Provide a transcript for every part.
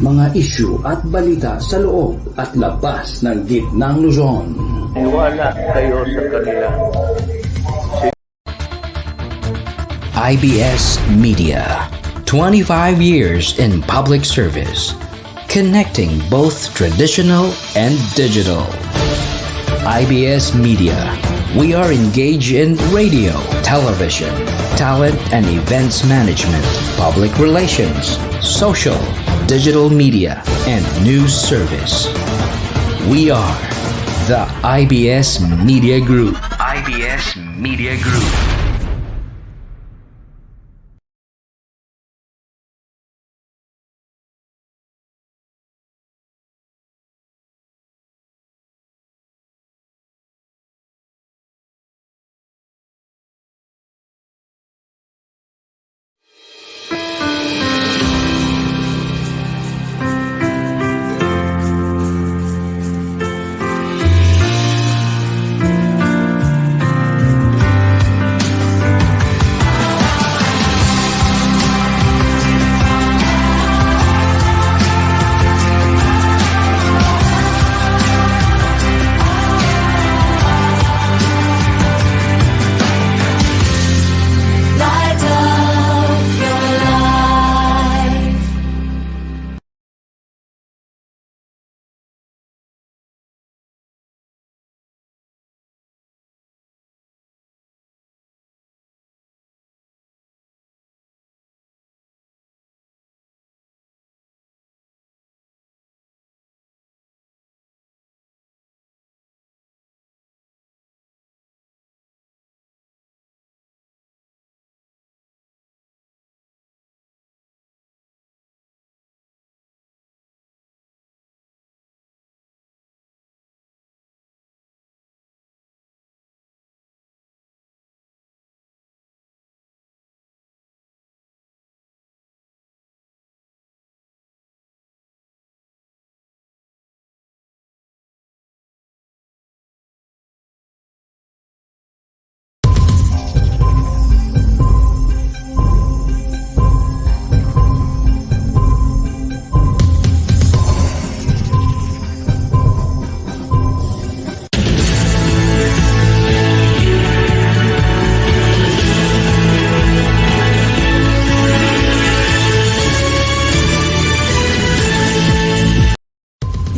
Mga isyu at balita sa loob at labas ng gitnang Luzon. Iwala kayo sa kanila. IBS Media, 25 years in public service, connecting both traditional and digital. IBS Media, we are engaged in radio, television, talent and events management, public relations, social, digital media, and news service. We are the IBS Media Group. IBS Media Group.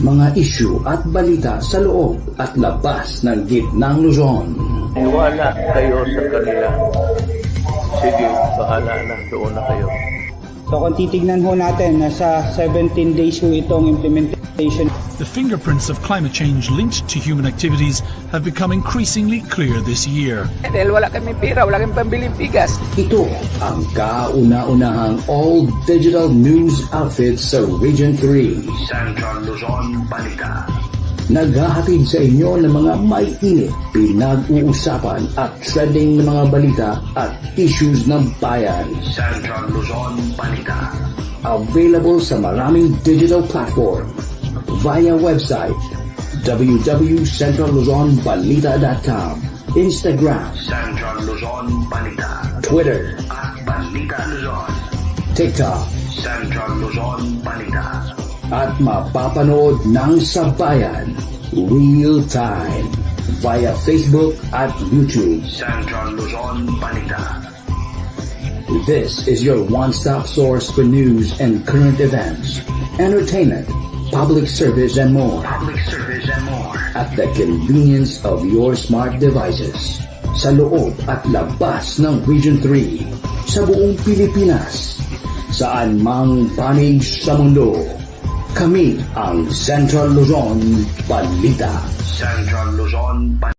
Mga isyu at balita sa loob at labas ng gitnang Luzon. Iwala kayo sa kanila. Sige, bahala na. Doon na kayo. So kung titignan ho natin, nasa 17 days ho itong implementation. The fingerprints of climate change linked to human activities have become increasingly clear this year. Dahil wala kami pera, wala kami pambiling bigas. Ito ang kauna-unahang all-digital news outfit sa Region 3. Central Luzon Balita. Naghahatid sa inyo ng mga may init, pinag-uusapan at trending na mga balita at issues ng bayan. Central Luzon Balita. Available sa maraming digital platform via website www.centralluzonbalita.com, Instagram Central Luzon Balita, Twitter @Balita Luzon, TikTok Central Luzon Balita, at mapapanood ng sabayan real time via Facebook at YouTube Central Luzon Balita. This is your one-stop source for news and current events, entertainment, public service and more. At the convenience of your smart devices. Sa loob at labas ng Region 3. Sa buong Pilipinas. Saan mang panig sa mundo. Kami ang Central Luzon Balita. Central Luzon Balita.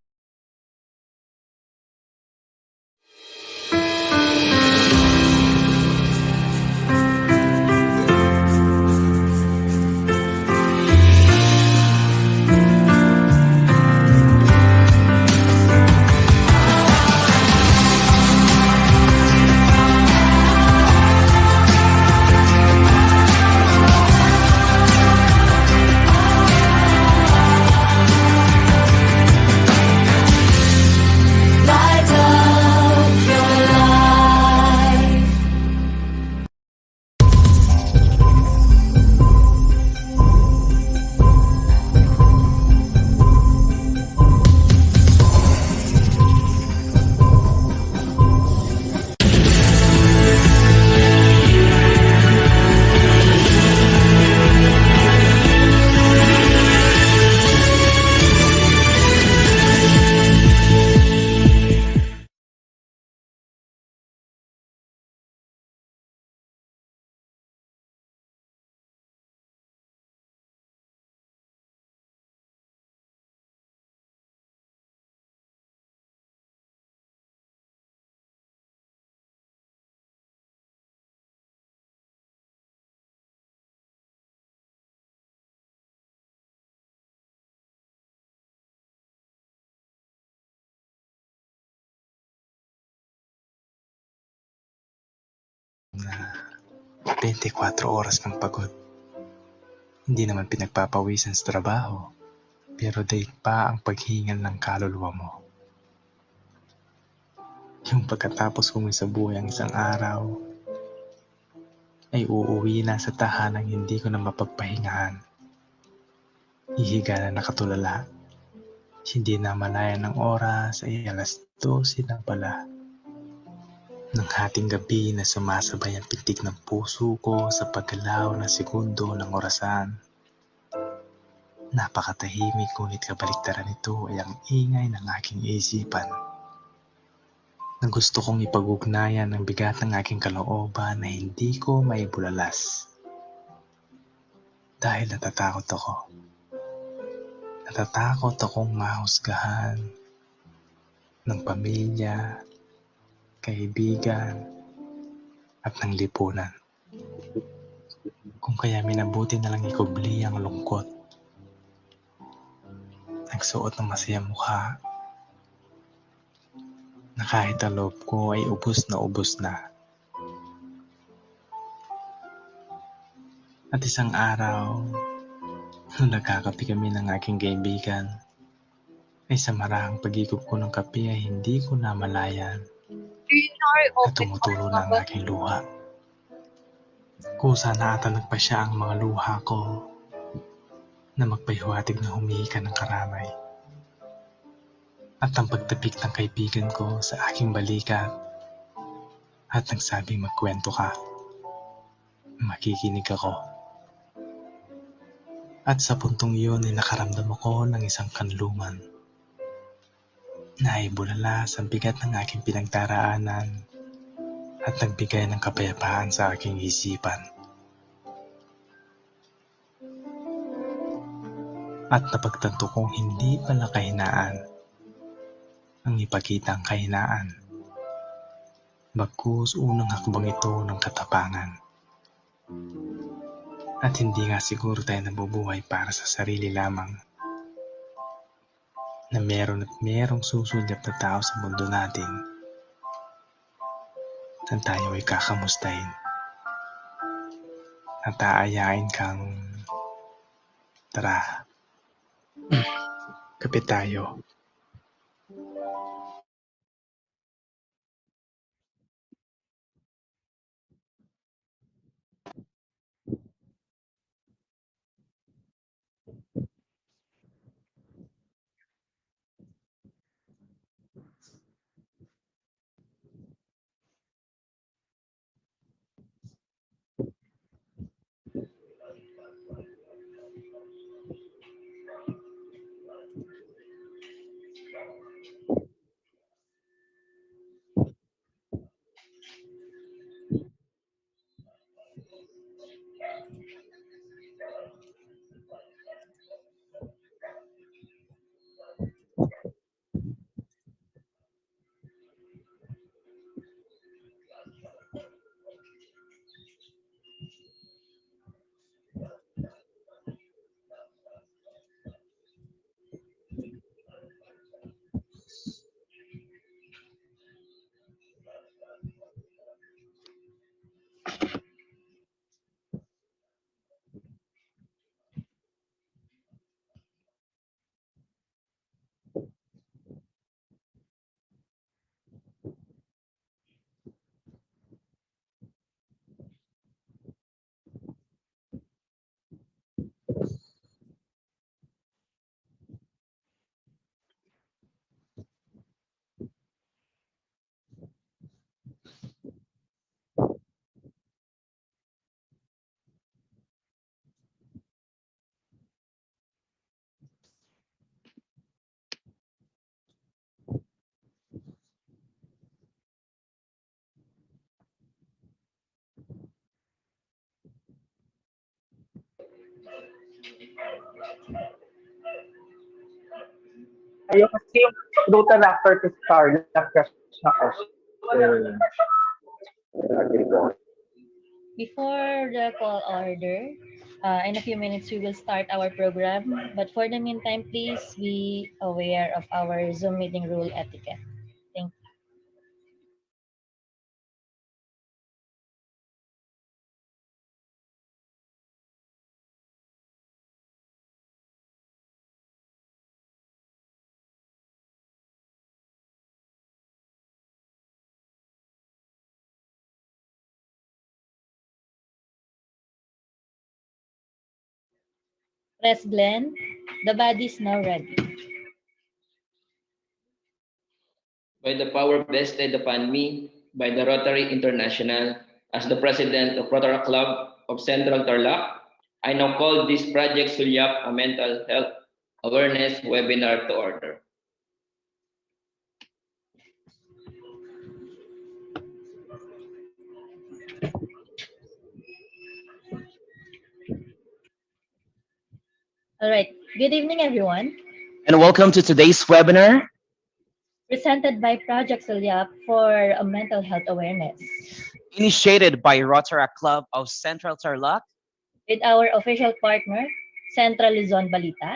24 oras kang pagod. Hindi naman pinagpapawisan sa trabaho, pero daig pa ang paghingal ng kaluluwa mo. Yung pagkatapos kumisabuhay ang isang araw, ay uuwi na sa tahanang hindi ko na mapagpahingahan. Hihiga na nakatulala. Hindi na malayan ng oras ay alas 12 na pala. Ng hating gabi na sumasabay ang pitik ng puso ko sa paggalaw na segundo ng orasan. Napakatahimik ngunit kabaliktaran nito ay ang ingay ng aking isipan. Na gusto kong ipag-ugnayan ang bigat ng aking kalooban na hindi ko maibulalas. Dahil natatakot ako. Natatakot akong mahusgahan ng pamilya, kaibigan, at ng lipunan. Kung kaya minabuti na lang ikubli ang lungkot. Nagsuot ng masayang mukha na kahit ang loob ko ay ubos na. At isang araw, nung nagkakape kami ng aking kaibigan, ay sa marahang pag-ikop ko ng kape ay hindi ko namalayan na tumutulo na ang aking luha. Kusa na ata nagpa siya ang mga luha ko na magpahiwatig na humihika ng karamay. At ang pagtapik ng kaibigan ko sa aking balikat at nagsabing magkwento ka. Makikinig ako. At sa puntong iyon ay nakaramdam ako ng isang kanluman na ay bulala sa bigat ng aking pinagdaraanan at nagbigay ng kapayapaan sa aking isipan. At napagtanto kong hindi pala kahinaan ang ipakita ang kahinaan. Bagkus unang hakbang ito ng katapangan. At hindi nga siguro tayo nabubuhay para sa sarili lamang. Na meron at merong susulyap na tao sa mundo natin na tayo ay kakamustahin. At aayain kang, tara, kape tayo. Ayun kasi yung brutal after to star, na-crush na ko. Before the call order, in a few minutes we will start our program. But for the meantime, please be aware of our Zoom meeting rule etiquette. Thank you. Press Glenn. The body is now ready. By the power vested upon me by the Rotary International as the President of Rotary Club of Central Tarlac, I now call this Project 𝗬𝗟𝗏, a mental health awareness webinar to order. All right. Good evening, everyone. And welcome to today's webinar, Presented by Project 𝗬𝗟𝗏 for a mental health awareness, initiated by Rotary Club of Central Tarlac, with our official partner, Central Luzon Balita,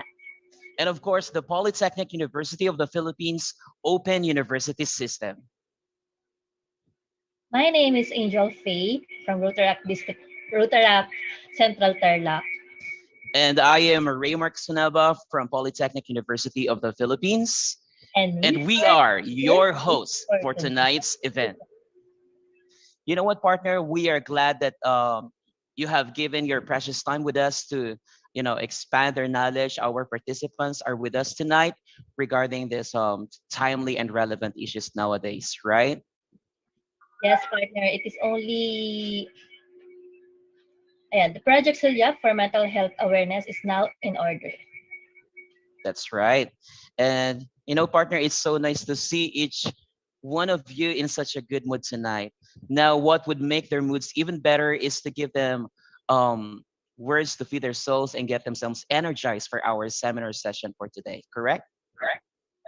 and of course, the Polytechnic University of the Philippines Open University System. My name is 𝗍𝗏𝗍𝗏 from Rotary Central Tarlac. And I am 𝗍𝗃𝗀𝗏𝗏 from Polytechnic University of the Philippines. And we are your hosts for tonight's event. You know what, partner? We are glad that you have given your precious time with us to, expand their knowledge. Our participants are with us tonight regarding this timely and relevant issues nowadays, right? Yes, partner. It is only the Project 𝗬𝗟𝗏 for mental health awareness is now in order. That's right. And partner, it's so nice to see each one of you in such a good mood tonight. Now, what would make their moods even better is to give them words to feed their souls and get themselves energized for our seminar session for today, correct?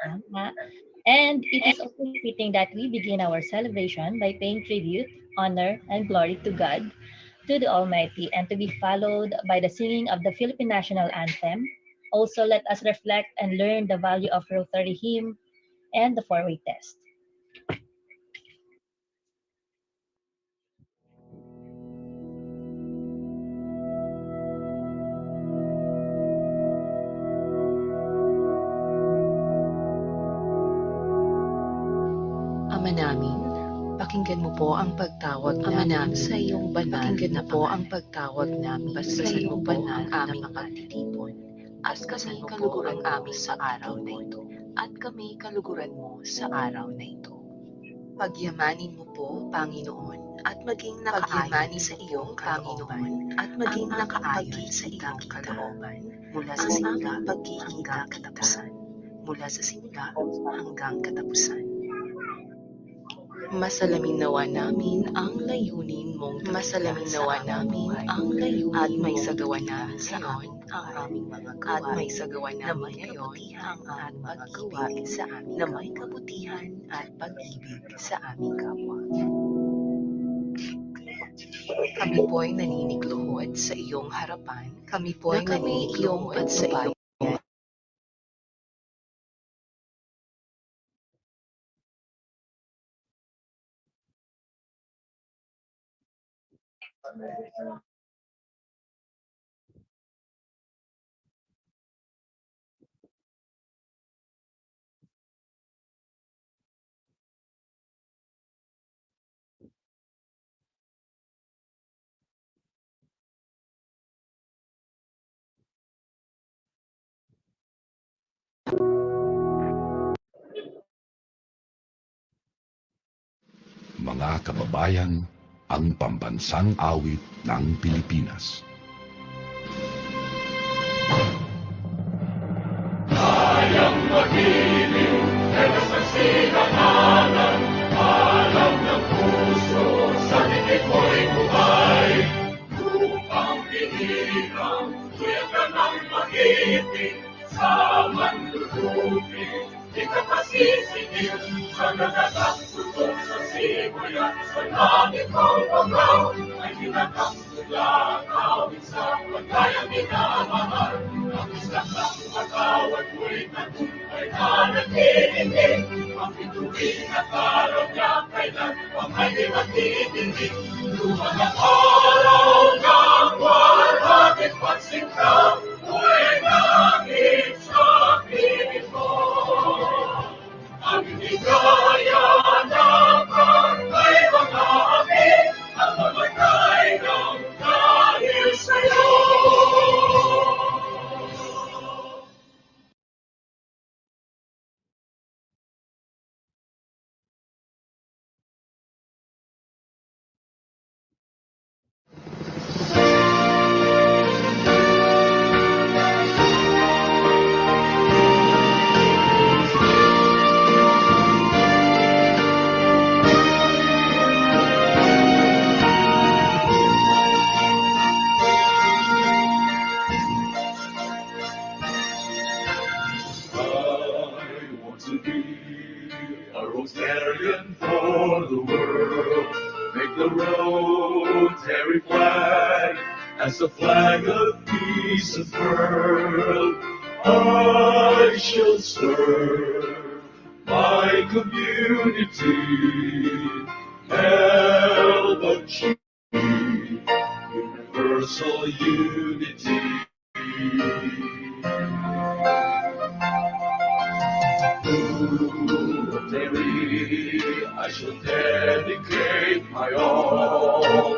And it is also fitting that we begin our celebration by paying tribute, honor, and glory to God, to the Almighty, and to be followed by the singing of the Philippine National Anthem. Also, let us reflect and learn the value of Rotary hymn and the four-way test. Ama namin, pakinggan mo po ang pagtawag namin sa iyong banal. Pakinggan mo po ang pagtawag namin sa iyong banal ang aming pagtitipon. At kami kaluguran amin sa araw na ito. At kami kaluguran mo sa araw na ito. Pagyamanin mo po, Panginoon, at maging nakaayos sa iyong Panginoon, at maging nakaayos sa iyong kalooban, mula sa simula hanggang katapusan. Mula sa simula hanggang katapusan. Masalamin nawa namin ang layunin mong masalamin nawa namin ang layunin at may sagawa namin ngayon ang aming mga gawa at may sagawa namin ngayon ang aming mga gawa sa amin na may kabutihan at pag-ibig sa aming kapwa. Kami po'y naninigluhod sa iyong harapan. Kami po'y naninigluhod sa iyong Mga kababayan, ang pambansang awit ng Pilipinas. Kayang magiliw, pero sa sinangalan, alam ng puso, sa dikit mo'y buhay. Upang pinirang, tuyag ka ng mag-ibig, sa manlulupin, di ka pasisigil, sa nagatak tutok sa simoy at sa langit mong panglaw, ay hinatang mula kawin sa pagkayang minamahal. Ang isang ng matawad mo'y tagumpay na nagtitindig, ang pituwin at araw niya kailan pang ay di magtitindig. Lumang ang araw ng warhating pagsinta, mo'y langit sa piling mo. Ang higaya ng kay mga amin, ang mamatay ng dahil sa'yo. a Rosarian for the world. Make the Rotary flag as the flag of peace unfurled. I shall serve my community, 𝗍𝗿𝗃𝗷𝗬𝗂, universal unity. I shall dedicate my all.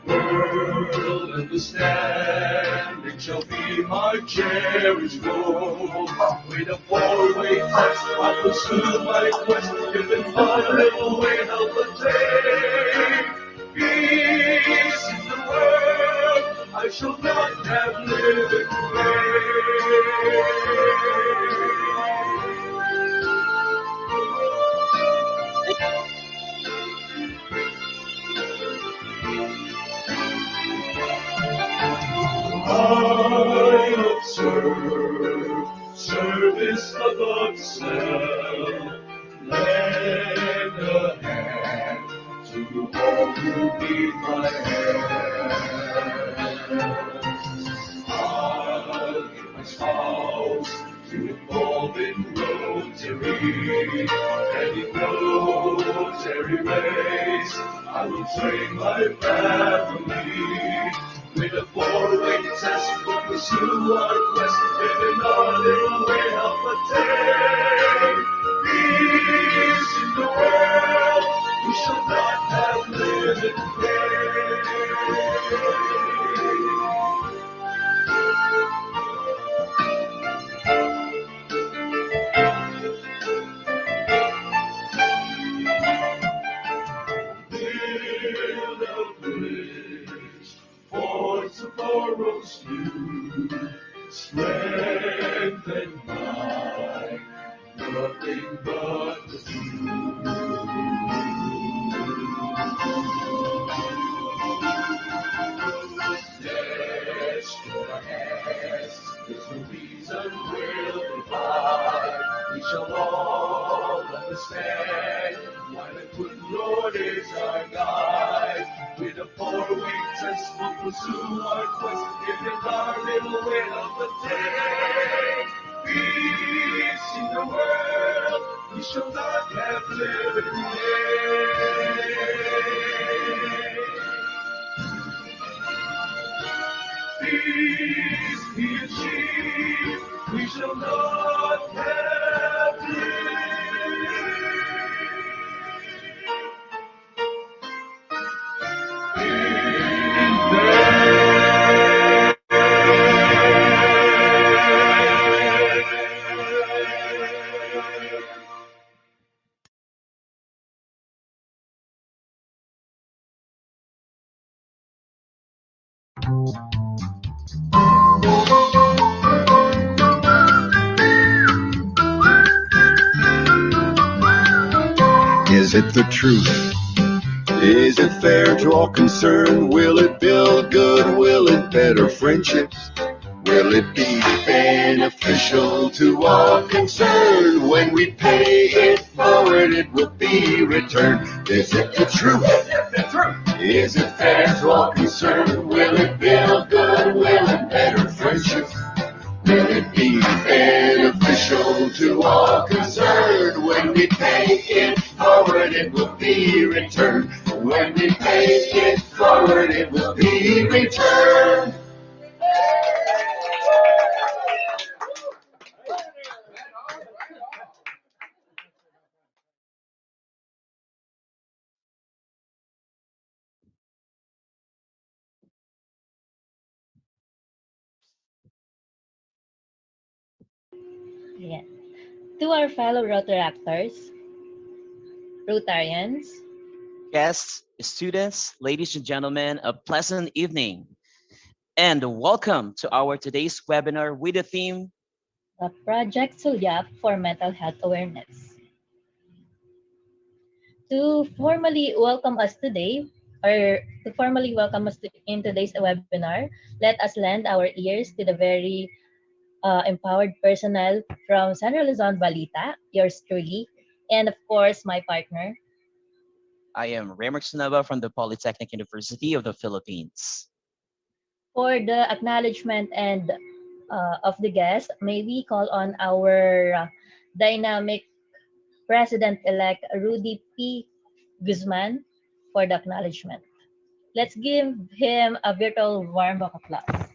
World understanding shall be my cherished goal. With a four-way test, I pursue my quest, giving my little way help a day. Peace in the world, I shall not have lived in I observe service above self. Lend a hand to all who need my help. I'll give my spouse to involve in Rotary. Any Rotary race, I will train my family. With a four-way test, we'll pursue our quest, living our little way of a day. Peace in the world, we shall not have lived in Build a bridge for tomorrow's youth, strengthened by nothing but the truth. Let's join our hands, there's no reason we'll divide. We shall all understand why the good Lord is our guide. With a four-way test, we'll pursue our quest, giving our little way of the day. Peace in the world, we shall not have lived in vain. Peace be achieved, we shall not have lived. Is it the truth? Is it fair to all concerned? Will it build good? Will it better friendships? Will it be beneficial to all concerned? When we pay it forward, it will be returned. Is it the truth? Is it fair to all concerned? Will it build good? Will it better friendships? Will it be beneficial to all concerned? When we pay it forward, it will be returned. When we pay it forward, it will be returned. Yeah. To our fellow Rotaractors, Rotarians, Guests, students, ladies and gentlemen, a pleasant evening. And welcome to our today's webinar with the theme, the Project 𝗬𝗲𝗃 for Mental Health Awareness. To formally welcome us today, in today's webinar, let us lend our ears to the very empowered personnel from Central Luzon Balita, yours truly, And of course, my partner. I am 𝗬𝗃𝗀𝗃 𝗦𝗨𝗟𝗬𝗂 from the Polytechnic University of the Philippines. For the acknowledgement and of the guest, may we call on our dynamic President-elect Rudy P. Guzman for the acknowledgement. Let's give him a virtual warm of applause.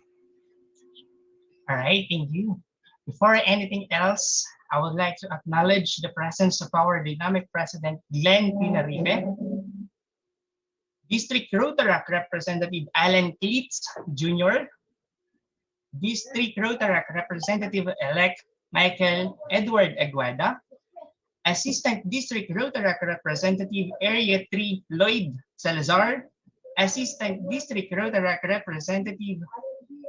All right, thank you. Before anything else, I would like to acknowledge the presence of our dynamic President, 𝗬𝗂𝘀𝗁𝗏, District Rotaract Representative 𝗨𝗃𝗀𝗁𝗏 Jr., District Rotaract Representative-elect Michael Edward Aguada, Assistant District Rotaract Representative Area 3 Lloyd Salazar, Assistant District Rotaract Representative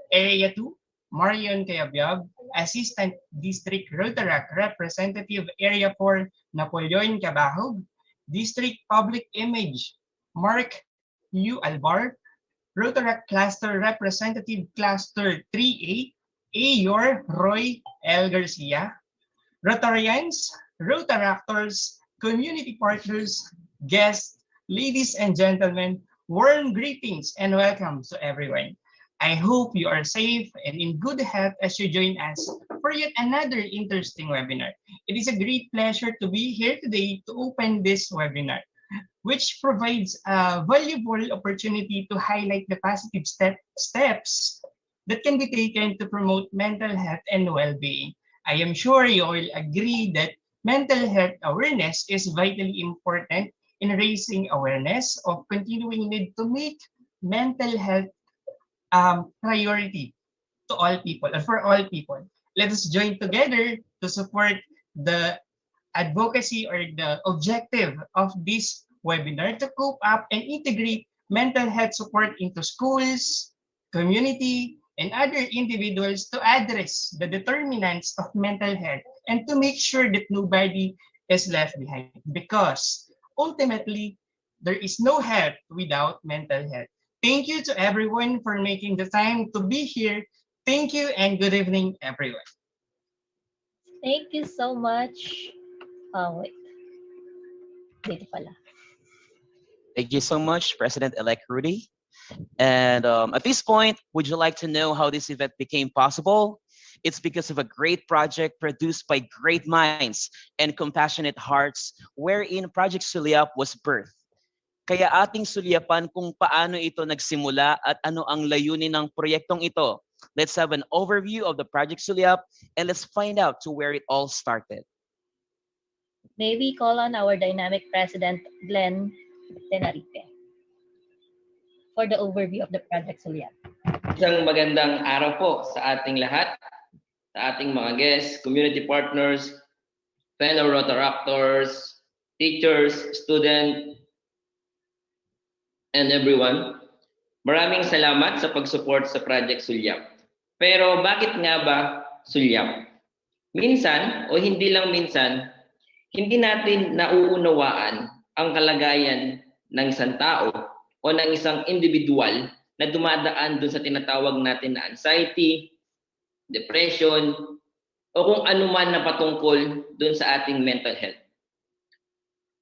Area 2 Marion Cayabyab, Assistant District Rotaract Representative Area 4 Napoleon Cabahog, District Public Image Mark U. Albar, Rotaract Cluster Representative Cluster 3A Ayor Roy L. Garcia, Rotarians, Rotaractors, community partners, guests, ladies and gentlemen, warm greetings and welcome to everyone. I hope you are safe and in good health as you join us for yet another interesting webinar. It is a great pleasure to be here today to open this webinar, which provides a valuable opportunity to highlight the positive steps that can be taken to promote mental health and well-being. I am sure you all agree that mental health awareness is vitally important in raising awareness of continuing need to make mental health priority to all people or for all people. Let us join together to support the advocacy or the objective of this webinar to cope up and integrate mental health support into schools, community, and other individuals to address the determinants of mental health and to make sure that nobody is left behind, because ultimately there is no health without mental health. Thank you to everyone for making the time to be here. Thank you and good evening, everyone. Thank you so much. Wait. Dito pala. Thank you so much, President-elect Rudy. And at this point, would you like to know how this event became possible? It's because of a great project produced by great minds and compassionate hearts, wherein Project Sulyap was birthed. Kaya ating sulyapan kung paano ito nagsimula at ano ang layunin ng proyektong ito. Let's have an overview of the Project Sulyap and let's find out to where it all started. May we call on our dynamic President, 𝗬𝗂𝘀𝗁𝗏, for the overview of the Project Sulyap. Isang magandang araw po sa ating lahat, sa ating mga guests, community partners, fellow Rotaractors, teachers, students, and everyone. Maraming salamat sa pag-support sa Project Sulyap. Pero bakit nga ba Sulyap? Minsan, o hindi lang minsan, hindi natin nauunawaan ang kalagayan ng isang tao o ng isang individual na dumadaan dun sa tinatawag natin na anxiety, depression, o kung anuman na patungkol dun sa ating mental health.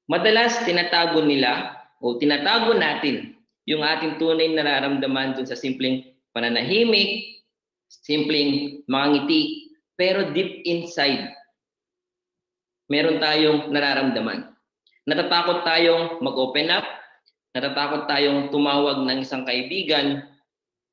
Madalas tinatago nila o tinatago natin yung ating tunay na nararamdaman dun sa simpleng pananahimik, simpleng mangiti, pero deep inside, meron tayong nararamdaman. Natatakot tayong mag-open up, natatakot tayong tumawag ng isang kaibigan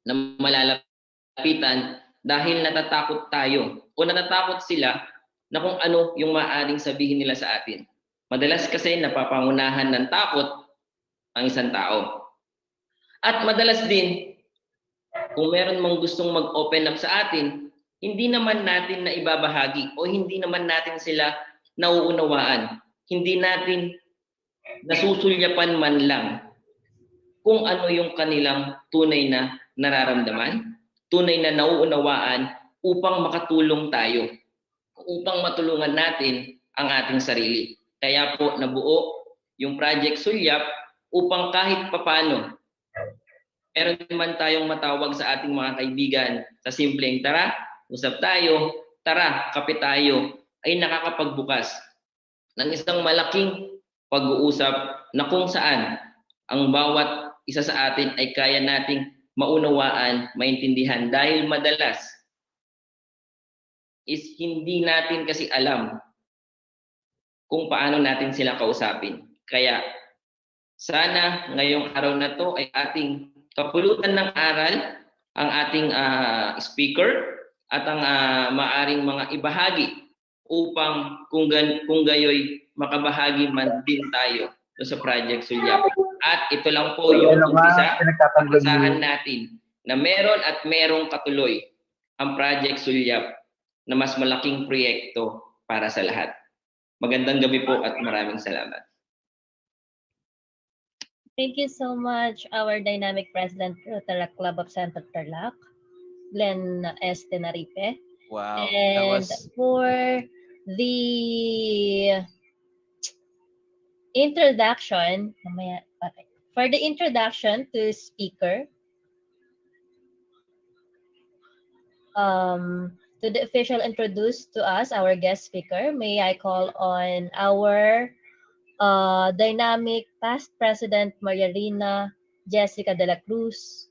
na malalapitan dahil natatakot tayo o natatakot sila na kung ano yung maaaring sabihin nila sa atin. Madalas kasi napapangunahan ng takot ang isang tao. At madalas din, kung meron mang gustong mag-open up sa atin, hindi naman natin na ibabahagi o hindi naman natin sila nauunawaan. Hindi natin nasusulyapan man lang kung ano yung kanilang tunay na nararamdaman, tunay na nauunawaan upang makatulong tayo, upang matulungan natin ang ating sarili. Kaya po nabuo yung Project Sulyap upang kahit papano meron naman tayong matawag sa ating mga kaibigan sa simpleng tara, usap tayo, tara, kape tayo, ay nakakapagbukas ng isang malaking pag-uusap na kung saan ang bawat isa sa atin ay kaya nating maunawaan, maintindihan dahil madalas is hindi natin kasi alam kung paano natin sila kausapin. Kaya sana ngayong araw na to ay ating kapulutan ng aral ang ating speaker at ang maaring mga ibahagi upang kung gayoy makabahagi man din tayo sa Project Sulyap. At ito lang po yung umpisa. Asahan natin na meron at merong katuloy ang Project Sulyap na mas malaking proyekto para sa lahat. Magandang gabi po at maraming salamat. Thank you so much, our dynamic president, Rotary Club of Central Tarlac, Glenn S. Tenerife. Wow. And for the introduction, to speaker, to the official introduce to us our guest speaker, may I call on our dynamic past president Maria Rina Jessica de la Cruz,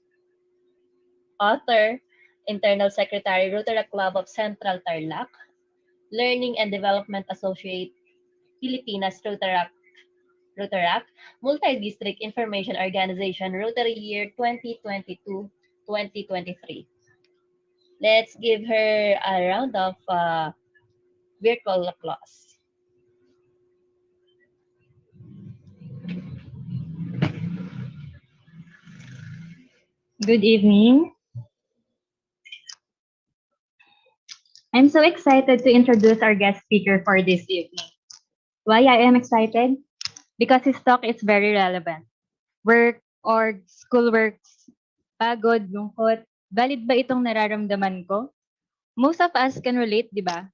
author, internal secretary, Rotary Club of Central Tarlac, Learning and Development Associate, Pilipinas Rotarac, Multi-District Information Organization, Rotary Year 2022-2023. Let's give her a round of virtual applause. Good evening. I'm so excited to introduce our guest speaker for this evening. Why I am excited? Because his talk is very relevant. Work, org, schoolworks, pagod, lungkot, valid ba itong nararamdaman ko? Most of us can relate, di ba?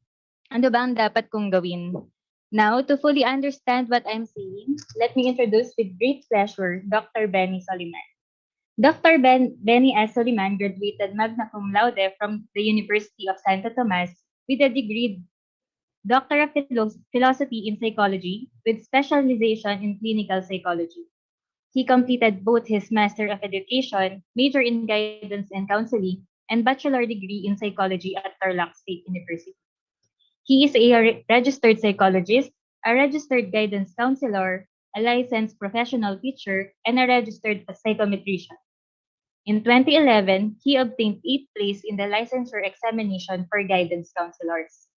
Ano ba ang dapat kong gawin? Now, to fully understand what I'm saying, let me introduce with great pleasure Dr. 𝗍𝗍 𝗠𝗏. Dr. 𝗍𝗍 𝗠𝗏 graduated magna cum laude from the University of Santo Tomas with a degree Doctor of Philosophy in Psychology with specialization in clinical psychology. He completed both his Master of Education, major in guidance and counseling, and bachelor degree in psychology at Tarlac State University. He is a registered psychologist, a registered guidance counselor, a licensed professional teacher, and a registered psychometrician. In 2011, he obtained 8th place in the licensure examination for guidance counselors.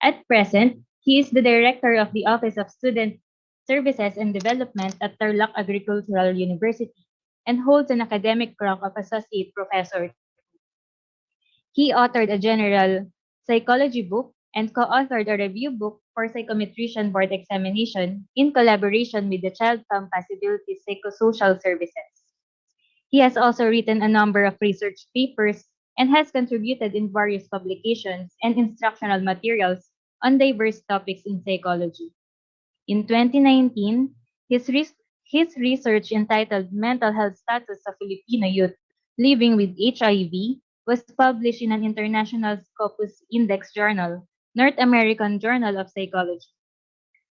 At present, he is the director of the Office of Student Services and Development at Tarlac Agricultural University and holds an academic rank of associate professor. He authored a general psychology book and co-authored a review book for psychometrician board examination in collaboration with the Child Compatibility Psychosocial Services. He has also written a number of research papers and has contributed in various publications and instructional materials on diverse topics in psychology. In 2019, his research entitled Mental Health Status of Filipino Youth Living with HIV was published in an international Scopus Index journal, North American Journal of Psychology.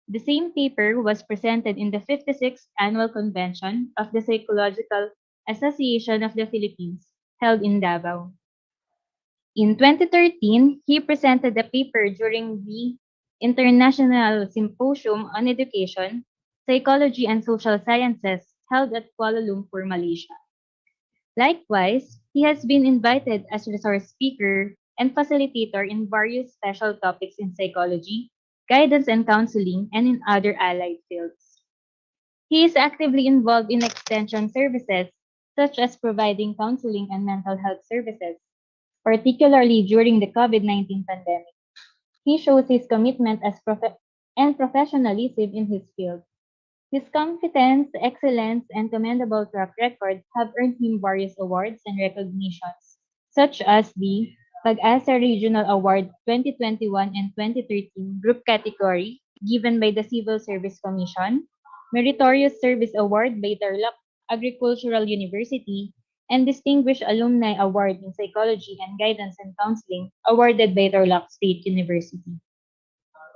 The same paper was presented in the 56th Annual Convention of the Psychological Association of the Philippines, held in Davao. In 2013, he presented a paper during the International Symposium on Education, Psychology and Social Sciences held at Kuala Lumpur, Malaysia. Likewise, he has been invited as resource speaker and facilitator in various special topics in psychology, guidance and counseling, and in other allied fields. He is actively involved in extension services, such as providing counseling and mental health services, particularly during the COVID-19 pandemic. He shows his commitment and professionalism in his field. His competence, excellence, and commendable track record have earned him various awards and recognitions, such as the Pag-asa Regional Award 2021 and 2013 Group Category, given by the Civil Service Commission, Meritorious Service Award by Tarlac Agricultural University, and Distinguished Alumni Award in Psychology and Guidance and Counseling, awarded by Tarlac State University.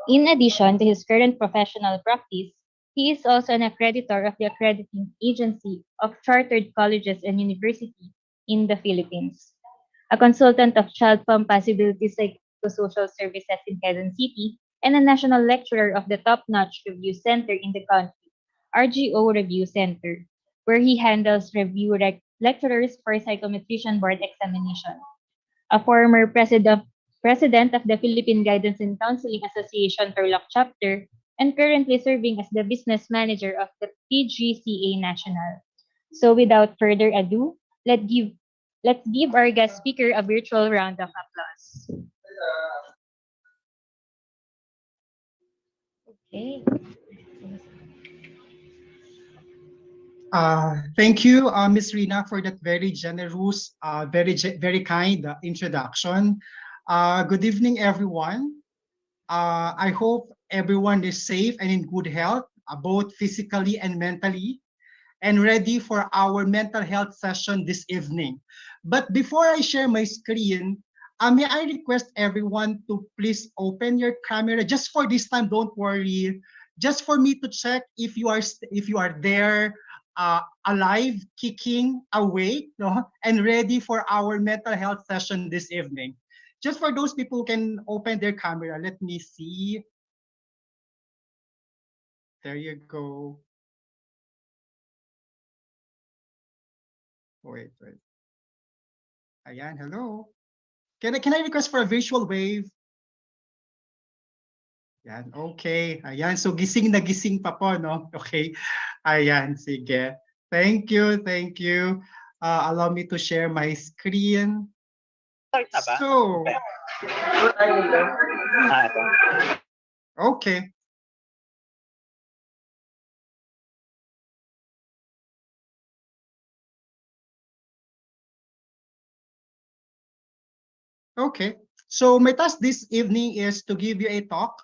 In addition to his current professional practice, he is also an accreditor of the Accrediting Agency of Chartered Colleges and Universities in the Philippines, a consultant of Child Compatibility Psychosocial Services in Quezon City, and a national lecturer of the top-notch review center in the country, RGO Review Center, where he handles lecturers for psychometrician board examination. A former president of the Philippine Guidance and Counseling Association Tarlac chapter, and currently serving as the business manager of the PGCA National. So without further ado, let's give our guest speaker a virtual round of applause. Okay. Thank you, Ms. Rina, for that very generous, very kind introduction. Good evening, everyone. I hope everyone is safe and in good health, both physically and mentally, and ready for our mental health session this evening. But before I share my screen, may I request everyone to please open your camera just for this time. Don't worry, just for me to check if you are there, alive, kicking, awake, no, and ready for our mental health session this evening. Just for those people who can open their camera, let me see. There you go. Wait. Ayan, hello. Can I request for a visual wave? Ayan, okay. Ayan, so gising na gising pa po, no? Okay. Ayan, sige. Thank you. Allow me to share my screen. So, okay. Okay, so my task this evening is to give you a talk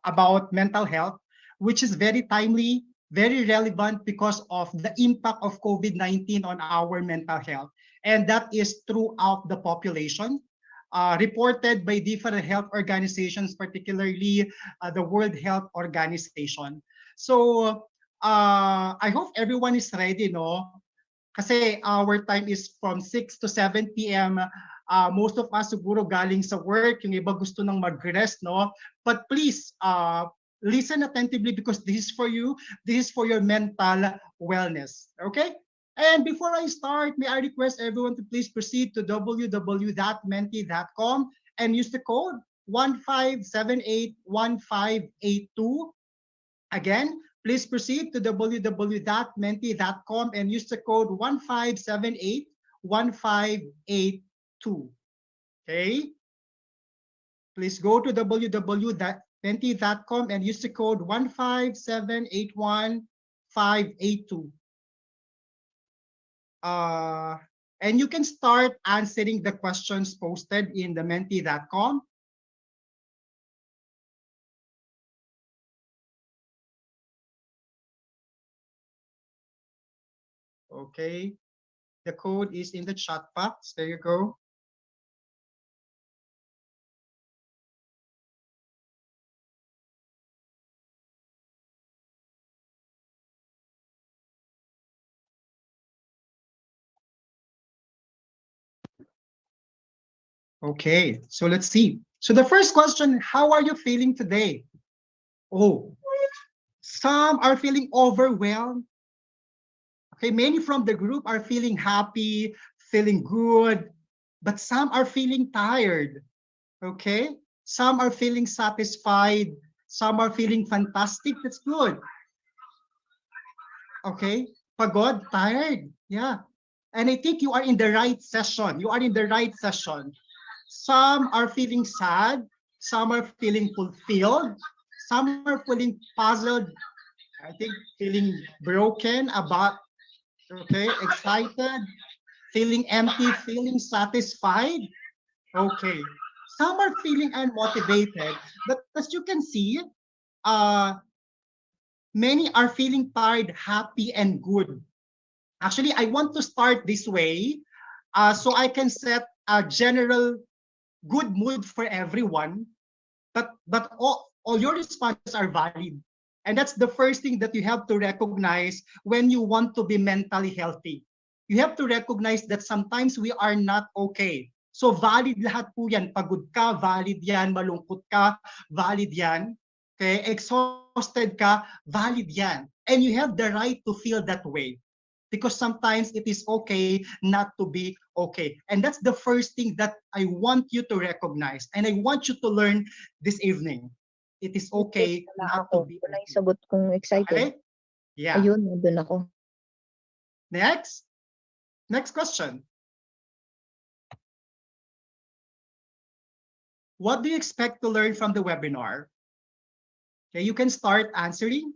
about mental health, which is very timely, very relevant because of the impact of COVID-19 on our mental health. And that is throughout the population, reported by different health organizations, particularly the World Health Organization. So I hope everyone is ready, no? Kasi our time is from 6 to 7 p.m. Most of us siguro galing sa work, yung iba gusto nang mag-rest, no? But please, listen attentively because this is for you. This is for your mental wellness, okay? And before I start, may I request everyone to please proceed to www.mente.com and use the code 15781582. Again, please proceed to www.mente.com and use the code 15781582. Okay? Please go to www.mente.com and use the code 15781582. And you can start answering the questions posted in the mente.com. Okay, the code is in the chat box. There you go. Okay, so let's see. So the first question, how are you feeling today? Oh, some are feeling overwhelmed. Okay, many from the group are feeling happy, feeling good, but some are feeling tired. Okay, some are feeling satisfied, some are feeling fantastic. That's good. Okay, pagod, tired. Yeah, and I think you are in the right session. You are in the right session. Some are feeling sad, some are feeling fulfilled, some are feeling puzzled, I think feeling broken about, okay, excited, feeling empty, feeling satisfied. Okay, some are feeling unmotivated, but as you can see, many are feeling tired, happy, and good. Actually, I want to start this way so I can set a general good mood for everyone, but all your responses are valid. And that's the first thing that you have to recognize when you want to be mentally healthy. You have to recognize that sometimes we are not okay. So valid lahat po yan. Pagod ka, valid yan. Malungkot ka, valid yan. Okay, exhausted ka, valid yan. And you have the right to feel that way. Because sometimes it is okay not to be okay. And that's the first thing that I want you to recognize. And I want you to learn this evening. It is okay not to be okay. Sagot kong excited. Okay? Yeah. Ayun, nandun ako. Next. Next question. What do you expect to learn from the webinar? Okay, you can start answering.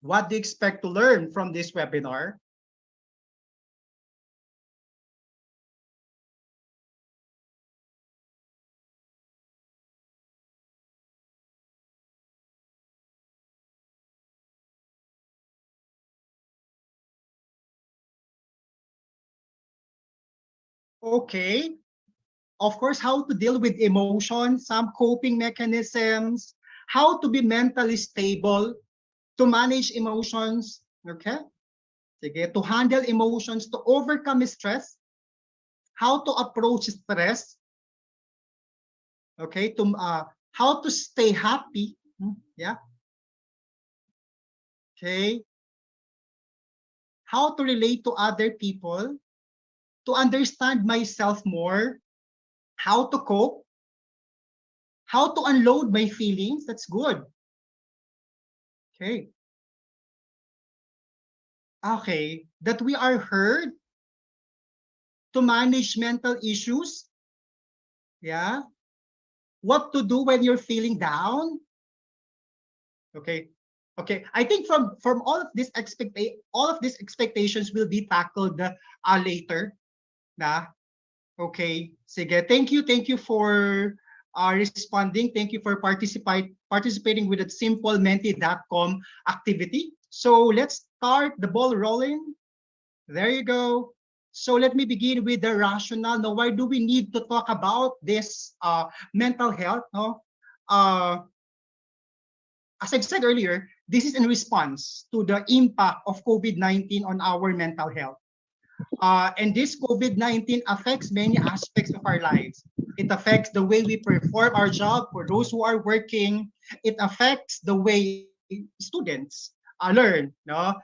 What do you expect to learn from this webinar? Okay. Of course, how to deal with emotions, some coping mechanisms, how to be mentally stable, to manage emotions, okay? Sige, to handle emotions, to overcome stress, how to approach stress, okay? How to stay happy, yeah? Okay. How to relate to other people, to understand myself more, how to cope, how to unload my feelings. That's good. Okay. Okay, that we are heard, to manage mental issues. Yeah. What to do when you're feeling down. Okay. Okay. I think from all of these expectations will be tackled later. Na? Okay. Sige. Thank you for responding. Thank you for participating with the simplementi.com activity. So let's start the ball rolling. There you go. So let me begin with the rationale. Now, why do we need to talk about this mental health? No? As I've said earlier, this is in response to the impact of COVID-19 on our mental health. And this COVID-19 affects many aspects of our lives. It affects the way we perform our job for those who are working. It affects the way students learn. No?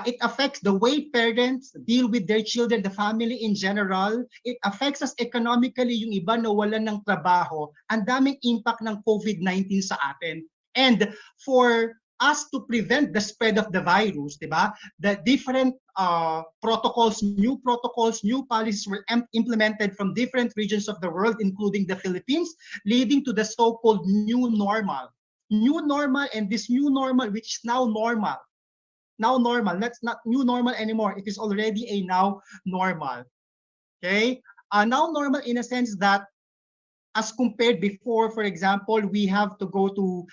It affects the way parents deal with their children, the family in general. It affects us economically, yung iba nawalan ng trabaho. Ang daming impact ng COVID-19 sa atin. And for us to prevent the spread of the virus, diba? The different protocols, new policies were implemented from different regions of the world, including the Philippines, leading to the so-called new normal. New normal, and this new normal, which is now normal. Now normal, that's not new normal anymore. It is already a now normal. Okay? Now normal in a sense that as compared before, for example, we have to go to,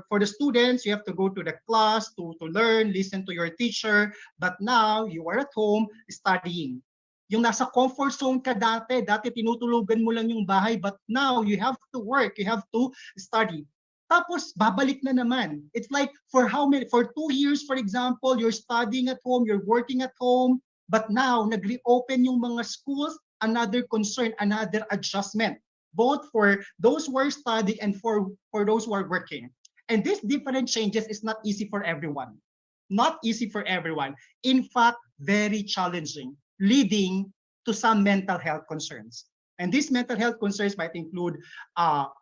for the students, you have to go to the class to learn, listen to your teacher. But now, you are at home studying. Yung nasa comfort zone ka dati tinutulugan mo lang yung bahay, but now you have to work, you have to study. Tapos, babalik na naman. It's like, for 2 years, for example, you're studying at home, you're working at home, but now, nag-reopen yung mga schools, another concern, another adjustment, both for those who are studying and for those who are working. And these different changes is not easy for everyone. Not easy for everyone. In fact, very challenging, leading to some mental health concerns. And these mental health concerns might include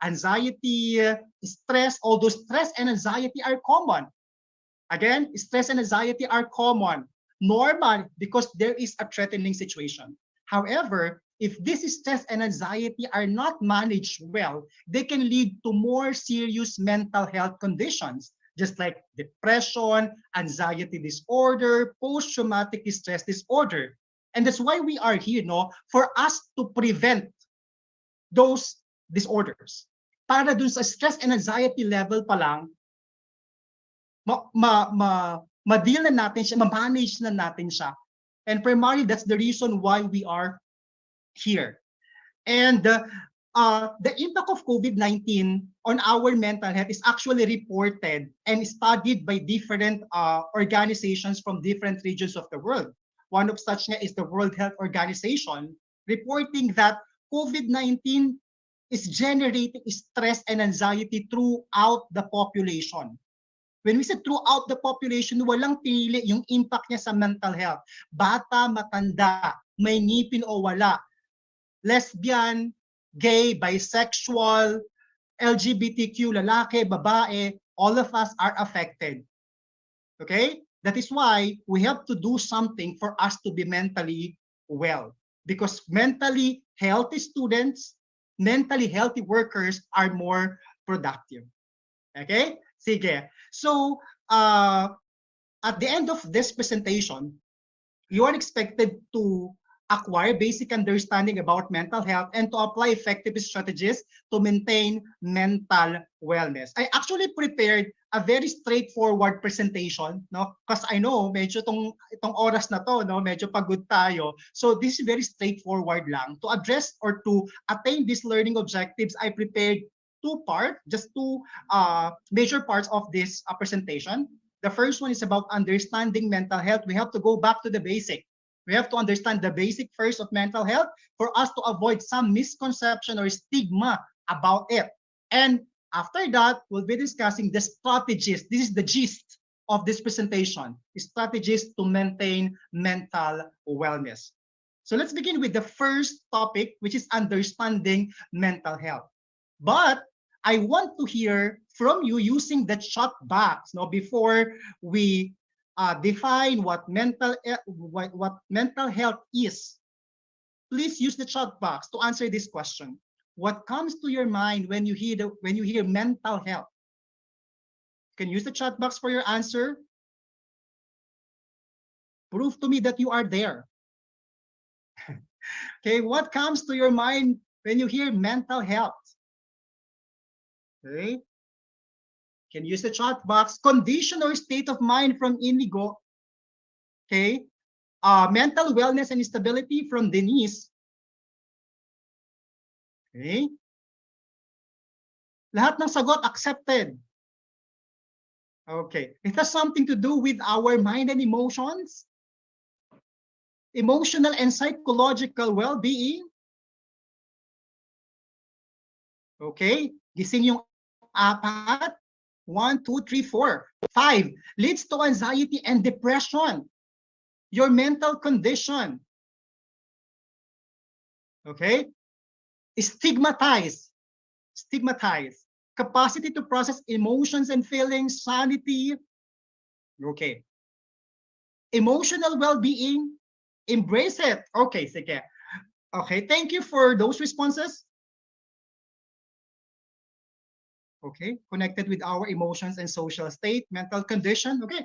anxiety, stress, although stress and anxiety are common. Again, stress and anxiety are common, normal, because there is a threatening situation. However, if this stress and anxiety are not managed well, they can lead to more serious mental health conditions, just like depression, anxiety disorder, post-traumatic stress disorder. And that's why we are here, no? For us to prevent those disorders. Para dun sa stress and anxiety level pa lang, ma-deal na natin siya, ma-manage na natin siya. And primarily, that's the reason why we are here. And the impact of COVID-19 on our mental health is actually reported and studied by different organizations from different regions of the world. One of such is the World Health Organization, reporting that COVID-19 is generating stress and anxiety throughout the population. When we say throughout the population, walang pinili yung impact niya sa mental health. Bata, matanda, may ngipin o wala, lesbian, gay, bisexual, LGBTQ, lalaki, babae, all of us are affected. Okay? That is why we have to do something for us to be mentally well. Because mentally healthy students, mentally healthy workers are more productive. Okay? Sige. So, at the end of this presentation, you are expected to acquire basic understanding about mental health and to apply effective strategies to maintain mental wellness. I actually prepared a very straightforward presentation, no? Because I know medyo itong oras na to, no, medyo pagod tayo. So this is very straightforward lang. To address or to attain these learning objectives, I prepared two major parts of this presentation. The first one is about understanding mental health. We have to go back to the basic. We have to understand the basic first of mental health for us to avoid some misconception or stigma about it. And after that, we'll be discussing the strategies. This is the gist of this presentation, strategies to maintain mental wellness. So let's begin with the first topic, which is understanding mental health. But I want to hear from you using the chat box, no, before we define what mental health is. Please use the chat box to answer this question. What comes to your mind when you hear mental health? You can use the chat box for your answer. Prove to me that you are there. Okay, what comes to your mind when you hear mental health? Okay. Can use the chat box. Condition or state of mind from Inigo. Okay. Mental wellness and stability from Denise. Okay. Lahat ng sagot accepted. Okay. It has something to do with our mind and emotions. Emotional and psychological well-being. Okay. Gising yung apat. 1, 2, 3, 4. 5 leads to anxiety and depression. Your mental condition. Okay? Stigmatize. Capacity to process emotions and feelings, sanity. Okay. Emotional well-being. Embrace it. Okay, sige. Okay, thank you for those responses. Okay, connected with our emotions and social state, mental condition. Okay,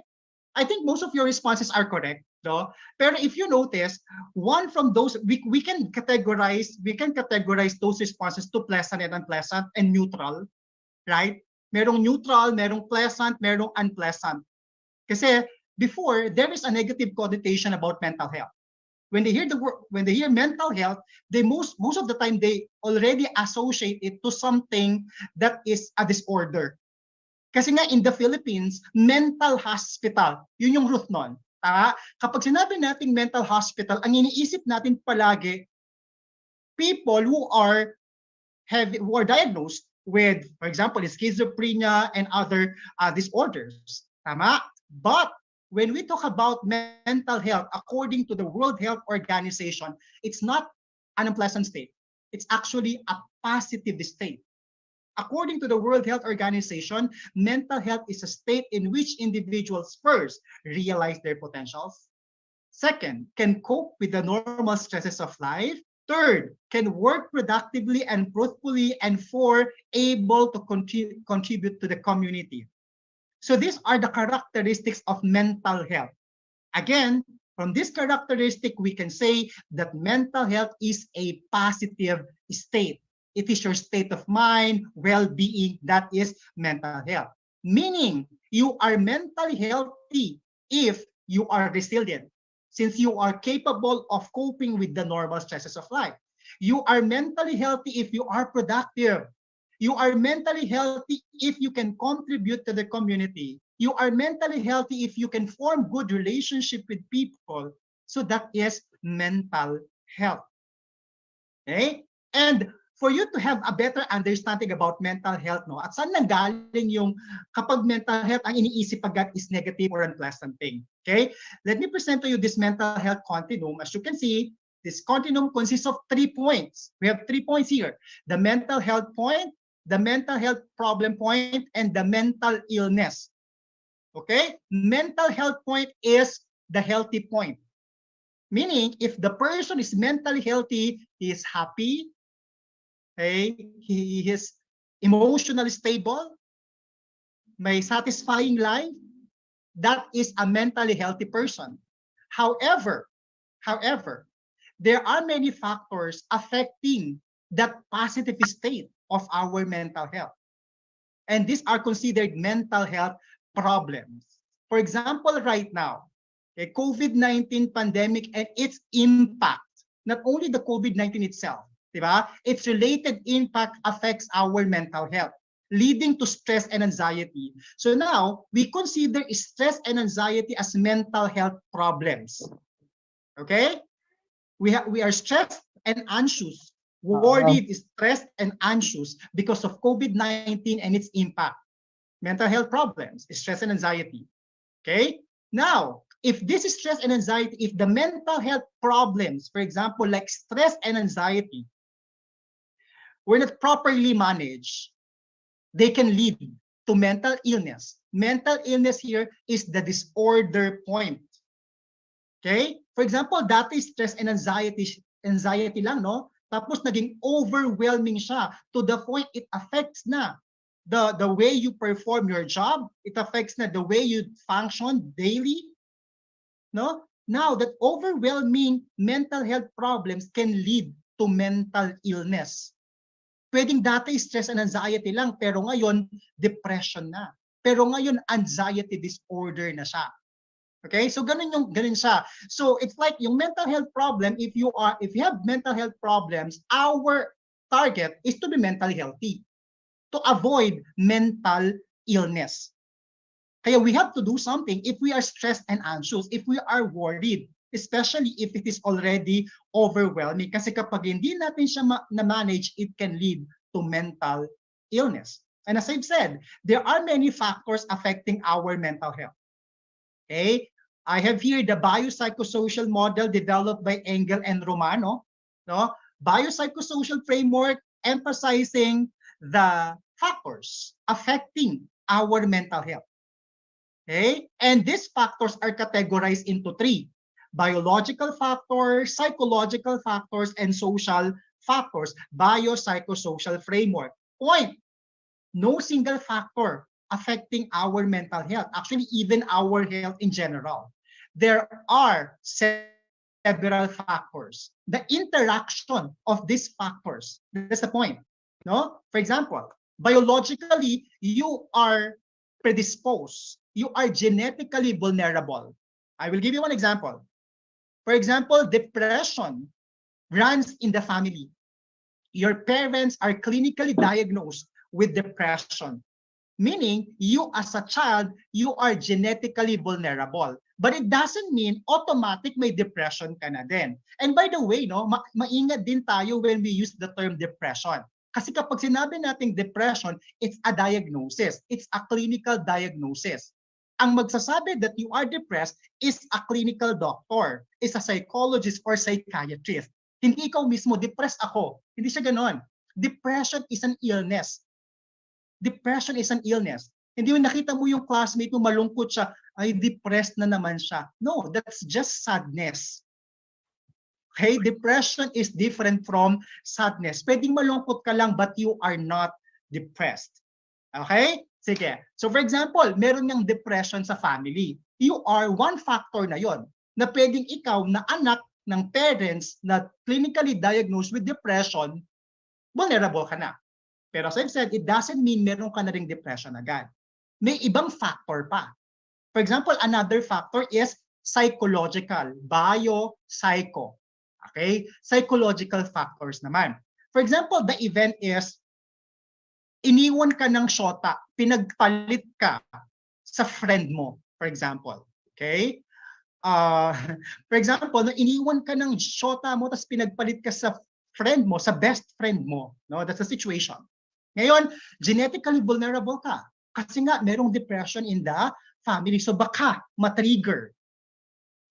I think most of your responses are correct, though. Pero if you notice, one from those we can categorize those responses to pleasant and unpleasant and neutral, right? Merong neutral, merong pleasant, merong unpleasant. Kasi before there is a negative connotation about mental health. When they hear mental health, they most of the time they already associate it to something that is a disorder. Kasi nga in the Philippines, mental hospital, yun yung root nun. Kapag sinabi nating mental hospital, ang iniisip natin palagi, people who are diagnosed with, for example, schizophrenia and other disorders. Tama? But when we talk about mental health, according to the World Health Organization, it's not an unpleasant state. It's actually a positive state. According to the World Health Organization, mental health is a state in which individuals first realize their potentials. Second, can cope with the normal stresses of life. Third, can work productively and fruitfully. And four, able to contribute to the community. So these are the characteristics of mental health. Again, from this characteristic, we can say that mental health is a positive state. It is your state of mind, well-being, that is mental health. Meaning, you are mentally healthy if you are resilient, since you are capable of coping with the normal stresses of life. You are mentally healthy if you are productive. You are mentally healthy if you can contribute to the community. You are mentally healthy if you can form good relationship with people. So that is mental health. Okay? And for you to have a better understanding about mental health, no, at saan nanggaling yung kapag mental health, ang iniisip agad is negative or unpleasant thing. Okay? Let me present to you this mental health continuum. As you can see, this continuum consists of 3 points. We have 3 points here. The mental health point, the mental health problem point, and the mental illness. Okay? Mental health point is the healthy point. Meaning, if the person is mentally healthy, he is happy, okay? He is emotionally stable, may satisfying life, that is a mentally healthy person. However, there are many factors affecting that positive state of our mental health. And these are considered mental health problems. For example, right now, the COVID-19 pandemic and its impact, not only the COVID-19 itself, diba? Its related impact affects our mental health, leading to stress and anxiety. So now, we consider stress and anxiety as mental health problems. Okay? We are stressed and anxious, worried, stressed, and anxious because of COVID-19 and its impact. Mental health problems, stress and anxiety. Okay? Now, if this is stress and anxiety, if the mental health problems, for example, like stress and anxiety, were not properly managed, they can lead to mental illness. Mental illness here is the disorder point. Okay? For example, dati stress and anxiety lang, no? Tapos naging overwhelming siya to the point it affects na the way you perform your job. It affects na the way you function daily. No? Now, that overwhelming mental health problems can lead to mental illness. Pwedeng dati stress and anxiety lang, pero ngayon, depression na. Pero ngayon, anxiety disorder na siya. Okay? So, ganun siya. So, it's like yung mental health problem, if you have mental health problems, our target is to be mentally healthy, to avoid mental illness. Kaya we have to do something if we are stressed and anxious, if we are worried, especially if it is already overwhelming. Kasi kapag hindi natin siya na-manage, it can lead to mental illness. And as I've said, there are many factors affecting our mental health. Okay? I have here the biopsychosocial model developed by Engel and Romano. No? Biopsychosocial framework emphasizing the factors affecting our mental health. Okay? And these factors are categorized into 3. Biological factors, psychological factors, and social factors. Biopsychosocial framework. Point. No single factor affecting our mental health. Actually, even our health in general. There are several factors. The interaction of these factors. That's the point. No? For example, biologically, you are predisposed. You are genetically vulnerable. I will give you one example. For example, depression runs in the family. Your parents are clinically diagnosed with depression, meaning you as a child, you are genetically vulnerable. But it doesn't mean automatic may depression ka na din. And by the way, no, maingat din tayo when we use the term depression. Kasi kapag sinabi nating depression, it's a diagnosis. It's a clinical diagnosis. Ang magsasabi that you are depressed is a clinical doctor, is a psychologist or psychiatrist. Hindi ikaw mismo, depressed ako. Hindi siya ganon. Depression is an illness. Depression is an illness. Hindi mo nakita mo yung classmate mo malungkot siya, ay depressed na naman siya. No, that's just sadness. Okay, depression is different from sadness. Pwedeng malungkot ka lang but you are not depressed. Okay? Sige. So for example, meron niyang depression sa family. You are one factor na yon na pwedeng ikaw na anak ng parents na clinically diagnosed with depression, vulnerable ka na. Pero as I've said, it doesn't mean meron ka na ring depression agad. May ibang factor pa. For example, another factor is psychological, bio-psycho. Okay? Psychological factors naman. For example, the event is iniwan ka ng shota, pinagpalit ka sa friend mo, for example. Okay? For example, iniwan ka ng shota mo tapos pinagpalit ka sa friend mo, sa best friend mo. No? That's the situation. Ngayon, genetically vulnerable ka. Kasi nga, merong depression in the family. So baka matrigger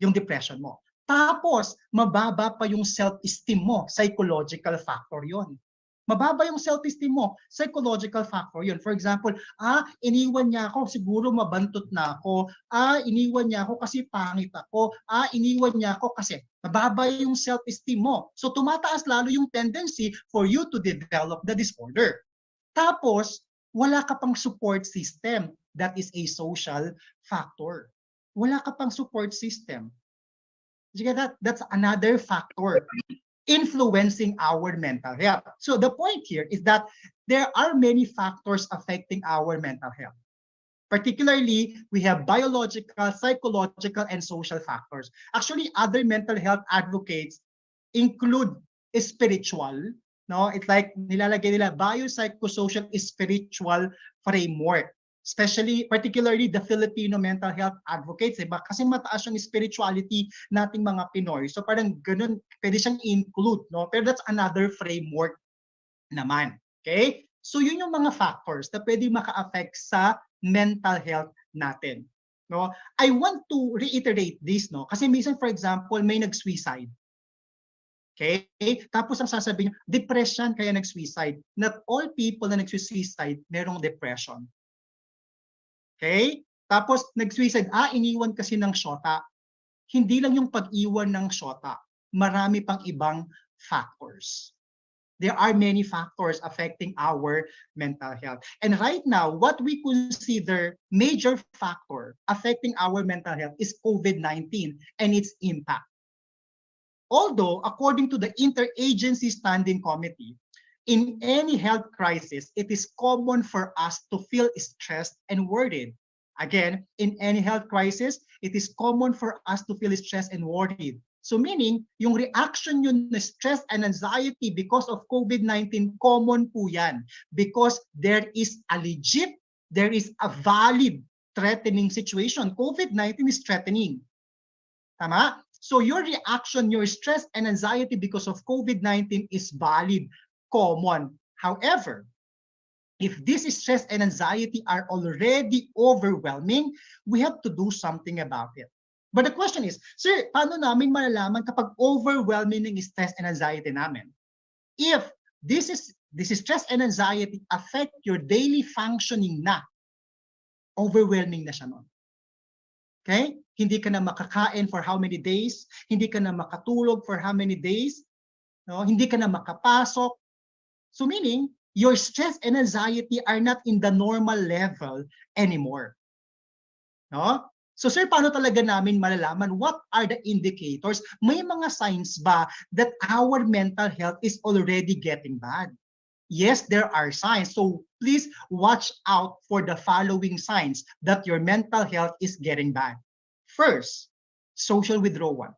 yung depression mo. Tapos, mababa pa yung self-esteem mo. Psychological factor yon. Mababa yung self-esteem mo. Psychological factor yon. For example, iniwan niya ako, siguro mabantot na ako. Iniwan niya ako kasi pangit ako. Iniwan niya ako kasi mababa yung self-esteem mo. So, tumataas lalo yung tendency for you to develop the disorder. Tapos, wala ka pang support system. That is a social factor. Wala ka pang support system. You get that? That's another factor influencing our mental health. So the point here is that there are many factors affecting our mental health. Particularly, we have biological, psychological, and social factors. Actually, other mental health advocates include spiritual. No, it's like nilalagay nila biopsychosocial spiritual framework. Particularly the Filipino mental health advocates, diba? Kasi mataas yung spirituality nating mga Pinoy. So parang ganun, pwede siyang include, no? Pero that's another framework naman. Okay? So yun yung mga factors na pwede maka-affect sa mental health natin. No? I want to reiterate this, no? Kasi minsan, for example, may nag-suicide. Okay? Tapos ang sasabihin nyo, depression kaya nag-suicide. Not all people na nag-suicide, merong depression. Okay? Tapos nag-suicide, iniwan kasi ng shota. Hindi lang yung pag-iwan ng shota. Marami pang ibang factors. There are many factors affecting our mental health. And right now, what we consider major factor affecting our mental health is COVID-19 and its impact. Although, according to the Interagency Standing Committee, in any health crisis, it is common for us to feel stressed and worried. Again, in any health crisis, it is common for us to feel stressed and worried. So meaning, yung reaction yun na stress and anxiety because of COVID-19, common po yan. Because there is a legit, there is a valid threatening situation. COVID-19 is threatening. Tama? So your reaction, your stress and anxiety because of COVID-19 is valid. Common. However, if this stress and anxiety are already overwhelming, we have to do something about it. But the question is, sir, paano namin malalaman kapag overwhelming ng stress and anxiety namin? If this stress and anxiety affect your daily functioning na, overwhelming na siya nun. Okay? Hindi ka na makakain for how many days? Hindi ka na makatulog for how many days? No? Hindi ka na makapasok. So meaning, your stress and anxiety are not in the normal level anymore. No? So sir, paano talaga namin malalaman? What are the indicators? May mga signs ba that our mental health is already getting bad? Yes, there are signs. So please watch out for the following signs that your mental health is getting bad. First, social withdrawal.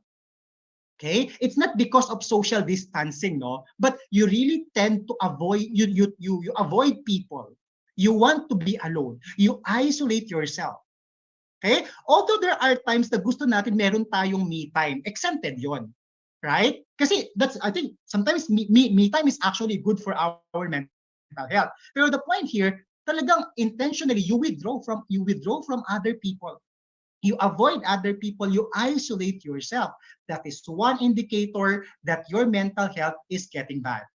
Okay, it's not because of social distancing, no, but you really tend to avoid you avoid people. You want to be alone. You isolate yourself. Okay, although there are times na gusto natin meron tayong me time, exempted yon, right? Kasi that's, I think sometimes me time is actually good for our mental health. Pero the point here, talagang intentionally you withdraw from other people. You avoid other people, you isolate yourself. That is one indicator that your mental health is getting bad.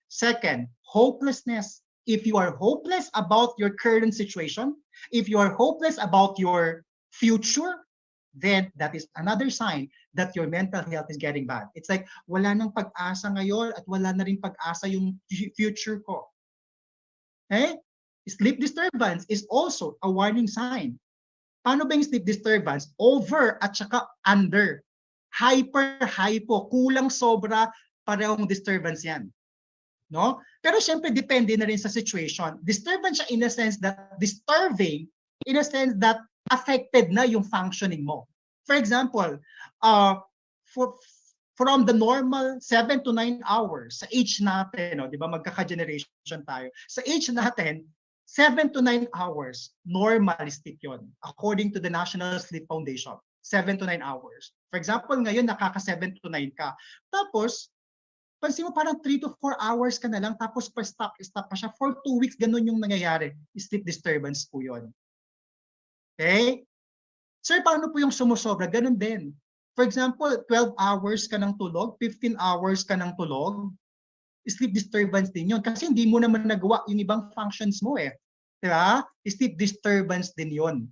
Second, hopelessness. If you are hopeless about your current situation, if you are hopeless about your future, then that is another sign that your mental health is getting bad. It's like, wala nang pag-asa ngayon at wala na rin pag-asa yung future ko. Okay? Sleep disturbance is also a warning sign. Paano ba yung sleep disturbance? Over at saka under. Hyper, hypo. Kulang, sobra, parehong disturbance yan. No? Pero syempre, depende na rin sa situation. Disturbance siya in a sense that disturbing, in a sense that affected na yung functioning mo. For example, from the normal 7 to 9 hours sa age natin, no, di ba magkaka-generation tayo. Sa age natin, 7 to 9 hours, normal sleep yun, according to the National Sleep Foundation. 7 to 9 hours. For example, ngayon nakaka 7 to 9 ka. Tapos, pansin mo parang 3 to 4 hours ka na lang, tapos stop pa siya. For 2 weeks, ganun yung nangyayari. Sleep disturbance po yun. Okay? Sir, paano po yung sumusobra? Ganun din. For example, 12 hours ka ng tulog, 15 hours ka ng tulog, sleep disturbance din yun. Kasi hindi mo naman nagawa yung ibang functions mo eh. Diba? Sleep disturbance din yun.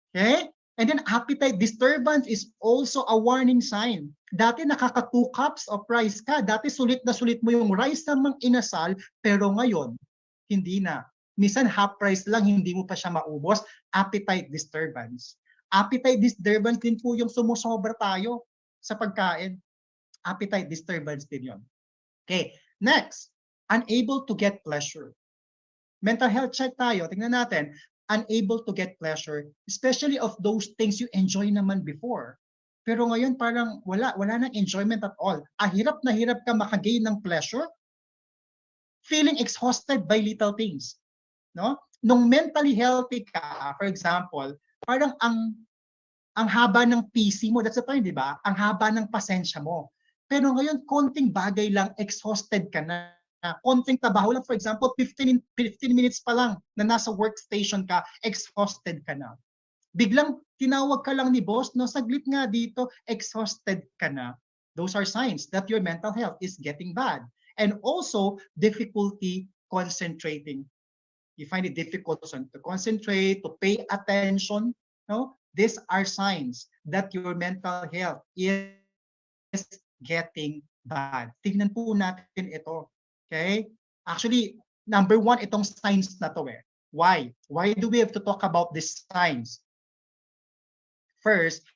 Okay? And then appetite disturbance is also a warning sign. Dati nakaka 2 cups of rice ka. Dati sulit na sulit mo yung rice na mang inasal, pero ngayon, hindi na. Minsan half rice lang, hindi mo pa siya maubos. Appetite disturbance. Appetite disturbance din po yung sumusobra tayo sa pagkain. Appetite disturbance din yun. Okay, next, unable to get pleasure. Mental health check tayo, tingnan natin. Unable to get pleasure, especially of those things you enjoy naman before. Pero ngayon parang wala nang enjoyment at all. Hirap na hirap ka makagain ng pleasure. Feeling exhausted by little things. No? Nung mentally healthy ka, for example, parang ang haba ng PC mo, that's the time, di ba? Ang haba ng pasensya mo. Pero ngayon, konting bagay lang, exhausted ka na. Konting trabaho lang, for example, 15 minutes pa lang na nasa workstation ka, exhausted ka na. Biglang tinawag ka lang ni boss, no, saglit nga dito, exhausted ka na. Those are signs that your mental health is getting bad. And also, difficulty concentrating. You find it difficult to concentrate, to pay attention. No? These are signs that your mental health is getting bad. Tignan po natin ito. Okay? Actually, number 1, itong signs na to eh. Why? Why do we have to talk about these signs? First,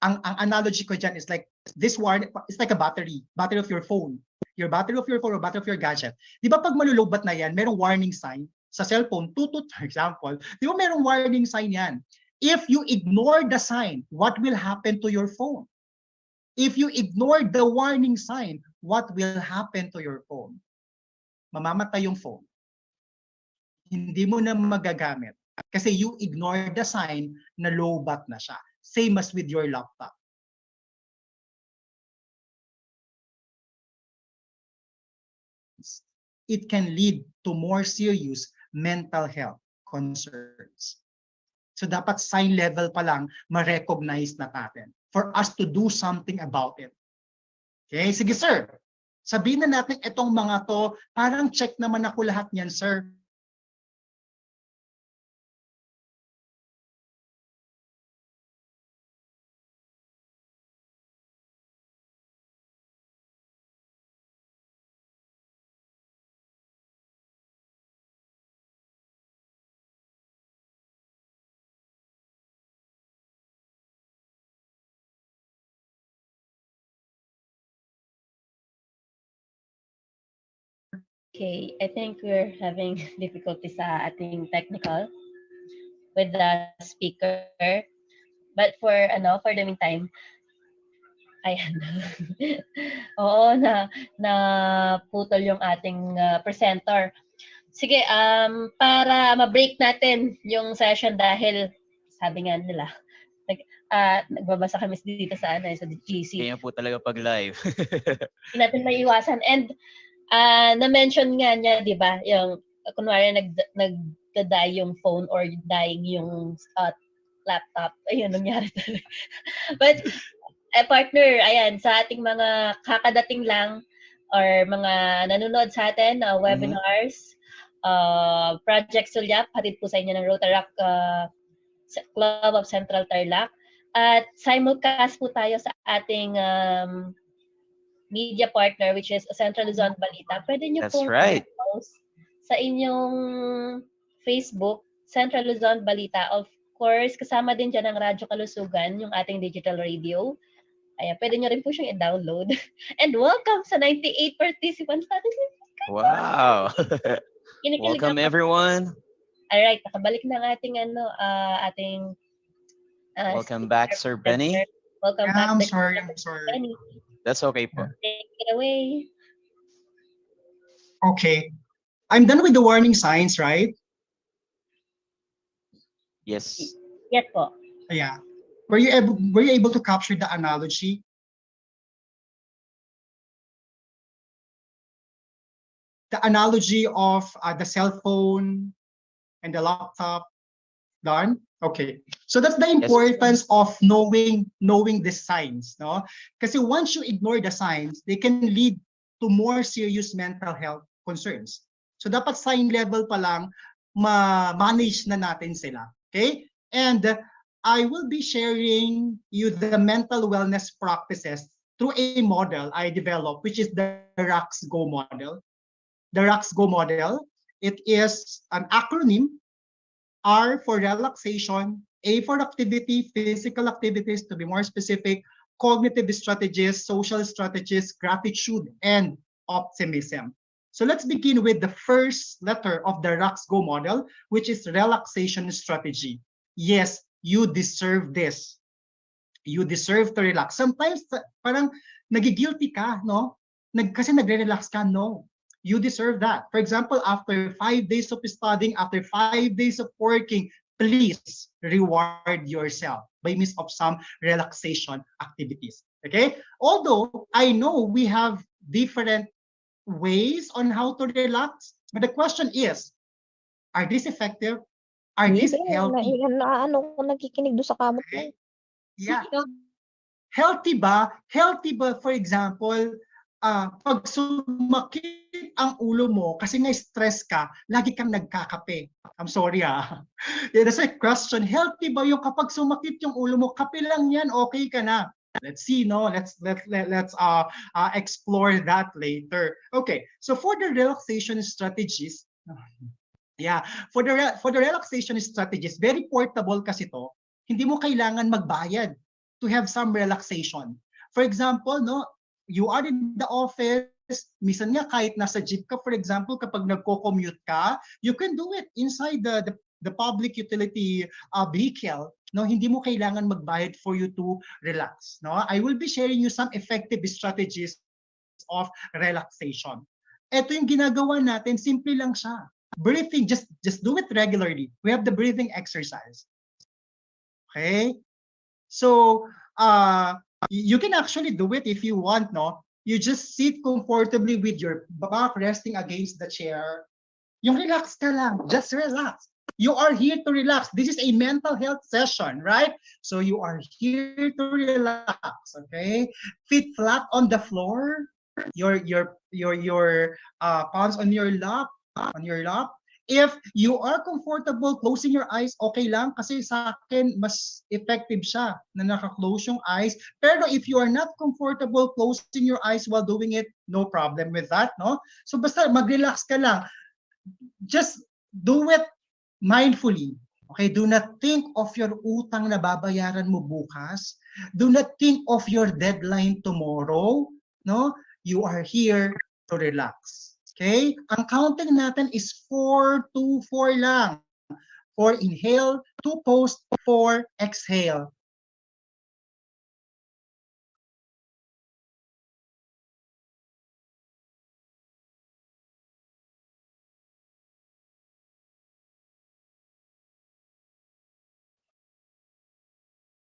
ang analogy ko dyan is like, this one, it's like a battery of your phone. Your battery of your phone or battery of your gadget. Di ba pag malulobat na yan, merong warning sign sa cellphone, tutut, for example, di ba merong warning sign yan? If you ignore the sign, what will happen to your phone? If you ignore the warning sign, what will happen to your phone? Mamamatay yung phone. Hindi mo na magagamit kasi you ignore the sign na low-bat na siya. Same as with your laptop. It can lead to more serious mental health concerns. So dapat sign level pa lang ma-recognize na natin for us to do something about it. Okay, sige sir. Sabihin na natin itong mga to, parang check naman ako lahat niyan, sir. Okay, I think we're having difficulty sa ating technical with the speaker. But for the meantime, ayan. Oo, na putol yung ating presenter. Sige, para ma-break natin yung session dahil sabi nga nila, nagbabasa kami dito sa sa GC. Kaya po talaga pag live. Hindi natin maiiwasan. And na-mention nga niya, di ba, yung kunwari nag-die yung phone or dying yung laptop. Ayun, nangyari talaga. But, partner, ayan, sa ating mga kakadating lang or mga nanonood sa atin, webinars, Project Sulyap, hatid po sa inyo ng Rotaract Club of Central Tarlac. At simulcast po tayo sa ating media partner, which is Central Luzon Balita. Pwede nyo pong post sa inyong Facebook, Central Luzon Balita. Of course, kasama din dyan ang Radyo Kalusugan, yung ating digital radio. Ayan, pwede nyo rin po siyang i-download. And welcome sa 98 participants natin. Wow! Welcome everyone. Alright, nakabalik na ang ating welcome back, Sir Benny. Welcome back. I'm sorry. Benny. That's okay po. Take it away. Okay. I'm done with the warning signs, right? Yes. Yes po. Yeah. Were you able to capture the analogy? The analogy of the cell phone and the laptop. Done? Okay. So that's the importance of knowing the signs, no? Kasi once you ignore the signs, they can lead to more serious mental health concerns. So dapat sign level pa lang ma-manage na natin sila. Okay? And I will be sharing you the mental wellness practices through a model I developed, which is the 𝗟𝗃𝗃𝗀𝗲 model. The 𝗟𝗃𝗃𝗀𝗲 model, it is an acronym. R for relaxation, A for activity, physical activities, to be more specific, cognitive strategies, social strategies, gratitude, and optimism. So let's begin with the first letter of the 𝗟𝗃𝗃𝗀𝗲 model, which is relaxation strategy. Yes, you deserve this. You deserve to relax. Sometimes parang nagigilty ka, no? Kasi nagre-relax ka, no? You deserve that. For example, after 5 days of studying, after 5 days of working, please reward yourself by means of some relaxation activities. Okay? Although I know we have different ways on how to relax, but the question is, are these effective? Are these healthy? Nakikinig doon sa kamot mo. Yeah. Healthy ba? Healthy ba, for example, pag sumakit ang ulo mo kasi nga stress ka, lagi kang nagkakape. I'm sorry Yeah, that's a question. Healthy ba yung kapag sumakit yung ulo mo, kape lang yan, okay ka na? Let's see, no? Let's explore that later. Okay, so for the relaxation strategies, for the relaxation strategies, very portable kasi to. Hindi mo kailangan magbayad to have some relaxation. For example, no, you are in the office, minsan nga kahit nasa jeep ka, for example, kapag nagko-commute ka, you can do it inside the public utility vehicle. No, hindi mo kailangan magbayad for you to relax. No, I will be sharing you some effective strategies of relaxation. Ito yung ginagawa natin, simple lang siya. Breathing, just do it regularly. We have the breathing exercise. Okay? So, you can actually do it if you want, no? You just sit comfortably with your back resting against the chair. Yung relax ka lang, just relax. You are here to relax. This is a mental health session, right? So you are here to relax, okay? Feet flat on the floor, your palms on your lap, If you are comfortable closing your eyes, okay lang kasi sa akin mas effective siya na naka-close yung eyes. Pero if you are not comfortable closing your eyes while doing it, no problem with that, no? So basta mag-relax ka lang. Just do it mindfully. Okay, do not think of your utang na babayaran mo bukas. Do not think of your deadline tomorrow, no? You are here to relax. Okay? Ang counting natin is 4, 2, 4 lang. 4 inhale, 2 post, 4 exhale.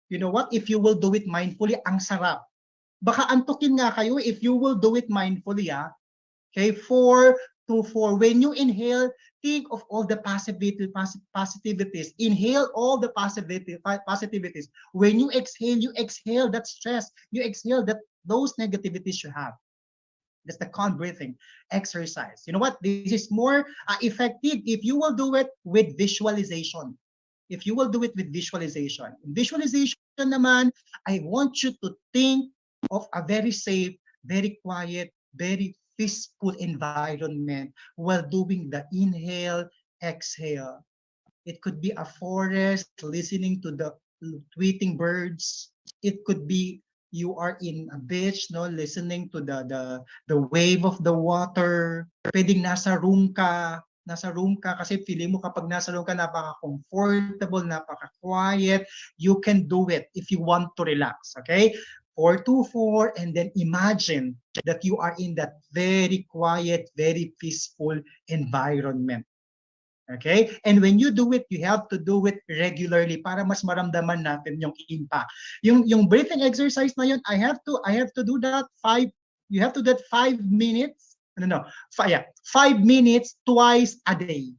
You know what? If you will do it mindfully, ang sarap. Baka antukin nga kayo if you will do it mindfully, Okay, 4, 2, 4. When you inhale, think of all the positivities. Inhale all the positivities. When you exhale that stress. You exhale those negativities you have. That's the calm breathing exercise. You know what? This is more effective if you will do it with visualization. If you will do it with visualization. In visualization naman, I want you to think of a very safe, very quiet, very peaceful environment while doing the inhale, exhale. It could be a forest, listening to the tweeting birds. It could be you are in a beach, no, listening to the wave of the water. Pwedeng nasa room ka kasi feeling mo kapag nasa room ka napaka-comfortable, napaka-quiet. You can do it if you want to relax, okay? 424, and then imagine that you are in that very quiet, very peaceful environment. Okay? And when you do it, you have to do it regularly para mas maramdaman natin yung impact. Yung breathing exercise na yun, I have to do that 5 minutes. 5 minutes twice a day.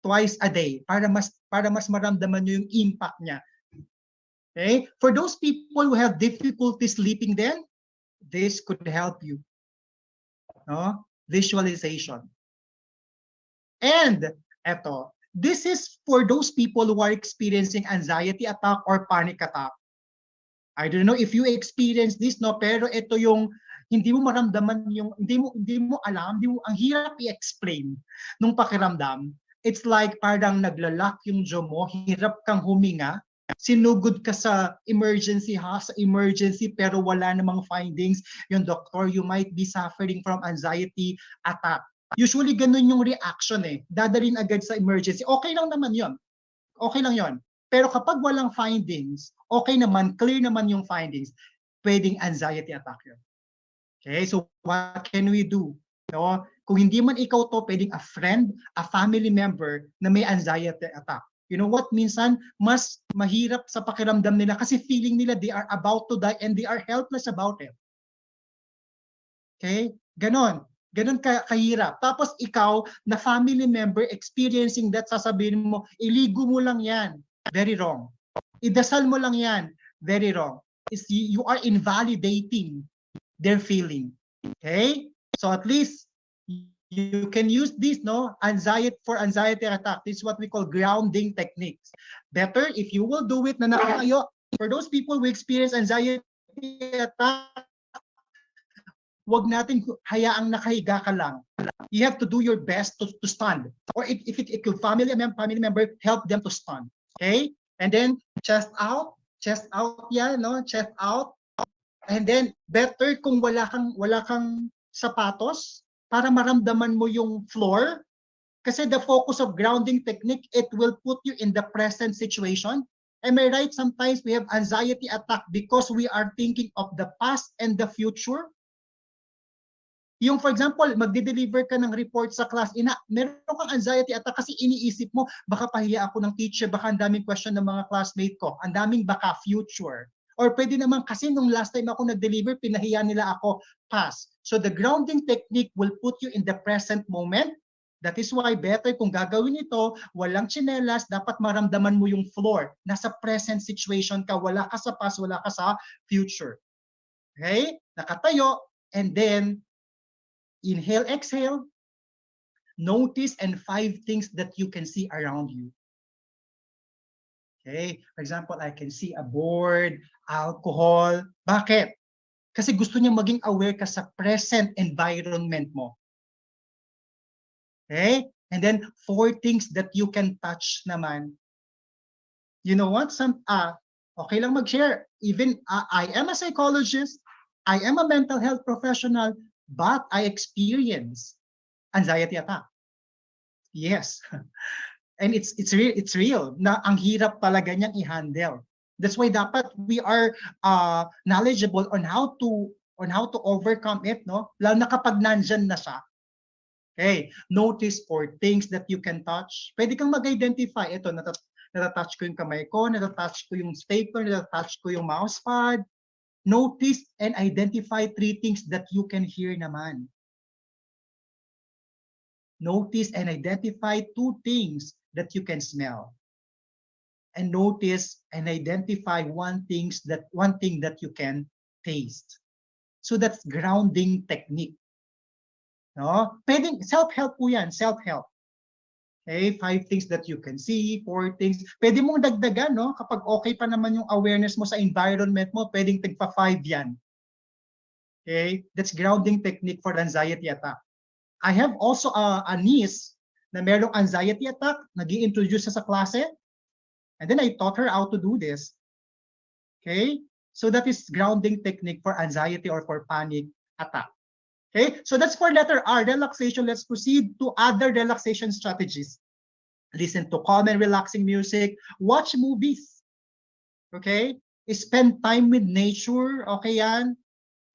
Twice a day para mas maramdaman nyo yung impact niya. Okay? For those people who have difficulty sleeping then, this could help you. No? Visualization. And eto, this is for those people who are experiencing anxiety attack or panic attack. I don't know if you experience this, no, pero ito yung hindi mo maramdaman yung hindi mo alam, ang hirap i-explain nung pakiramdam. It's like parang naglalak yung jaw mo, hirap kang huminga, sinugod ka sa emergency pero wala namang findings yung doctor, you might be suffering from anxiety attack. Usually ganun yung reaction dadalhin agad sa emergency. Okay lang naman yon. Okay lang yon. Pero kapag walang findings, okay naman, clear naman yung findings, pwedeng anxiety attack yun. Okay, so what can we do? No? Kung hindi man ikaw to, pwedeng a friend, a family member na may anxiety attack. You know what? Minsan, mas mahirap sa pakiramdam nila kasi feeling nila they are about to die and they are helpless about it. Okay? Ganon kahirap. Tapos ikaw, na family member experiencing that, sasabihin mo, iligo mo lang yan. Very wrong. Idasal mo lang yan. Very wrong. You are invalidating their feeling. Okay? So at least, you can use this, no? For anxiety attack. This is what we call grounding techniques. Better if you will do it na nakakayo. For those people who experience anxiety attack, wag natin hayaang nakahiga ka lang. You have to do your best to stand. Or if your family member, help them to stand. Okay? And then chest out yan, no? Chest out. And then better kung wala kang sapatos para maramdaman mo yung floor. Kasi the focus of grounding technique, it will put you in the present situation. Am I right? Sometimes we have anxiety attack because we are thinking of the past and the future. Yung for example, magde-deliver ka ng report sa class, meron kang anxiety attack kasi iniisip mo, baka pahiya ako ng teacher, baka ang daming question ng mga classmate ko, ang daming baka future. Or pwede naman kasi nung last time ako nag-deliver, pinahiya nila ako, past. So the grounding technique will put you in the present moment. That is why better kung gagawin ito, walang tsinelas, dapat maramdaman mo yung floor. Nasa present situation ka, wala ka sa past, wala ka sa future. Okay? Nakatayo, and then inhale, exhale. Notice and 5 things that you can see around you. Okay? For example, I can see a board, alcohol. Bakit? Kasi gusto niya maging aware ka sa present environment mo. Okay? And then 4 things that you can touch naman. You know what? Okay lang mag-share. Even I am a psychologist, I am a mental health professional, but I experience anxiety attack. Yes. And it's real na ang hirap talaga niyang i-handle. That's why dapat we are knowledgeable on how to overcome it, no? Lalo na kapag nandyan na siya. Okay, notice for things that you can touch. Pwede kang mag-identify. Ito, natatouch ko yung kamay ko, natatouch ko yung stapler, natatouch ko yung mousepad. Notice and identify 3 things that you can hear naman. Notice and identify 2 things that you can smell. And notice and identify 1 thing that you can taste. So that's grounding technique. No? Pwedeng self-help po yan, self-help. Okay, 5 things that you can see, 4 things. Pwede mong dagdagan, no? Kapag okay pa naman yung awareness mo sa environment mo, pwedeng tagpa 5 yan. Okay, that's grounding technique for anxiety attack. I have also a niece na merong anxiety attack, nag-i-introduce sa klase, and then I taught her how to do this. Okay, so that is grounding technique for anxiety or for panic attack. Okay, so that's for letter R, relaxation. Let's proceed to other relaxation strategies. Listen to calm and relaxing music. Watch movies. Okay, Spend time with nature, okay yan?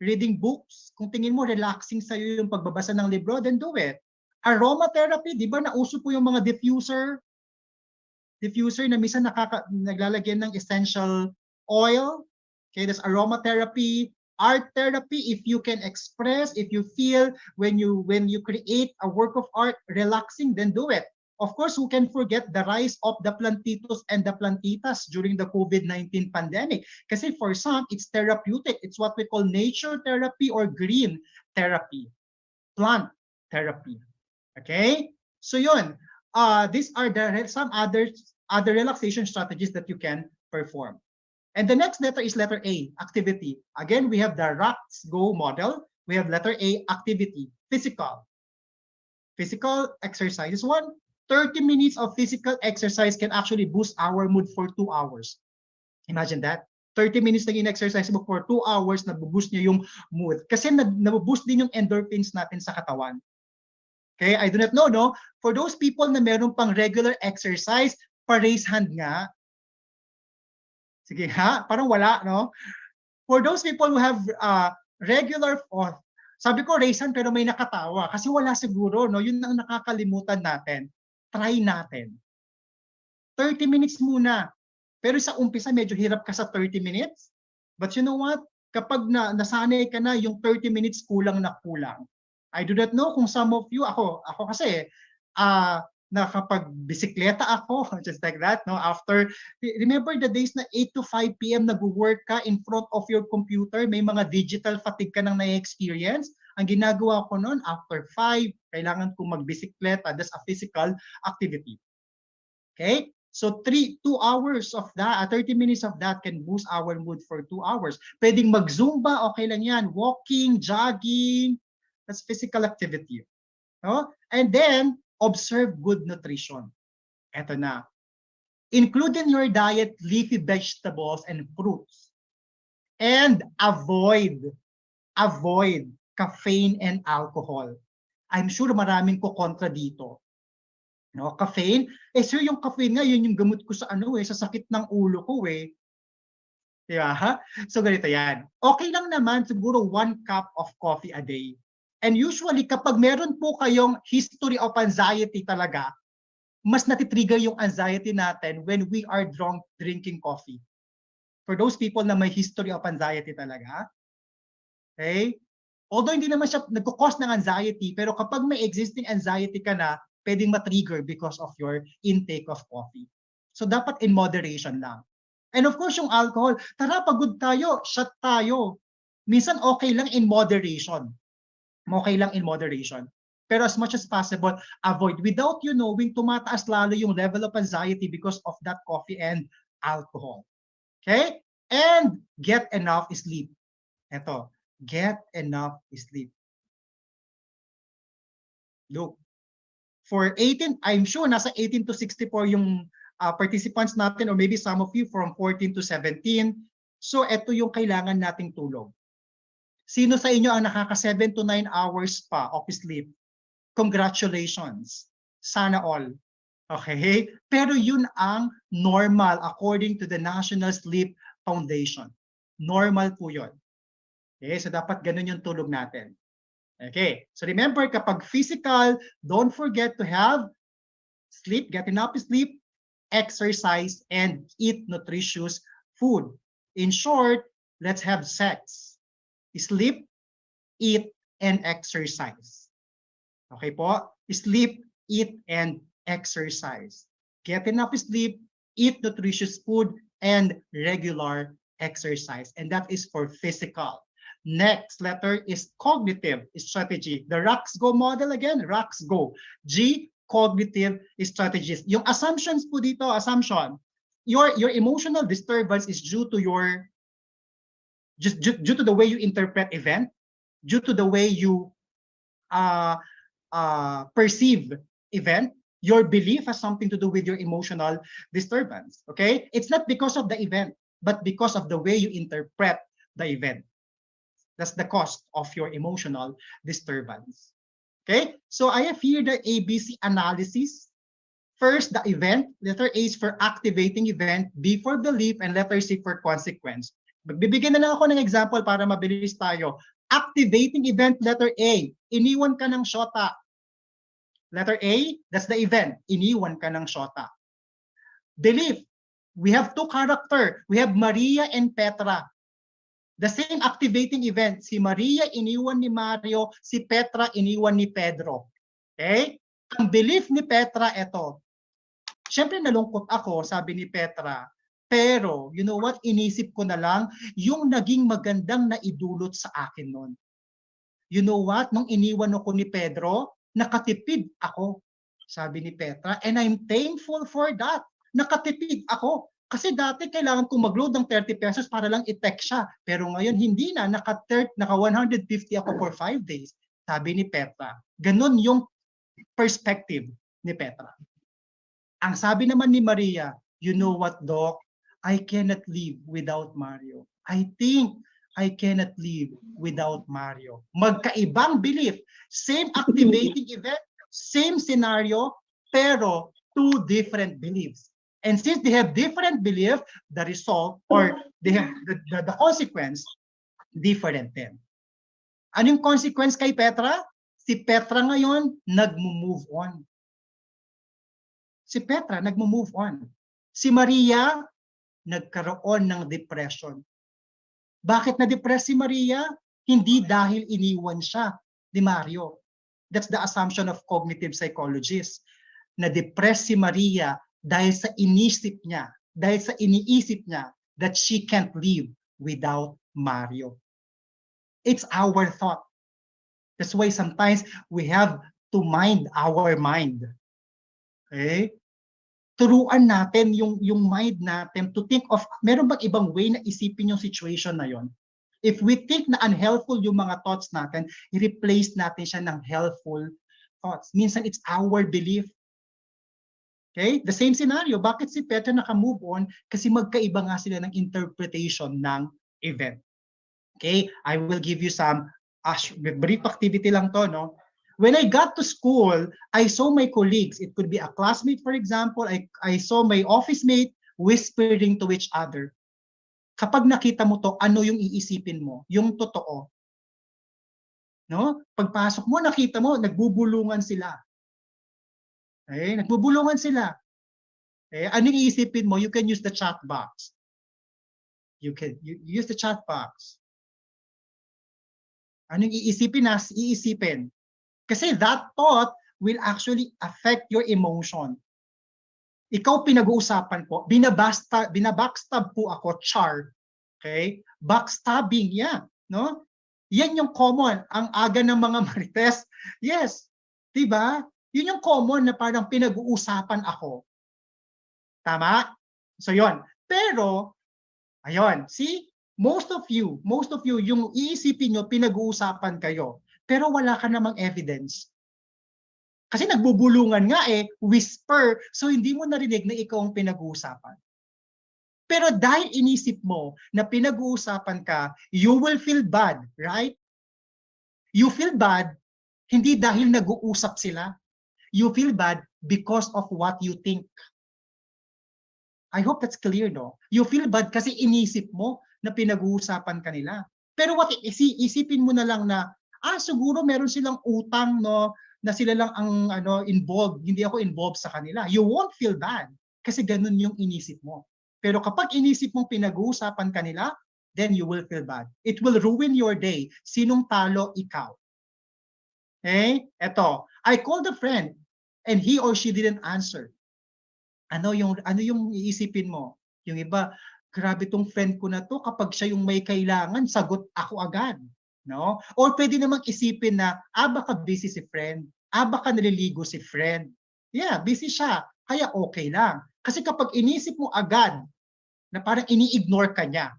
Reading books, kung tingin mo relaxing sa'yo yung pagbabasa ng libro, then do it. Aromatherapy, di ba nauso po yung mga diffuser na minsan naglalagyan ng essential oil. Okay, that's aromatherapy. Art therapy, if you can express, if you feel when you create a work of art relaxing, then do it. Of course, who can forget the rise of the plantitos and the plantitas during the COVID-19 pandemic? Kasi for some, it's therapeutic. It's what we call nature therapy or green therapy, plant therapy. Okay? So yun, these are some other relaxation strategies that you can perform. And the next letter is letter A, activity. Again, we have the 𝗟𝗃𝗀𝗲𝗏 model. We have letter A, activity, physical. Physical exercise is one. 30 minutes of physical exercise can actually boost our mood for 2 hours. Imagine that. 30 minutes na in-exercise mo for 2 hours, nabuboost niya yung mood. Kasi nabuboost din yung endorphins natin sa katawan. Okay, I do not know, no? For those people na meron pang regular exercise, pa-raise hand nga. Sige ha, parang wala, no? For those people who have regular, sabi ko raise hand pero may nakatawa kasi wala siguro, no? Yun ang nakakalimutan natin. Try natin. 30 minutes muna. Pero sa umpisa, medyo hirap ka sa 30 minutes. But you know what? Kapag nasanay ka na, yung 30 minutes kulang na kulang. I do not know kung some of you, ako kasi, nakapag-bisikleta ako, just like that, no? After, remember the days na 8 to 5 p.m. nag-work ka in front of your computer, may mga digital fatigue ka nang na-experience. Ang ginagawa ko noon, after 5, kailangan kong magbisikleta. That's a physical activity. Okay? So 2 hours of that, 30 minutes of that can boost our mood for 2 hours. Pwedeng mag-zumba, okay lang yan. Walking, jogging, that's physical activity. No? And then, observe good nutrition. Eto na. Include in your diet leafy vegetables and fruits. And avoid caffeine and alcohol. I'm sure maraming ko kontra dito. No, caffeine? Sir, yung caffeine nga, yun yung gamot ko sa sa sakit ng ulo ko Di ba? So ganito yan. Okay lang naman siguro 1 cup of coffee a day. And usually kapag meron po kayong history of anxiety talaga, mas natitrigger yung anxiety natin when we are drinking coffee. For those people na may history of anxiety talaga, okay? Although hindi naman siya nagko-cause ng anxiety, pero kapag may existing anxiety ka na, pwedeng ma-trigger because of your intake of coffee. So dapat in moderation lang. And of course, yung alcohol, tara pagod tayo, shot tayo. Minsan okay lang in moderation. Okay lang in moderation. Pero as much as possible, avoid. Without you knowing, tumataas lalo yung level of anxiety because of that coffee and alcohol. Okay? And get enough sleep. Ito, get enough sleep. Look, for 18, I'm sure nasa 18 to 64 yung participants natin, or maybe some of you from 14 to 17. So ito yung kailangan nating tulog. Sino sa inyo ang nakaka 7 to 9 hours pa of sleep? Congratulations. Sana all. Okay? Pero yun ang normal according to the National Sleep Foundation. Normal po yun. Okay? So dapat ganun yung tulog natin. Okay? So remember, kapag physical, don't forget to have sleep, get enough sleep, exercise, and eat nutritious food. In short, let's have sex. Sleep, eat, and exercise. Okay po? Sleep, eat, and exercise. Get enough sleep, eat nutritious food, and regular exercise. And that is for physical. Next letter is cognitive strategy. The 𝗟𝗃𝗀𝗏𝗏 model again, 𝗟𝗃𝗀𝗏𝗏. G, cognitive strategies. Yung assumptions po dito, assumption, your emotional disturbance is due to your due to the way you interpret event, due to the way you perceive event. Your belief has something to do with your emotional disturbance. Okay, it's not because of the event, but because of the way you interpret the event. That's the cost of your emotional disturbance. Okay, so I have here the ABC analysis First, the event. Letter A is for activating event, B for belief, and letter C for consequence. Magbibigyan na lang ako ng example para mabilis tayo. Activating event, letter A. Iniwan ka ng shota. Letter A, that's the event. Iniwan ka ng shota. Belief. We have two characters. We have Maria and Petra. The same activating event. Si Maria iniwan ni Mario, si Petra iniwan ni Pedro. Okay? Ang belief ni Petra, ito. Siyempre nalungkot ako, sabi ni Petra. Pero, you know what? Inisip ko na lang yung naging magandang naidulot sa akin nun. You know what? Nung iniwan ako ni Pedro, nakatipid ako, sabi ni Petra. And I'm thankful for that. Nakatipid ako. Kasi dati kailangan kong mag-load ng 30 pesos para lang i-text siya. Pero ngayon hindi na, naka 150 ako for 5 days. Sabi ni Petra. Ganon yung perspective ni Petra. Ang sabi naman ni Maria, you know what, Doc? I cannot live without Mario. I think I cannot live without Mario. Magkaibang belief. Same activating event, same scenario, pero two different beliefs. And since they have different belief, the result or they have the consequence, different din. Anong consequence kay Petra? Si Petra ngayon, nag-move on. Si Petra, nag-move on. Si Maria, nagkaroon ng depression. Bakit na-depress si Maria? Hindi dahil iniwan siya ni Mario. That's the assumption of cognitive psychologists. Na-depress si Maria dahil sa iniisip niya that she can't live without Mario. It's our thought. That's why sometimes we have to mind our mind. Okay? Turuan natin yung mind natin to think of, meron bang ibang way na isipin yung situation na yon? If we think na unhelpful yung mga thoughts natin, i-replace natin siya ng helpful thoughts. Minsan it's our belief. Okay? The same scenario. Bakit si Petra naka-move on? Kasi magkaiba nga sila ng interpretation ng event. Okay? I will give you some brief activity lang to, no? When I got to school, I saw my colleagues. It could be a classmate, for example. I saw my office mate whispering to each other. Kapag nakita mo to, ano yung iisipin mo? Yung totoo. No? Pagpasok mo, nakita mo, nagbubulungan sila. Okay? Nagbubulungan sila. Okay? Anong iisipin mo? You can use the chat box. You use the chat box. Anong iisipin na? Iisipin. Kasi that thought will actually affect your emotion. Ikaw pinag-uusapan ko, binabackstab po ako, char. Okay? Backstabbing, yeah. No? Yan yung common. Ang aga ng mga marites. Yes. Diba? Yun yung common na parang pinag-uusapan ako. Tama? So yon. Pero, ayun, see? Most of you, yung iisipin nyo, pinag-uusapan kayo. Pero wala ka namang evidence. Kasi nagbubulungan nga whisper, so hindi mo narinig na ikaw ang pinag-uusapan. Pero dahil inisip mo na pinag-uusapan ka, you will feel bad, right? You feel bad, hindi dahil nag-uusap sila. You feel bad because of what you think. I hope that's clear, no? You feel bad kasi inisip mo na pinag-uusapan ka nila. Pero isipin mo na lang na, siguro meron silang utang, no, na sila lang ang involved, hindi ako involved sa kanila. You won't feel bad kasi ganun yung inisip mo. Pero kapag inisip mong pinag-uusapan kanila, then you will feel bad. It will ruin your day. Sinong talo? Ikaw. Okay? Eto, I called a friend and he or she didn't answer. Ano yung iisipin mo? Yung iba, grabe tong friend ko na to, kapag siya yung may kailangan, sagot ako agad. No? Or pwede namang isipin na, baka busy si friend, baka naliligo si friend. Yeah, busy siya, kaya okay lang. Kasi kapag inisip mo agad, na parang ini-ignore ka niya,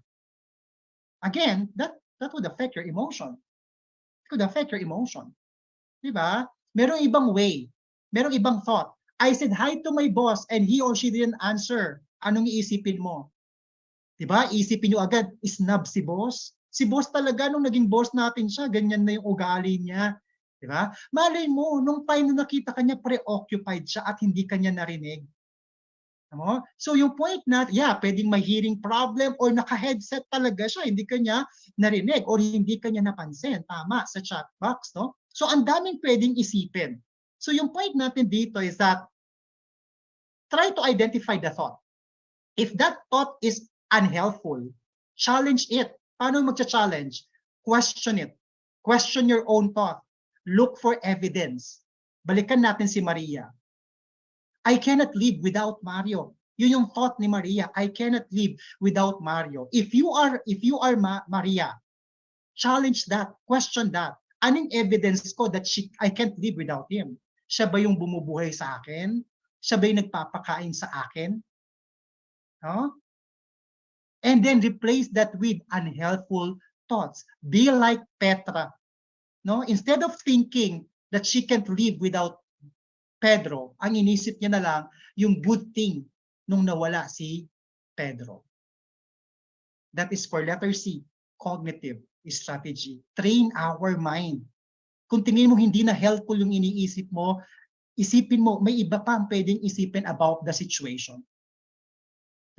again, that would affect your emotion. It could affect your emotion. Diba? Merong ibang way, merong ibang thought. I said hi to my boss and he or she didn't answer. Anong iisipin mo? Diba? Isipin nyo agad, snub si boss. Si boss talaga, nung naging boss natin siya, ganyan na yung ugali niya. Di ba? Malay mo, nung time na nakita kanya, preoccupied siya at hindi kanya narinig. So yung point na, yeah, pwedeng may hearing problem or naka-headset talaga siya, hindi kanya narinig or hindi kanya napansin. Tama, sa chat box, no? So ang daming pwedeng isipin. So yung point natin dito is that try to identify the thought. If that thought is unhelpful, challenge it. Paano magcha-challenge? Question it. Question your own thought. Look for evidence. Balikan natin si Maria. I cannot live without Mario. Yun yung thought ni Maria. I cannot live without Mario. If you are Maria, challenge that, question that. Anong evidence ko that I can't live without him? Siya ba yung bumubuhay sa akin? Siya ba yung nagpapakain sa akin? No? And then replace that with unhelpful thoughts. Be like Petra. No? Instead of thinking that she can't live without Pedro, ang inisip niya na lang yung good thing nung nawala si Pedro. That is for letter C, cognitive strategy. Train our mind. Kung tingin mo hindi na helpful yung iniisip mo, isipin mo, may iba pa ang pwedeng isipin about the situation.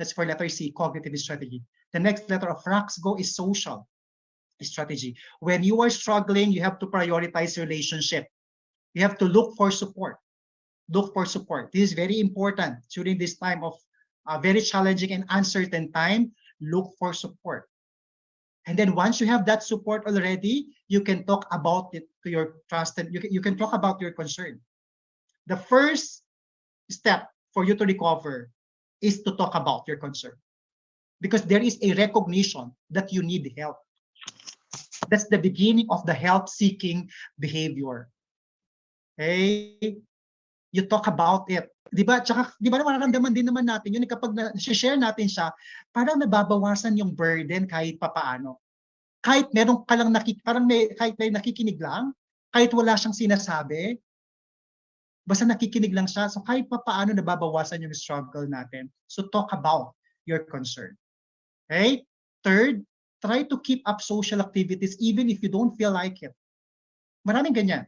That's for letter C, cognitive strategy. The next letter of RACS-GO is social strategy. When you are struggling, you have to prioritize relationship. You have to look for support. Look for support. This is very important during this time of very challenging and uncertain time. Look for support. And then once you have that support already, you can talk about it to your trusted, you can talk about your concern. The first step for you to recover is to talk about your concern. Because there is a recognition that you need help. That's the beginning of the help-seeking behavior. Okay? You talk about it. Di ba? Tsaka, di ba nararamdaman din naman natin yun kapag share natin siya, parang nababawasan yung burden kahit papaano. Kahit meron ka lang kahit may nakikinig lang, kahit wala siyang sinasabi, basta nakikinig lang siya, so kahit papaano nababawasan yung struggle natin. So talk about your concern. Okay? Third, try to keep up social activities even if you don't feel like it. Maraming ganyan.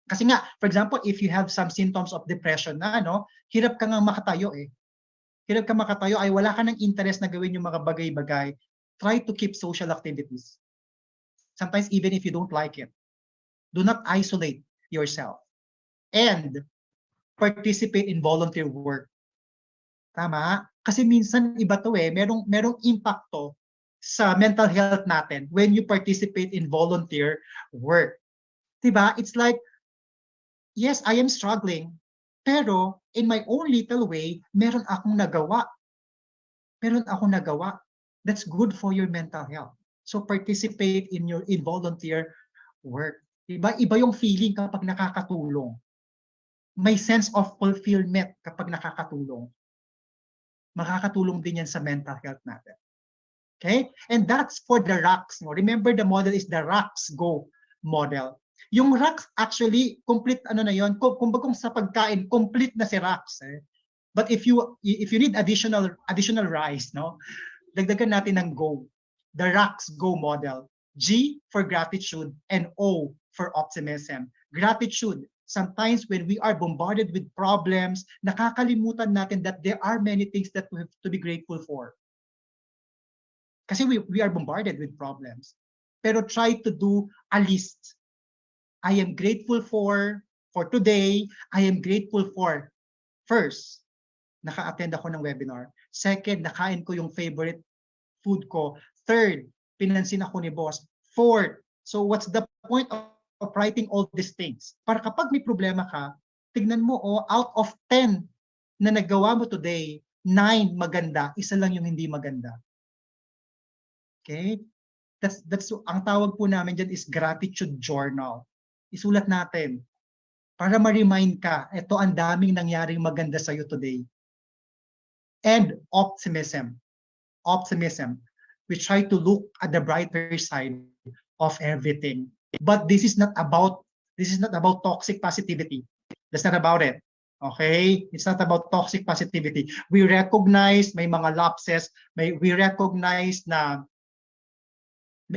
Kasi nga, for example, if you have some symptoms of depression na, hirap ka nga makatayo eh. Hirap ka makatayo ay wala ka ng interest na gawin yung mga bagay-bagay. Try to keep social activities. Sometimes even if you don't like it. Do not isolate yourself. And participate in volunteer work. Tama? Kasi minsan iba to eh, merong impacto sa mental health natin when you participate in volunteer work. Diba? It's like, yes, I am struggling, pero in my own little way, meron akong nagawa. Meron akong nagawa. That's good for your mental health. So participate in volunteer work. Diba? Iba yung feeling kapag nakakatulong. May sense of fulfillment kapag nakakatulong. Makakatulong din yan sa mental health natin. Okay? And that's for the RACS. Remember, the model is the RACS-GO model. Yung RACS actually complete na yon. Kung sa pagkain complete na si RACS eh. But if you need additional rice, dagdagan natin ng GO. The RACS-GO model. G for gratitude and O for optimism. Gratitude. Sometimes when we are bombarded with problems, nakakalimutan natin that there are many things that we have to be grateful for. Kasi we are bombarded with problems. Pero try to do a list. I am grateful for today. I am grateful for, first, naka-attend ako ng webinar. Second, nakain ko yung favorite food ko. Third, pinansin ako ni boss. Fourth, so what's the point of writing all these things? Para kapag may problema ka, tignan mo, out of 10 na nagawa mo today, 9 maganda, isa lang yung hindi maganda. Okay? That's ang tawag po namin dyan is gratitude journal. Isulat natin para ma-remind ka, ito ang daming nangyaring maganda sa'yo today. And optimism. Optimism. We try to look at the brighter side of everything. But this is not about toxic positivity. That's not about it. Okay? It's not about toxic positivity. We recognize may mga lapses, we recognize na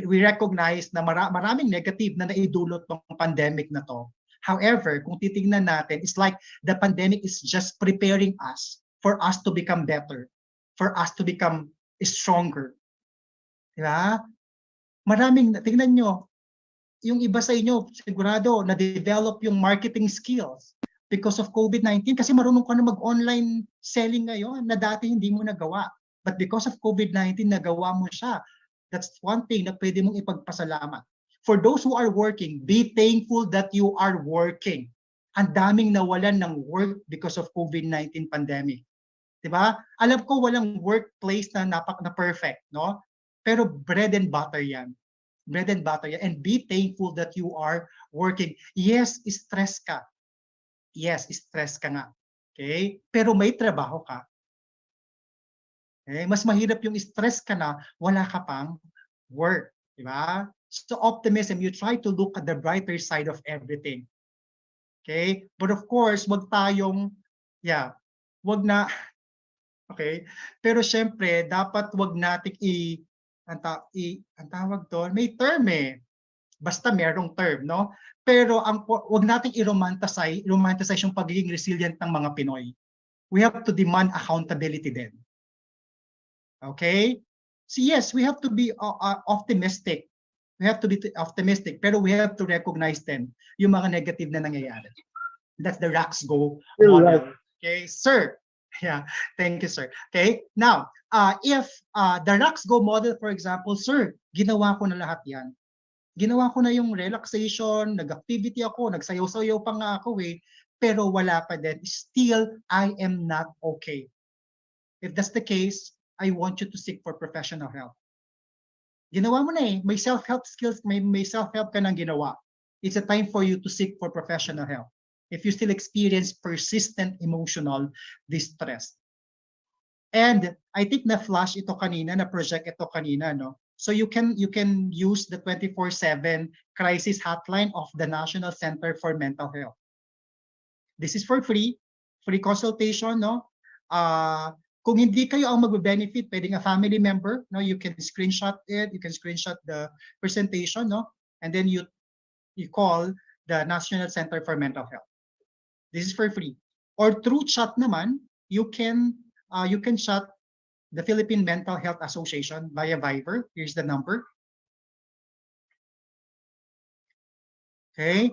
we recognize na maraming negative na naidulot ng pandemic na to. However, kung titingnan natin, it's like the pandemic is just preparing us for us to become better, for us to become stronger. Diba? Tingnan nyo, yung iba sa inyo, sigurado, na-develop yung marketing skills because of COVID-19 kasi marunong ka na mag-online selling ngayon na dati hindi mo nagawa. But because of COVID-19, nagawa mo siya. That's one thing na pwede mong ipagpasalamat. For those who are working, be thankful that you are working. Ang daming nawalan ng work because of COVID-19 pandemic. Diba? Alam ko walang workplace na perfect, no? Pero bread and butter yan. Bread and butter yan. And be thankful that you are working. Yes, stress ka. Yes, stress ka nga. Okay? Pero may trabaho ka. Okay? Mas mahirap yung stress ka na, wala ka pang work. Diba? So optimism, you try to look at the brighter side of everything. Okay? But of course, wag na, okay? Pero syempre, dapat wag nating ang tawag doon, may term eh. Basta merong term, no? Pero wag nating i-romanticize yung pagiging resilient ng mga Pinoy. We have to demand accountability then. Okay? So yes, we have to be optimistic. We have to be optimistic, pero we have to recognize then yung mga negative na nangyayari. That's the 𝗏𝗃𝗃 model. Okay, sir. Yeah, thank you, sir. Okay, now, if the 𝗏𝗃𝗃 model, for example, sir, ginawa ko na lahat yan. Ginawa ko na yung relaxation, nag-activity ako, nagsayaw-sayaw pa nga ako eh, pero wala pa din. Still, I am not okay. If that's the case, I want you to seek for professional help. Ginawa mo na eh, may self-help skills, may self-help ka nang ginawa. It's a time for you to seek for professional help. If you still experience persistent emotional distress. And I think na-flash ito kanina, na-project ito kanina, no? So you can use the 24/7 crisis hotline of the National Center for Mental Health. This is for free consultation, no? Kung hindi kayo ang magbe-benefit, pwedeng a family member, no? You can screenshot it, you can screenshot the presentation, no? And then you call the National Center for Mental Health. This is for free. Or through chat naman, you can chat the Philippine Mental Health Association via Viber. Here's the number. Okay.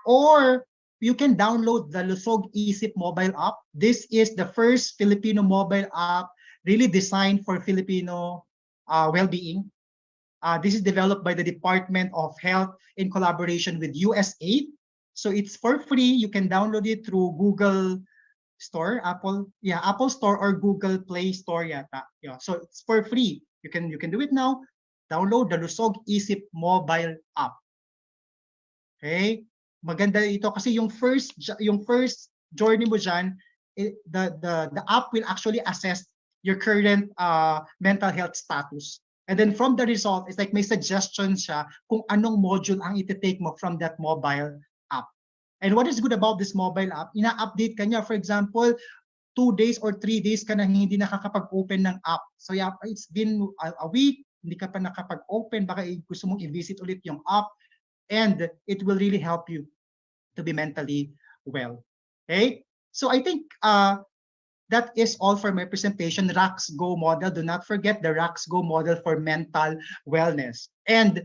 Or you can download the 𝗬𝗃𝗃𝗀 mobile app. This is the first Filipino mobile app really designed for Filipino well-being. This is developed by the Department of Health in collaboration with USAID. So it's for free. You can download it through Google Store, Apple Store or Google Play Store yata. Yeah. So it's for free. You can do it now. Download the 𝗬𝗃𝗃𝗀 mobile app. Okay? Maganda ito kasi yung first journey mo dyan, the app will actually assess your current mental health status. And then from the result, it's like may suggestions siya kung anong module ang iti-take mo from that mobile app. And what is good about this mobile app, ina-update ka niya. For example, 2 days or 3 days ka na hindi nakakapag-open ng app. So yeah, it's been a week, hindi ka pa nakapag-open, baka gusto mong i-visit ulit yung app, and it will really help you to be mentally well. Okay? So I think that is all for my presentation, 𝗏𝗃𝗃𝗃 model. Do not forget the 𝗏𝗃𝗃𝗃 model for mental wellness. And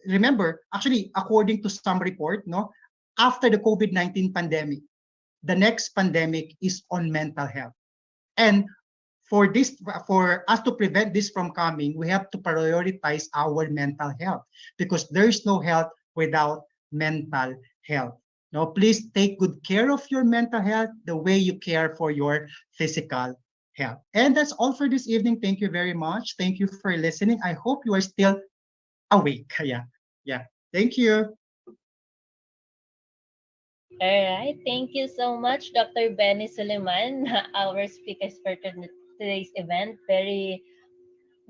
remember, actually, according to some report, no, after the COVID-19 pandemic, the next pandemic is on mental health. And for us to prevent this from coming, we have to prioritize our mental health because there's no health without mental health. No, please take good care of your mental health the way you care for your physical health. And that's all for this evening. Thank you very much. Thank you for listening. I hope you are still awake. Yeah. Thank you. All right. Thank you so much, Dr. Benny Suleiman, our speakers for today's event. Very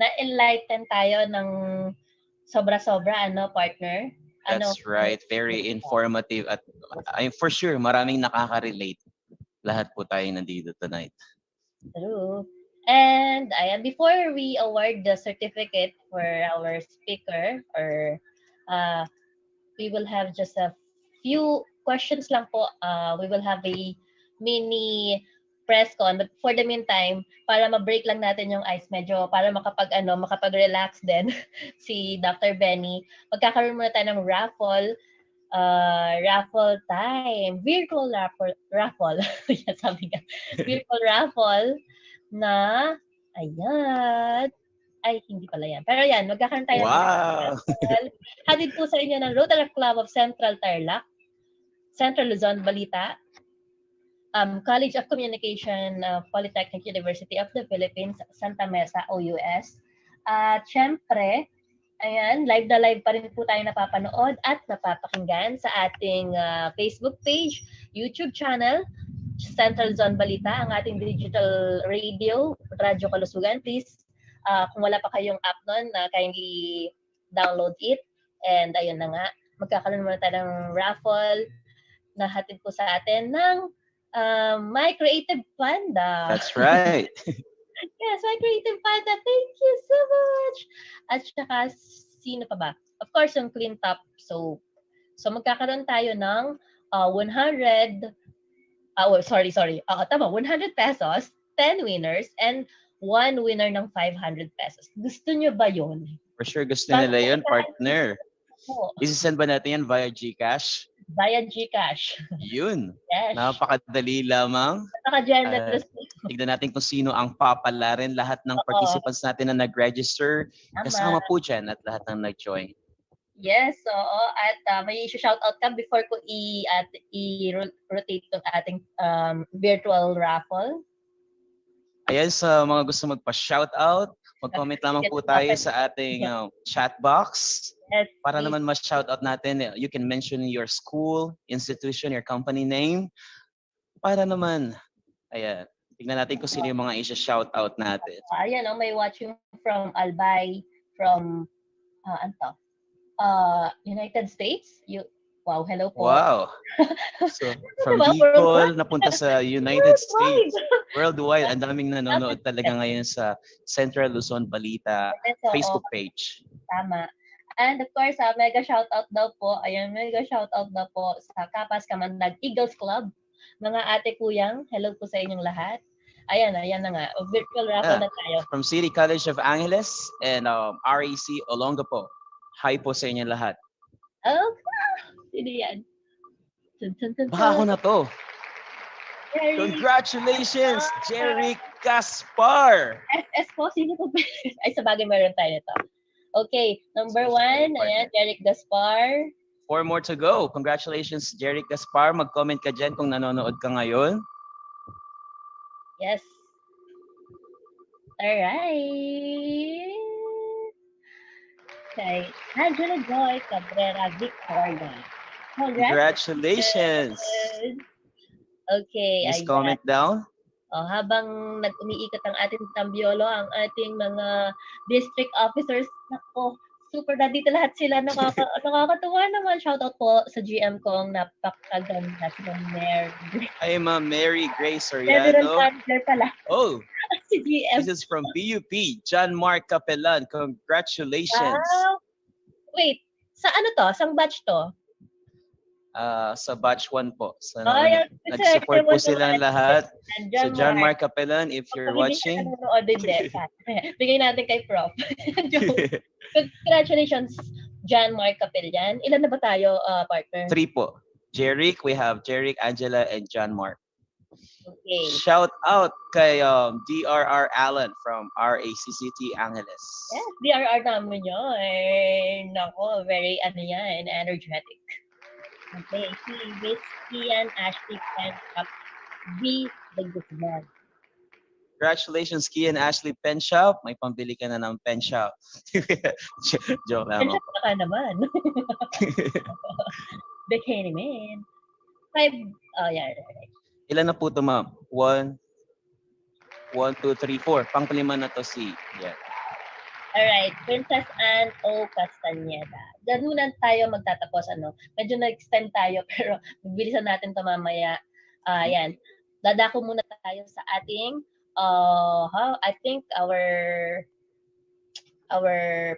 na-enlighten tayo ng sobra-sobra, partner? That's right. Very informative at for sure maraming nakaka-relate. Lahat po tayo nandito tonight. True. And before we award the certificate for our speaker, or we will have just a few questions lang po. We will have a mini press con. But for the meantime, para ma-break lang natin yung ice, medyo para makapag-relax din si Dr. Benny, magkakaroon muna tayo ng raffle time. Virtual raffle. Yan, sabi nga. Virtual raffle na, ayan. Ay, hindi pala yan. Pero yan, magkakaroon tayo ng raffle. Hatid po sa inyo ng Rotary Club of Central Tarlac, Central Luzon, Balita, College of Communication, Polytechnic University of the Philippines, Santa Mesa, OUS. At syempre, ayan, live na live pa rin po tayo napapanood at napapakinggan sa ating Facebook page, YouTube channel, Central Luzon Balita, ang ating digital radio, Radyo Kalusugan. Please, kung wala pa kayong app nun, kindly download it. And ayun na nga, magkakaroon muna tayo ng raffle na hatid po sa atin ng My Creative Panda. That's right. Yes, My Creative Panda. Thank you so much. At saka, sino pa ba? Of course, yung Clean Top. So magkakaroon tayo ng 100 pesos, 10 winners, and 1 winner ng 500 pesos. Gusto nyo ba yun? For sure, gusto nila yun, partner. Isisend ba natin yan via GCash? Via GCash. Yun. Yes. Napakadali lamang. Napaka-generous. Tignan natin kung sino ang papalarin. Lahat ng participants natin na nag-register. Kasama po dyan at lahat ng nag-join. Yes, oo. At may shoutout ka before ko i-rotate itong ating virtual raffle. Ayan, sa mga gusto magpa-shoutout, mag-comment lamang po tayo sa ating chat box. Yes, para naman ma-shoutout natin. You can mention your school, institution, your company name. Para naman, ayan, tignan natin kung sino yung mga i-shoutout natin. Ayan, may watching from Albay, from United States. Wow, hello po. Wow. So, from Bicol, napunta sa United States. Worldwide. Ang daming nanonood talaga ngayon sa Central Luzon Balita Facebook page. Tama. And of course, mega shoutout daw po. Ayan, mega shoutout daw po sa Kapas Kamandag Eagles Club. Mga ate kuyang, hello po sa inyong lahat. Ayan na nga. Virtual raffle na tayo. From City College of Angeles and RAC Olongapo. Hi po sa inyong lahat. Oh, sino yan? Baka ako na to. Congratulations, 𝗣𝗿𝗃𝗲𝗄𝗏. SS po, sino po? Ay, sa bagay meron tayo nito. Okay, number 1, ayan, 𝗣𝗃𝗲𝗏. 4 more to go. Congratulations, 𝗣𝗃𝗲𝗏. Mag-comment ka dyan kung nanonood ka ngayon. Yes. Alright. Okay, Angela Joy Cabrera Victoria. Congratulations. Okay. Please comment down. Habang nag-umiikot ang ating tambiolo, ang ating mga district officers, nako, super na dito lahat sila. Nakakatuwa naman. Shoutout po sa GM kong napakaganda si Mary. Ay, Ma'am Mary Grace Soriano. Pala. Oh, si GM. This is from PUP, John Mark Capellan. Congratulations. Wow. Wait, sa ano to? Sang batch to? Sa batch 1 po. So, nag-support po silang lahat. So, John Mark Capellan, if you're watching. Bigay natin kay Prof. Congratulations, John Mark Capellan. Ilan na ba tayo, partner? 3 po. 𝗣𝗃, we have 𝗣𝗃, Angela, and John Mark. Okay. Shout out kay DRR Allen from RACCT Angeles. Yes, DRR namin yun. Nako, very energetic. Okay, si Miss Kian Ashley 𝗃𝗲𝗏𝗏 𝗏. Congratulations, Kian Ashley Pen Shop. May pambili ka na ng pen shop. Joke lang. Pen shop ka naman. Bikini man. 5, yeah. Ilan na po ito, ma'am? 1, 2, 3, 4. Pang-5 na to si. Yeah. Alright, Princess Anne O. Castañeda. Ganunan tayo magtatapos, Medyo nag-extend tayo, pero bilisan natin ito mamaya. Yan. Dadako muna tayo sa ating I think our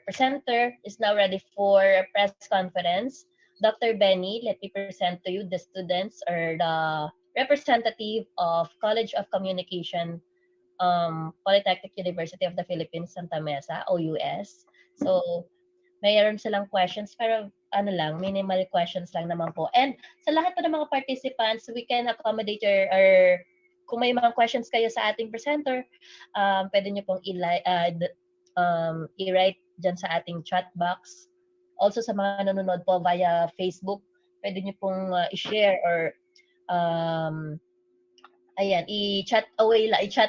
presenter is now ready for a press conference. Dr. Benny, let me present to you the students or the representative of College of Communication, Polytechnic University of the Philippines, Santa Mesa, OUS. So, mayroon silang questions, pero ano lang, minimal questions lang naman po. And sa lahat po ng mga participants, we can accommodate or kung may mga questions kayo sa ating presenter, pwede nyo pong i-write dyan sa ating chat box. Also sa mga nanonood po via Facebook, pwede nyo pong i-share or i-chat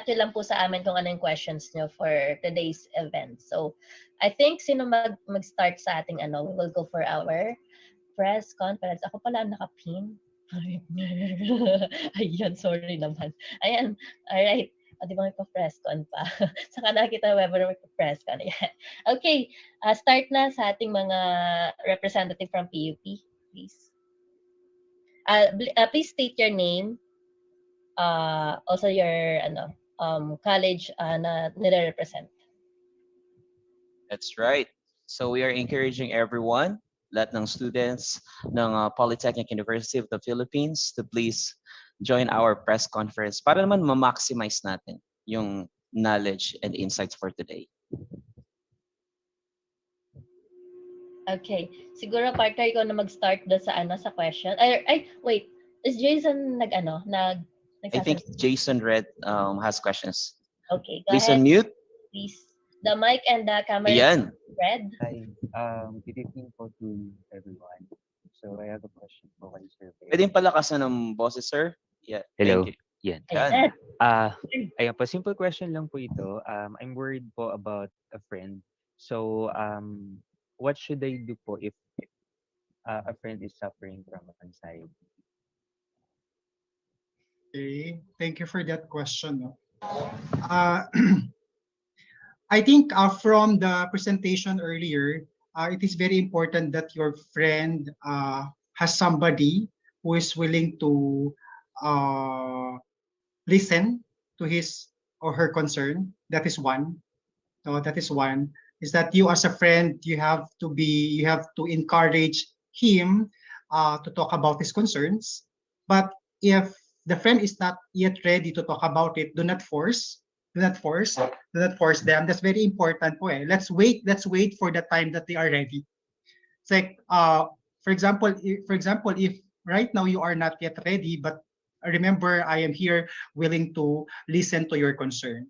nyo lang po sa amin kung ano yung questions nyo for today's event. So, I think sino mag-start sa ating we will go for our press conference. Ako pala ang naka-pin. Ayan, sorry naman. Ayan, alright. Di ba may pa-press con pa? Saka nakita whenever may pa-press con. Ayan. Okay, start na sa ating mga representative from PUP, please. Please state your name, also your college na nire-represent. That's right. So we are encouraging everyone, lahat ng students ng Polytechnic University of the Philippines to please join our press conference para naman ma-maximize natin yung knowledge and insights for today. Okay. Siguro partner ikaw na mag-start doon sa sa question. Wait. Is Jason I think Jason Red has questions. Okay, go please ahead. Unmute. Please. The mic and the camera Ayan. Red. Hi. Good evening po to everyone. So I have a question po kay Sir. Pwedeng palakasan ng boses, sir? Yeah. Hello. Thank you. Yan. Yan. Ayan po, simple question lang po ito. I'm worried po about a friend. So what should I do po if a friend is suffering from anxiety? Okay, thank you for that question. I think from the presentation earlier, it is very important that your friend has somebody who is willing to listen to his or her concern. That is one. So that is one. Is that you as a friend, you have to encourage him to talk about his concerns. But if the friend is not yet ready to talk about it, do not force them. That's very important po eh. Let's wait for the time that they are ready. It's like for example, if right now you are not yet ready, but remember I am here willing to listen to your concern.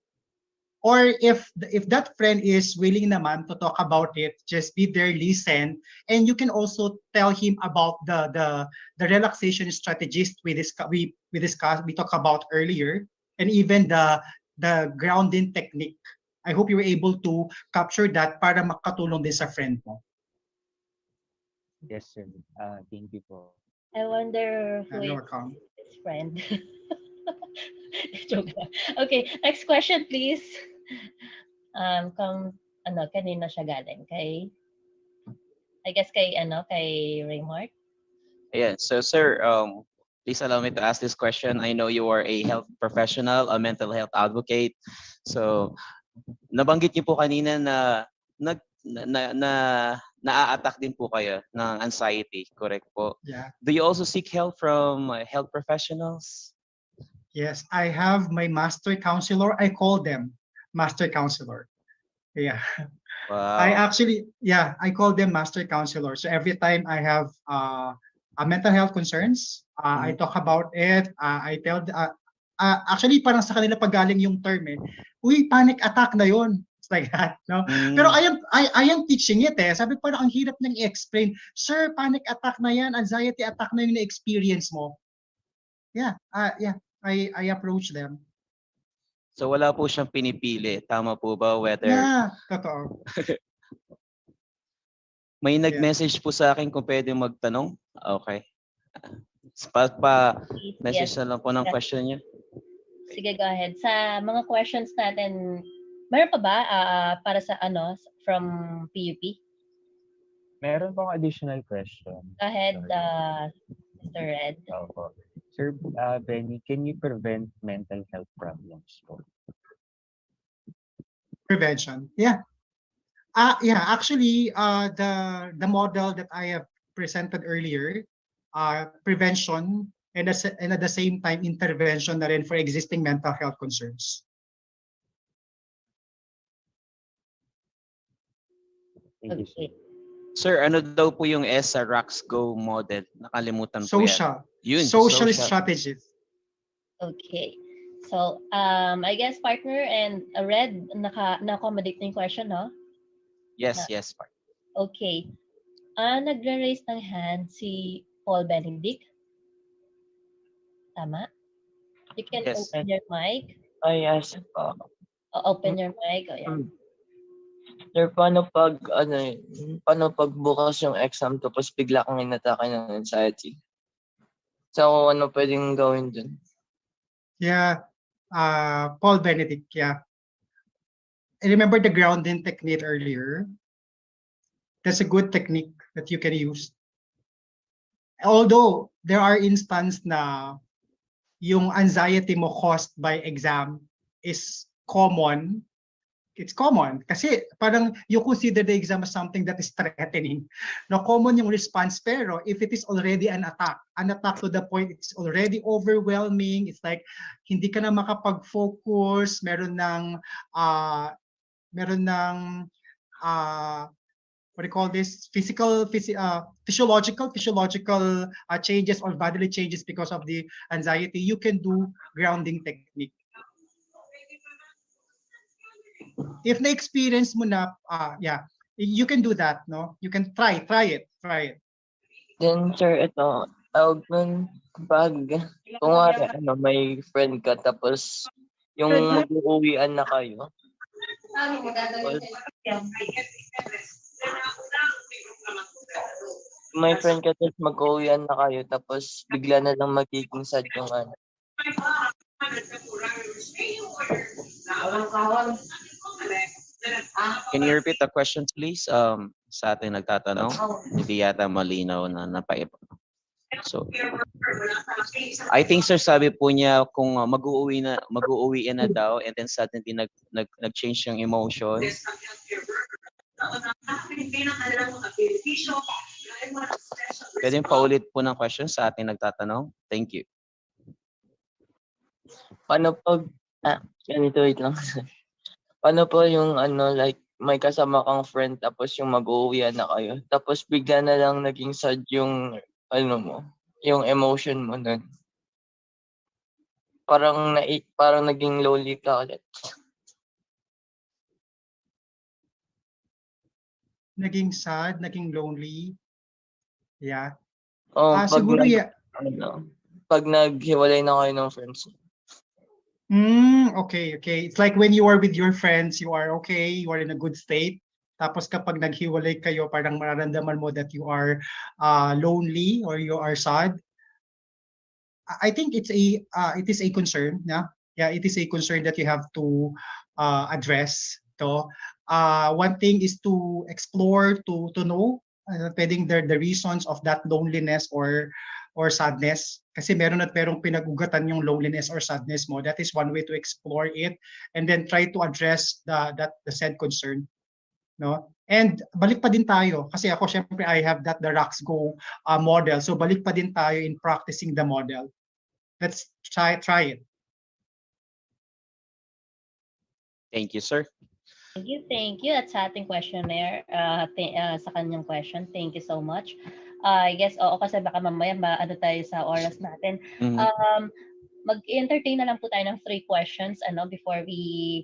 Or if that friend is willing naman to talk about it, just be there, listen, and you can also tell him about the relaxation strategies we talked about earlier, and even the grounding technique. I hope you were able to capture that para makatulong din sa friend mo. Yes, sir. Thank you po. I wonder who is his friend. Okay, next question please. Kanina siya galing kay I guess kay Raymart. Ayan. So sir, please allow me to ask this question. I know you are a health professional, a mental health advocate. So nabanggit niyo po kanina na na-attack din po kayo ng anxiety, correct po? Yeah. Do you also seek help from health professionals? Yes, I have my master counselor. I call them master counselor. Yeah. Wow. I call them master counselor. So every time I have mental health concerns, I talk about it. I tell actually parang sa kanila paggaling yung term eh. Uy, panic attack na yon. It's like that, no? Pero I am teaching it eh. Sabi parang ang hirap nang i-explain. Sir, panic attack na yan, anxiety attack na yung na-experience mo. Yeah, I approach them. So wala po siyang pinipili, tama po ba? Whether totoo. May nag-message po sa akin kung pwede magtanong. Okay. Message na lang po ng question niya. Sige, go ahead. Sa mga questions natin, meron pa ba para sa from PUP? Meron pong additional question. Go ahead, Mr. Red. Sir Benny, can you prevent mental health problems po? Prevention. Yeah. Yeah, actually, the model that I have presented earlier, prevention and at the same time intervention na rin for existing mental health concerns. Okay. Sir, ano daw po yung S sa RoxGo model? Nakalimutan po Social. yan. Yun, Social strategies. Okay. So, I guess partner and Red, na-accommodate na yung question, no? Yes, yes, partner. Okay. Nagre-raise ng hand si Paul Benedict. Tama? You can open your mic. Yes. Open your mic. Oh, yeah. Sir, paano pag bukas yung exam tapos bigla kang inatake ng anxiety? So, ano pwedeng gawin dun? Yeah, Paul Benedict, yeah. I remember the grounding technique earlier. That's a good technique that you can use. Although there are instances na yung anxiety mo caused by exam is common. It's common kasi parang you consider the exam as something that is threatening. No, common yung response, pero if it is already an attack to the point it's already overwhelming, it's like hindi ka na makapag-focus, meron ng what do you call this, physiological changes or bodily changes because of the anxiety, you can do grounding technique. If na-experience mo na, yeah, you can do that, no? You can try it. Then, sir, ito, pag, kung may friend ka, tapos yung mag-uuwian na kayo, may friend ka, tapos mag-uuwian na kayo, tapos bigla na lang magiging sad yung ano. Can you repeat the questions, please? Sa ating nagtatanong, hindi yata malinaw na napaiba. So, I think sir, sabi po niya kung mag-uuwi na daw and then suddenly nag-change yung emotion. Pwedeng paulit po ng question sa ating nagtatanong? Thank you. Paano pag, ganito, wait lang. Paano po yung like may kasama kang friend tapos yung mag-uuwian na kayo, tapos bigla na lang naging sad yung yung emotion mo nun. Parang naging lonely ka ulit. Naging sad, naging lonely. Yeah. Siguro pag naghiwalay na kayo ng friends. Okay. It's like when you are with your friends, you are okay, you are in a good state. Tapos kapag naghiwalay kayo, parang mararamdaman mo that you are lonely or you are sad. I think it is a concern. Yeah, it is a concern that you have to address. One thing is to explore, to know pwedeng the reasons of that loneliness or sadness, kasi meron pinag-ugatan yung loneliness or sadness mo. That is one way to explore it and then try to address the said concern, no? And balik pa din tayo kasi ako syempre I have the RoxGo model, so balik pa din tayo in practicing the model. Let's try it. Thank you, sir. Thank you. That's sa ating questionnaire, sa kanyang question. Thank you so much. I guess, kasi baka mamaya tayo sa oras natin. Mag-entertain na lang po tayo ng 3 questions before we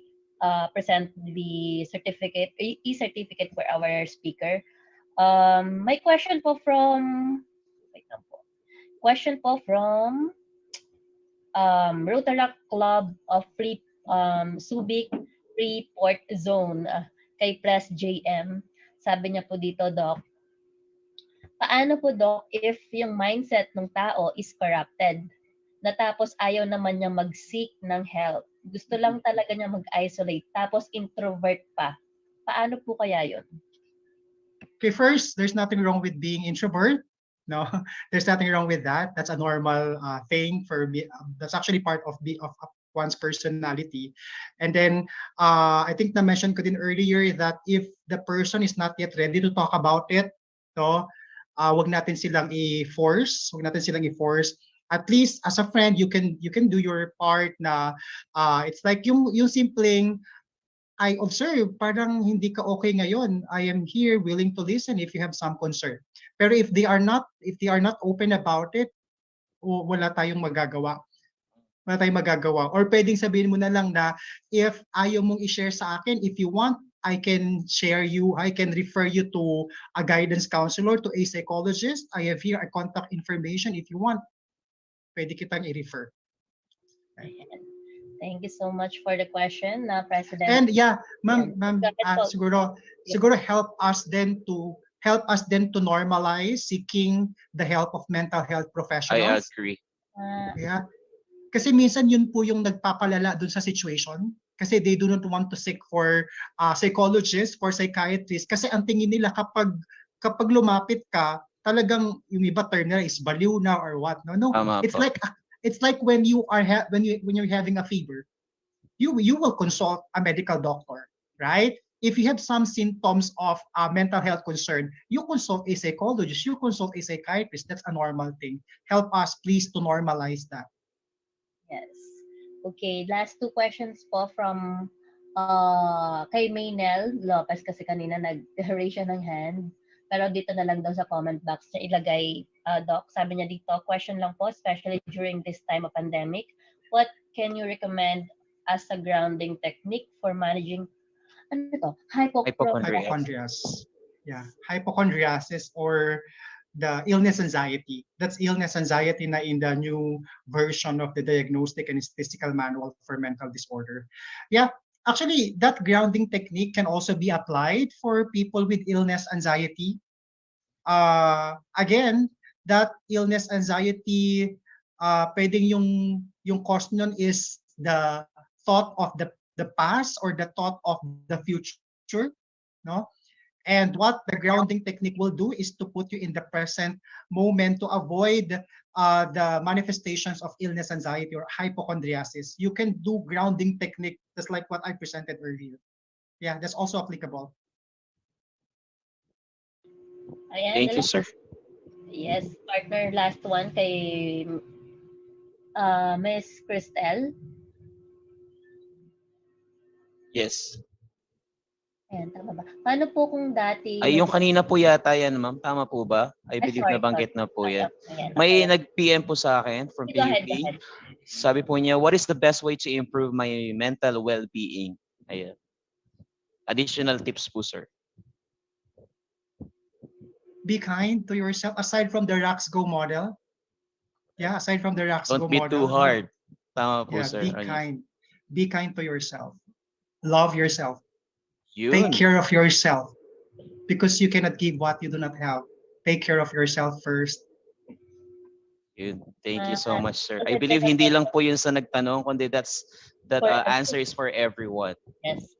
present the certificate, e-certificate for our speaker. My question po from, Rotary Club of Subic Freeport Zone, kay Press JM. Sabi niya po dito, Doc, paano po, Doc, if yung mindset ng tao is corrupted, natapos ayaw naman niya mag-seek ng help, gusto lang talaga niya mag-isolate, tapos introvert pa, paano po kaya yun? Okay, first, there's nothing wrong with being introvert. No, there's nothing wrong with that. That's a normal thing for me. That's actually part of one's personality. And then I think na-mention ko din earlier that if the person is not yet ready to talk about it, so wag natin silang i-force, At least as a friend, you can do your part na it's like yung simpleng I observe, parang hindi ka okay ngayon. I am here willing to listen if you have some concern. Pero if they are not open about it, wala tayong magagawa. Or pwedeng sabihin mo na lang na if ayaw mong i-share sa akin, if you want, I can refer you to a guidance counselor, to a psychologist. I have here a contact information. If you want, pwede kitang i-refer. Thank you so much for the question, President. And yeah, ma'am, siguro help us then to normalize seeking the help of mental health professionals. I agree. Yeah. Kasi minsan yun po yung nagpapalala dun sa situation. Kasi they do not want to seek for psychologists, for psychiatrists. Kasi ang tingin nila kapag lumapit ka, talagang yung iba term nila is baliw na or what. No. It's like when you're having a fever, you will consult a medical doctor, right? If you have some symptoms of mental health concern, you consult a psychologist, you consult a psychiatrist. That's a normal thing. Help us, please, to normalize that. Yes. Okay, last two questions po from kay Maynel Lopez, kasi kanina nag-raise siya ng hand. Pero dito na lang daw sa comment box niya ilagay, Doc. Sabi niya dito, question lang po, especially during this time of pandemic, what can you recommend as a grounding technique for managing hypochondriasis? Yeah, hypochondriasis or the illness anxiety. That's illness anxiety na in the new version of the Diagnostic and Statistical Manual for Mental Disorder. Yeah. Actually, that grounding technique can also be applied for people with illness anxiety. Again, that illness anxiety, pwedeng yung cause nun is the thought of the past or the thought of the future, no? And what the grounding technique will do is to put you in the present moment to avoid the manifestations of illness anxiety or hypochondriasis. You can do grounding technique just like what I presented earlier. Yeah, that's also applicable. Thank you, sir. Yes, partner, last one kay Miss Cristel. Yes. Ayan, tama ba? Paano po kung dati... Ay, yung kanina po yata yan, ma'am. Tama po ba? I believe nabanggit na po yan. May nag-PM po sa akin from Go ahead. Sabi po niya, what is the best way to improve my mental well-being? Ayan. Additional tips po, sir. Be kind to yourself. Aside from the 𝗟𝗃𝗃𝗃 model. Yeah, aside from the 𝗟𝗃𝗃𝗃 model. Don't be too hard. Tama po, yeah, sir. Be kind. Be kind to yourself. Love yourself. Yun. Take care of yourself. Because you cannot give what you do not have. Take care of yourself first. Yun. Thank you so much, sir. I believe hindi lang po yun sa nagtanong, kundi that answer is for everyone. Yes.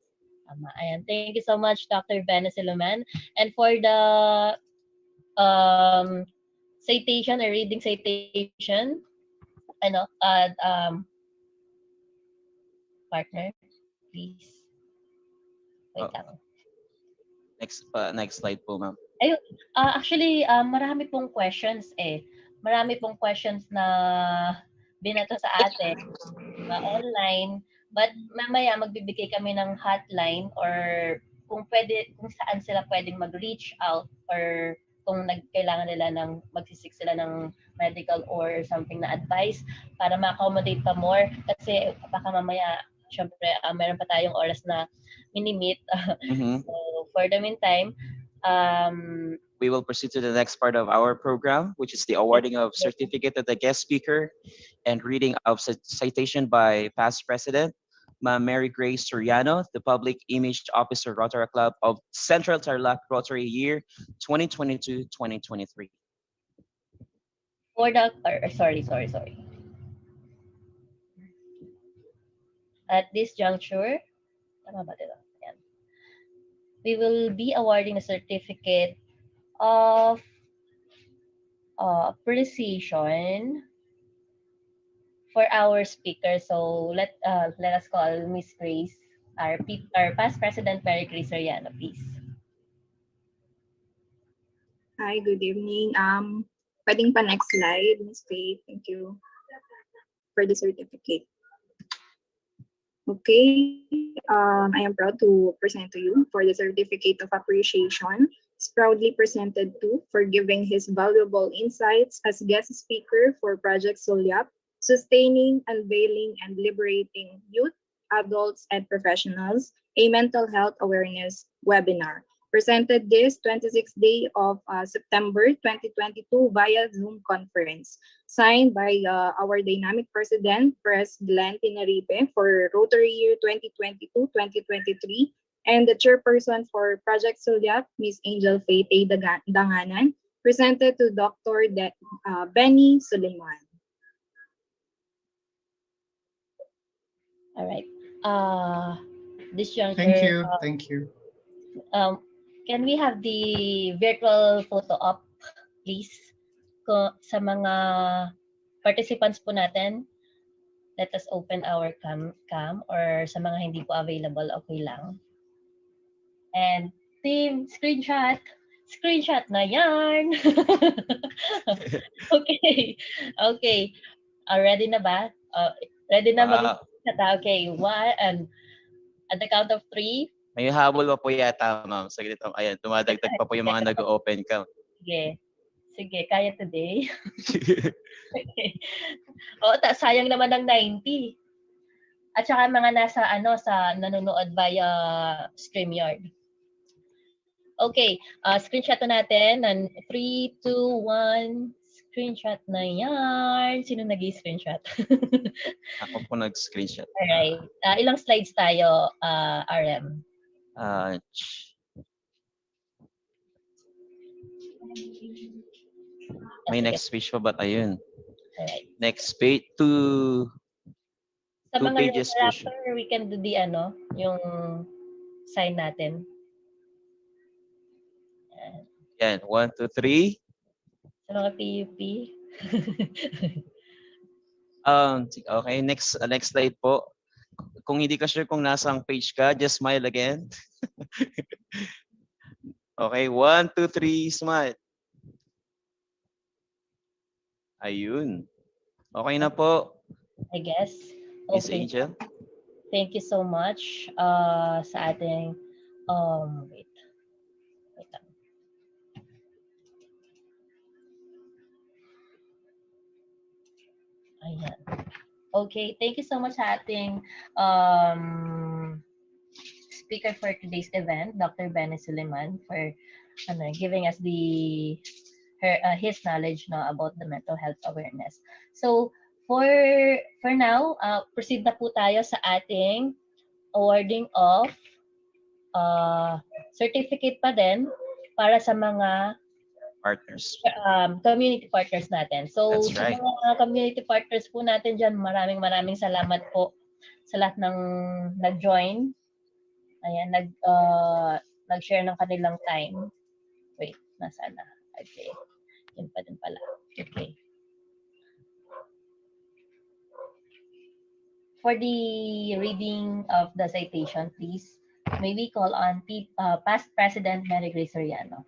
Ayan. Thank you so much, Dr. 𝗍𝗃𝗃 𝗦𝗨𝗟. And for the citation or reading citation, partner, please. Wait lang. Next slide po, ma'am. Ayun, actually, marami pong questions Marami pong questions na binato sa atin online. But mamaya magbibigay kami ng hotline or kung saan sila pwedeng mag-reach out or kung kailangan nila magsisik sila ng medical or something na advice para ma-accommodate pa more. Kasi baka mamaya, syempre, meron pa tayong oras na minimit. So, for the meantime, we will proceed to the next part of our program, which is the awarding of certificate of the guest speaker and reading of citation by past president, Ma'am Mary Grace Soriano, the Public Image Officer, Rotary Club of Central Tarlac Rotary Year 2022-2023. Sorry. At this juncture, we will be awarding a certificate of appreciation for our speaker. So let us call Miss Grace, our past President Mary Grace Soriano, please. Hi, good evening. Pwedeng pa next slide, Ms. Faith. Thank you for the certificate. Okay, I am proud to present to you for the certificate of appreciation. It's proudly presented to for giving his valuable insights as guest speaker for Project 𝗬𝗟𝗏, sustaining, unveiling, and liberating youth, adults, and professionals, a mental health awareness webinar. Presented this 26th day of September 2022 via Zoom conference. Signed by our dynamic president, Pres. 𝗬𝗂𝘃𝗀𝗏 for Rotary Year 2022-2023, and the chairperson for Project 𝗬𝗟𝗏, Ms. Angel Faith A. Danganan, presented to Dr. 𝗣𝗿𝗇 Sulaiman. All right. This juncture. Thank you. Thank you. Can we have the virtual photo op, please? Sa mga participants po natin, let us open our cam, or sa mga hindi po available, okay lang. And team, screenshot na yan. Okay. Ready na ba? Ready na mag-screenshot? Okay, and at the count of 3. May habol pa po yata, ma'am. Saglit, ayan, dumadagdag pa po yung mga nag-open cam. Sige, kaya today. Okay. Sayang naman ng 90. At saka mga nasa sa nanonood via StreamYard. Okay, screenshot natin. 3, 2, 1. Screenshot na yan. Sino nag-i-screenshot? Ako po nag-screenshot. Alright. Ilang slides tayo, RM? May next page pa ba? Ayun. Alright. Next page, two pages po siya. We can do the yung sign natin. Yan, 1, 2, 3. Sa mga PUP. Okay, next slide po. Kung hindi ka sure kung nasang page ka, just smile again. Okay, 1, 2, 3, smile. Ayun. Okay na po. I guess. Miss Okay. Angel. Thank you so much sa ating wait lang. Ayan. Okay, thank you so much sa ating speaker for today's event, Dr. 𝗣𝗍𝗃 Sulaiman, for giving us his knowledge about the mental health awareness. So for now, proceed na po tayo sa ating awarding of certificate pa din para sa mga partners. Community partners natin. So That's right. Sa mga community partners po natin dyan, maraming salamat po sa lahat ng nag-join. Ayan, nag-share ng kanilang time. Wait, nasaan na? Okay. Yun pa din pala. Okay. For the reading of the citation, please, may we call on past President Mary Grace Soriano.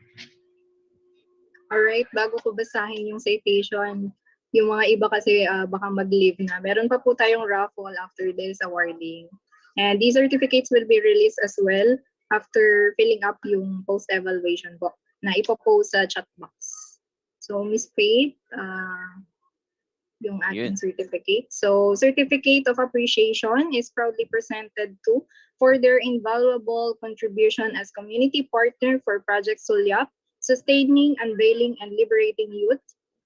Alright, bago ko basahin yung citation, yung mga iba kasi baka mag-leave na. Meron pa po tayong raffle after this awarding. And these certificates will be released as well after filling up yung post-evaluation box na ipopost sa chat box. So, Ms. Faith, yung ating certificate. So, Certificate of Appreciation is proudly presented to for their invaluable contribution as community partner for Project 𝗬𝗟𝗏, sustaining, unveiling, and liberating youth,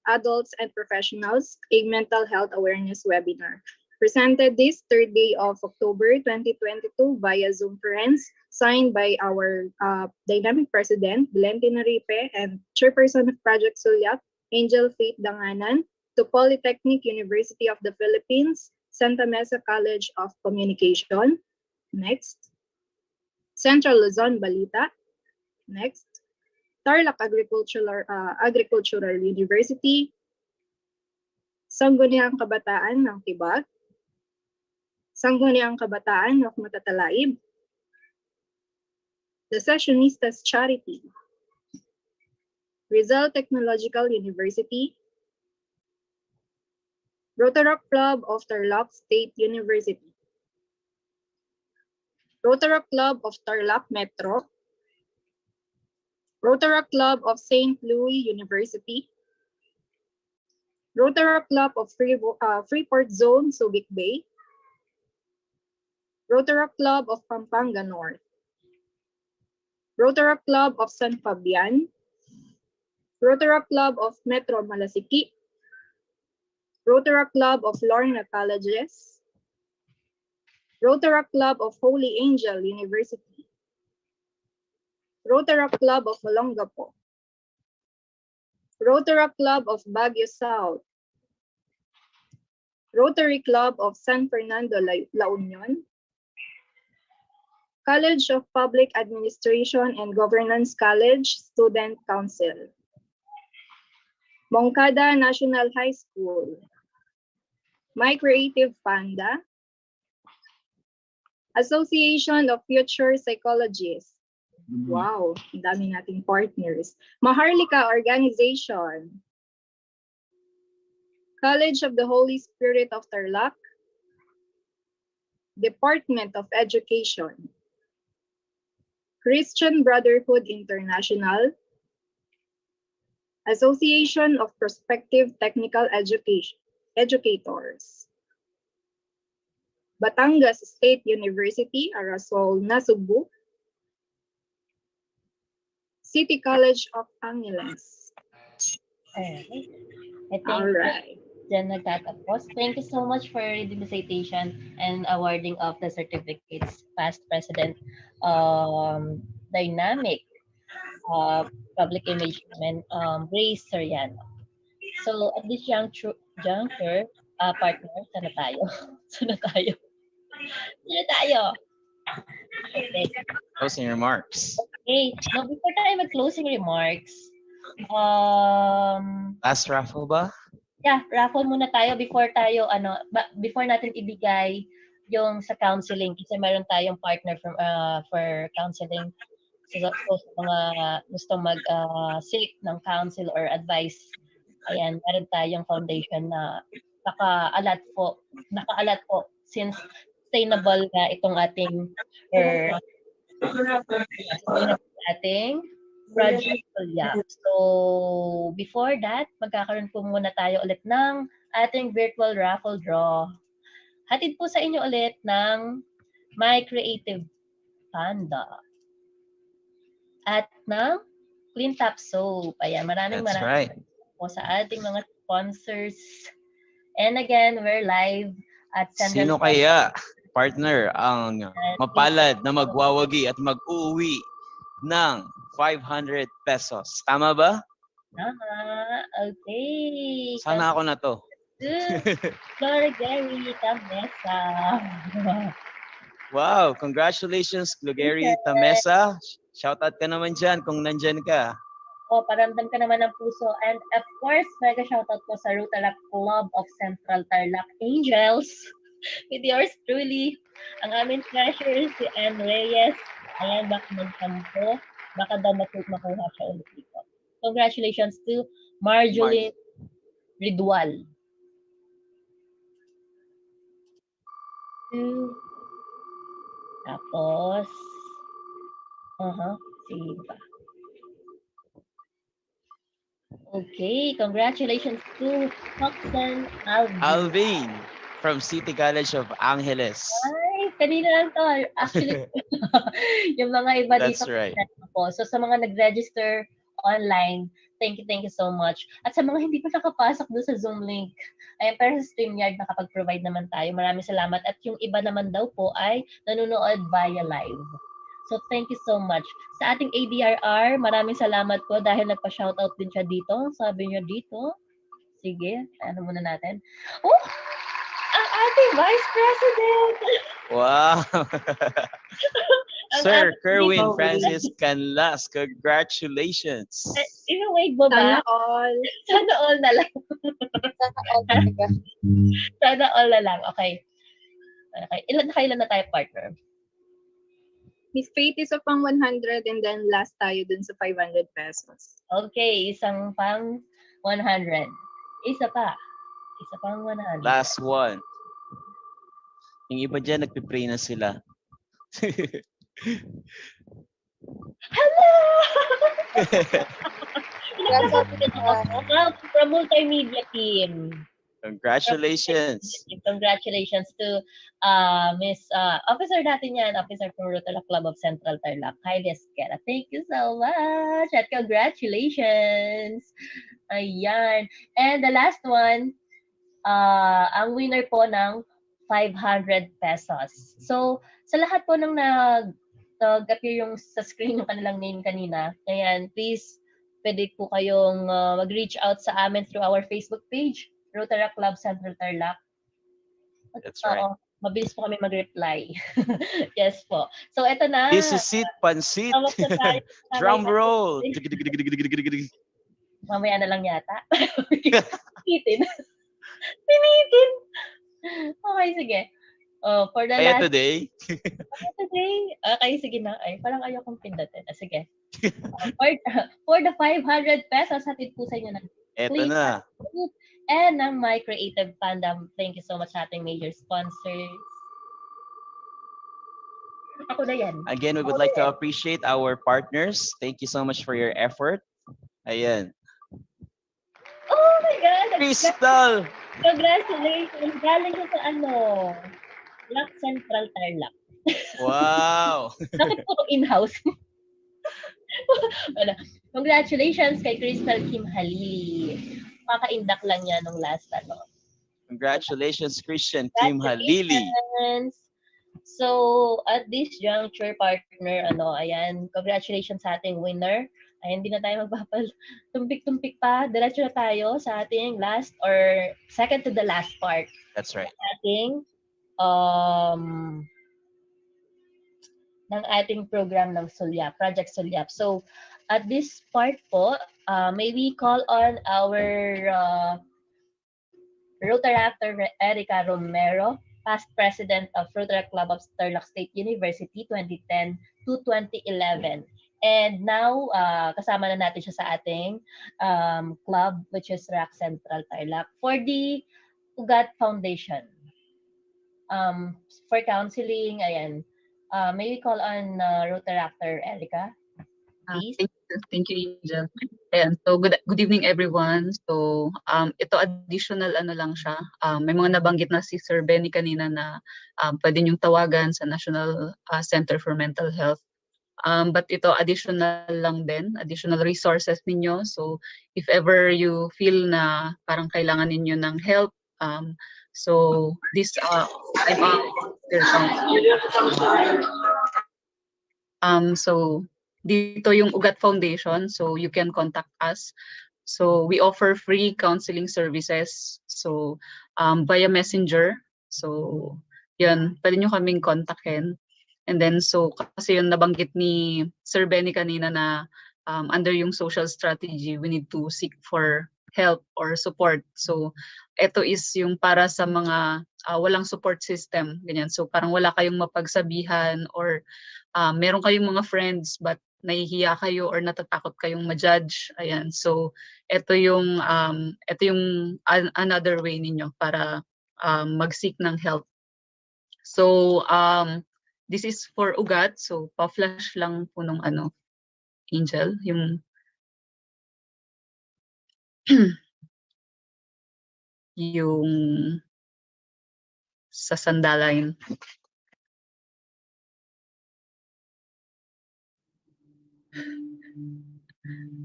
adults, and professionals, a mental health awareness webinar. Presented this 3rd day of October 2022 via Zoom conference, signed by our dynamic president, 𝗬𝗂𝘃𝗀𝗏, and chairperson of Project 𝗬𝗟𝗏, Angel Faith Danganan, to Polytechnic University of the Philippines, Santa Mesa College of Communication. Next. Central Luzon Balita. Next. Tarlac Agricultural University, Sangguniang Kabataan ng Tibag, Sangguniang Kabataan ng Matatalaib, the Secessionistas Charity, Rizal Technological University, Rotaract Club of Tarlac State University, Rotaract Club of Tarlac Metro, Rotaract Club of St. Louis University, Rotaract Club of Freeport Zone, Subic Bay, Rotaract Club of Pampanga North, Rotaract Club of San Fabian, Rotaract Club of Metro Malasiki, Rotaract Club of Lorna Colleges, Rotaract Club of Holy Angel University, Rotaract Club of Olongapo, Rotaract Club of Baguio South, Rotary Club of San Fernando La Union, College of Public Administration and Governance College Student Council, Moncada National High School, My Creative Panda, Association of Future Psychologists. Wow, dami nating partners. Maharlika Organization, College of the Holy Spirit of Tarlac, Department of Education, Christian Brotherhood International, Association of Prospective Technical Educators, Batangas State University, Arasol, Nasugbu, City College of Angeles. I think Alright. dyan nagtatapos. Thank you so much for reading the citation and awarding of the certificates, past president, dynamic public image namin, Grace Soriano. So at this juncture, partner, sana tayo? Sana tayo? Sana tayo? Okay. Closing remarks. Okay. Now, before tayo mag-closing remarks, Last raffle ba? yeah, raffle muna tayo before tayo, before natin ibigay yung sa counseling kasi meron tayong partner for counseling. So sa mga gustong mag-seek ng counsel or advice, ayan, meron tayong foundation na nakaalat po since sustainable na itong ating project 𝗨𝗃. So before that, magkakaroon po muna tayo ulit ng ating virtual raffle draw. Hatid po sa inyo ulit ng My Creative Panda at ng Clean Top Soap. Ayan, maraming right. po sa ating mga sponsors. And again, we're live at Sino kaya, partner, ang mapalad na magwawagi at mag-uwi ng 500 pesos? Tama ba? Tama. Okay. Sana ako na to. 𝗣𝗂𝘃𝗲𝗰𝗴. Wow, congratulations, 𝗣𝗂𝘃𝗲𝗶. Shoutout ka naman dyan kung nandyan ka. Paramdam ka naman ng puso. And of course, mega shoutout po sa Rotaract Club of Central Tarlac Angels. With yours truly, ang aming treasurer, si Ann Reyes. Ayan, baka magtampo. Baka daw makuha siya ulit dito. Congratulations to Marjorie Ridwal. Tapos, sige ba? Okay, congratulations to Roxanne Alvin from City College of Angeles. Ay, kanina lang to. Actually, yung mga iba dito. That's right. Po. So sa mga nag-register online, thank you so much. At sa mga hindi pa nakapasok doon sa Zoom link, ayan, pero sa StreamYard nakapag-provide naman tayo. Maraming salamat. At yung iba naman daw po ay nanonood via live. So thank you so much. Sa ating ADRR, maraming salamat po dahil nagpa-shoutout din siya dito. Sabi niya dito. Sige, ano muna natin. Oh! Ang ating Vice President! Wow! Sir Kerwin Francis Canlas, congratulations. Ina-wave mo ba? Sana all. Sana all na lang. Sana all na lang. Okay. Ilan na tayo, partner? Miss Faith is pang 100 and then last tayo dun sa 500 pesos. Okay, isang pang 100. Isa pang 100. Last one. Yung iba dyan, nagpipray na sila. Hello! From multimedia team. Congratulations. Congratulations to Miss Officer natin yan, Officer from Router Club of Central Tarlac, 𝗨𝘃𝗃𝗁𝗏. Thank you so much at congratulations. Ayan. And the last one, ang winner po ng 500 pesos. So, sa lahat po ng nag-appear yung sa screen yung kanilang name kanina, ayan, please, pwede po kayong mag-reach out sa amin through our Facebook page, Rotary Club Central Tarlac. That's right. Mabilis po kami mag-reply. Yes po. So, eto na. This is it, pansit. Drum roll. Mamaya na lang yata. Pinitin. Okay, sige. For the Kaya last... today? Today? Okay, sige na. Ay, parang ayaw kong pindutin. Sige. For the 500 pesos, hatid po sa inyo ng Eto na. And ng My Creative Fandom. Thank you so much sa ating major sponsors. Ako na yan. Again, we would like to appreciate our partners. Thank you so much for your effort. Ayan. Oh my God! Crystal! Congratulations! Galing ko sa Black Central Tarlac. Wow! Bakit po in-house? Congratulations kay Crystal Kim Halili. Kaka-indak lang niya nung last Congratulations, Christian Kim Halili. So, at this juncture, partner, ayan, congratulations sa ating winner. Ay, hindi na tayo tumpik-tumpik pa. Diretso na tayo sa ating last or second to the last part. That's right. Ng ating program ng Sulyap, Project Sulyap. So, at this part po, may we call on our Rotaractor Erica Romero, past president of Rotary Club of Tarlac State University 2010 to 2011. And now, kasama na natin siya sa ating club, which is RAC Central Tarlac, for the Ugat Foundation. For counseling, ayan. May we call on Rotaractor Erica? Please. Thank you, Angel. Ayan, so good evening, everyone. So, ito additional lang siya. May mga nabanggit na si Sir Benny kanina na pwede niyong tawagan sa National Center for Mental Health. But ito additional lang din, additional resources ninyo. So, if ever you feel na parang kailangan ninyo ng help, so this so dito yung Ugat Foundation, so you can contact us. So we offer free counseling services, so via messenger. So yun, pwede nyo kaming kontakin. And then so kasi yung nabanggit ni Sir Benny kanina na under yung social strategy, we need to seek for help or support. So ito is yung para sa mga walang support system, ganyan. So parang wala kayong mapagsabihan or meron kayong mga friends but nahihiya kayo or natatakot kayong ma-judge. Ayan. So ito yung another way ninyo para mag-seek ng help. So this is for ugat. So pa-flash lang po nung Angel, yung yung sa sandalan.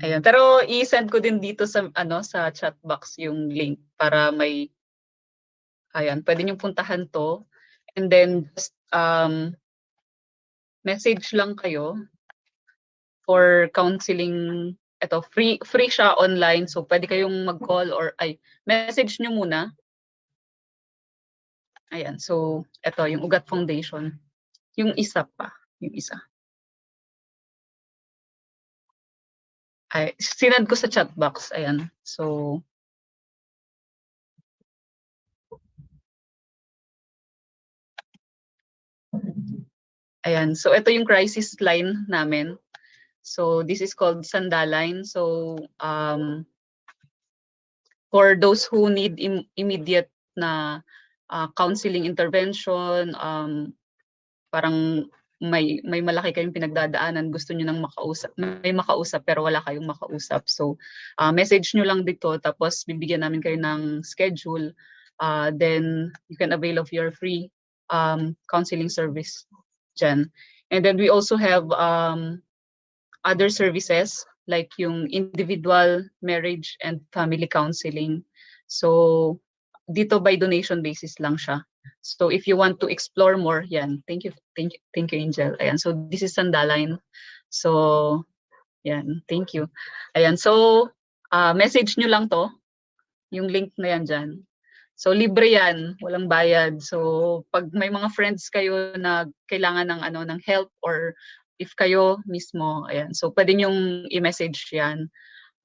Ayun, pero i-send ko din dito sa sa chat box yung link para may pwede niyo puntahan to, and then just message lang kayo for counseling. Ito free siya online, so pwede kayong mag-call or message niyo muna. Ayan, so ito yung Ugat Foundation. Yung isa pa, yung isa. Ay, sinend ko sa chat box. Ayan. So, ayan. So, ito yung crisis line namin. So, this is called Sandaline. So, for those who need immediate na counseling intervention, parang may malaki kayong pinagdadaanan, gusto niyo nang makausap, may makausap pero wala kayong makausap. So, message niyo lang dito tapos bibigyan namin kayo ng schedule. Then you can avail of your free counseling service dyan. And then we also have other services like yung individual, marriage, and family counseling. So, dito by donation basis lang siya. So, if you want to explore more, yan. Thank you, Angel. Ayan, so this is Sandaline. So, yan, thank you. Ayan, so, message nyo lang to, yung link na yan dyan. So, libre yan, walang bayad. So, pag may mga friends kayo na kailangan ng help or if kayo mismo, ayan. So, pwede nyong i-message yan.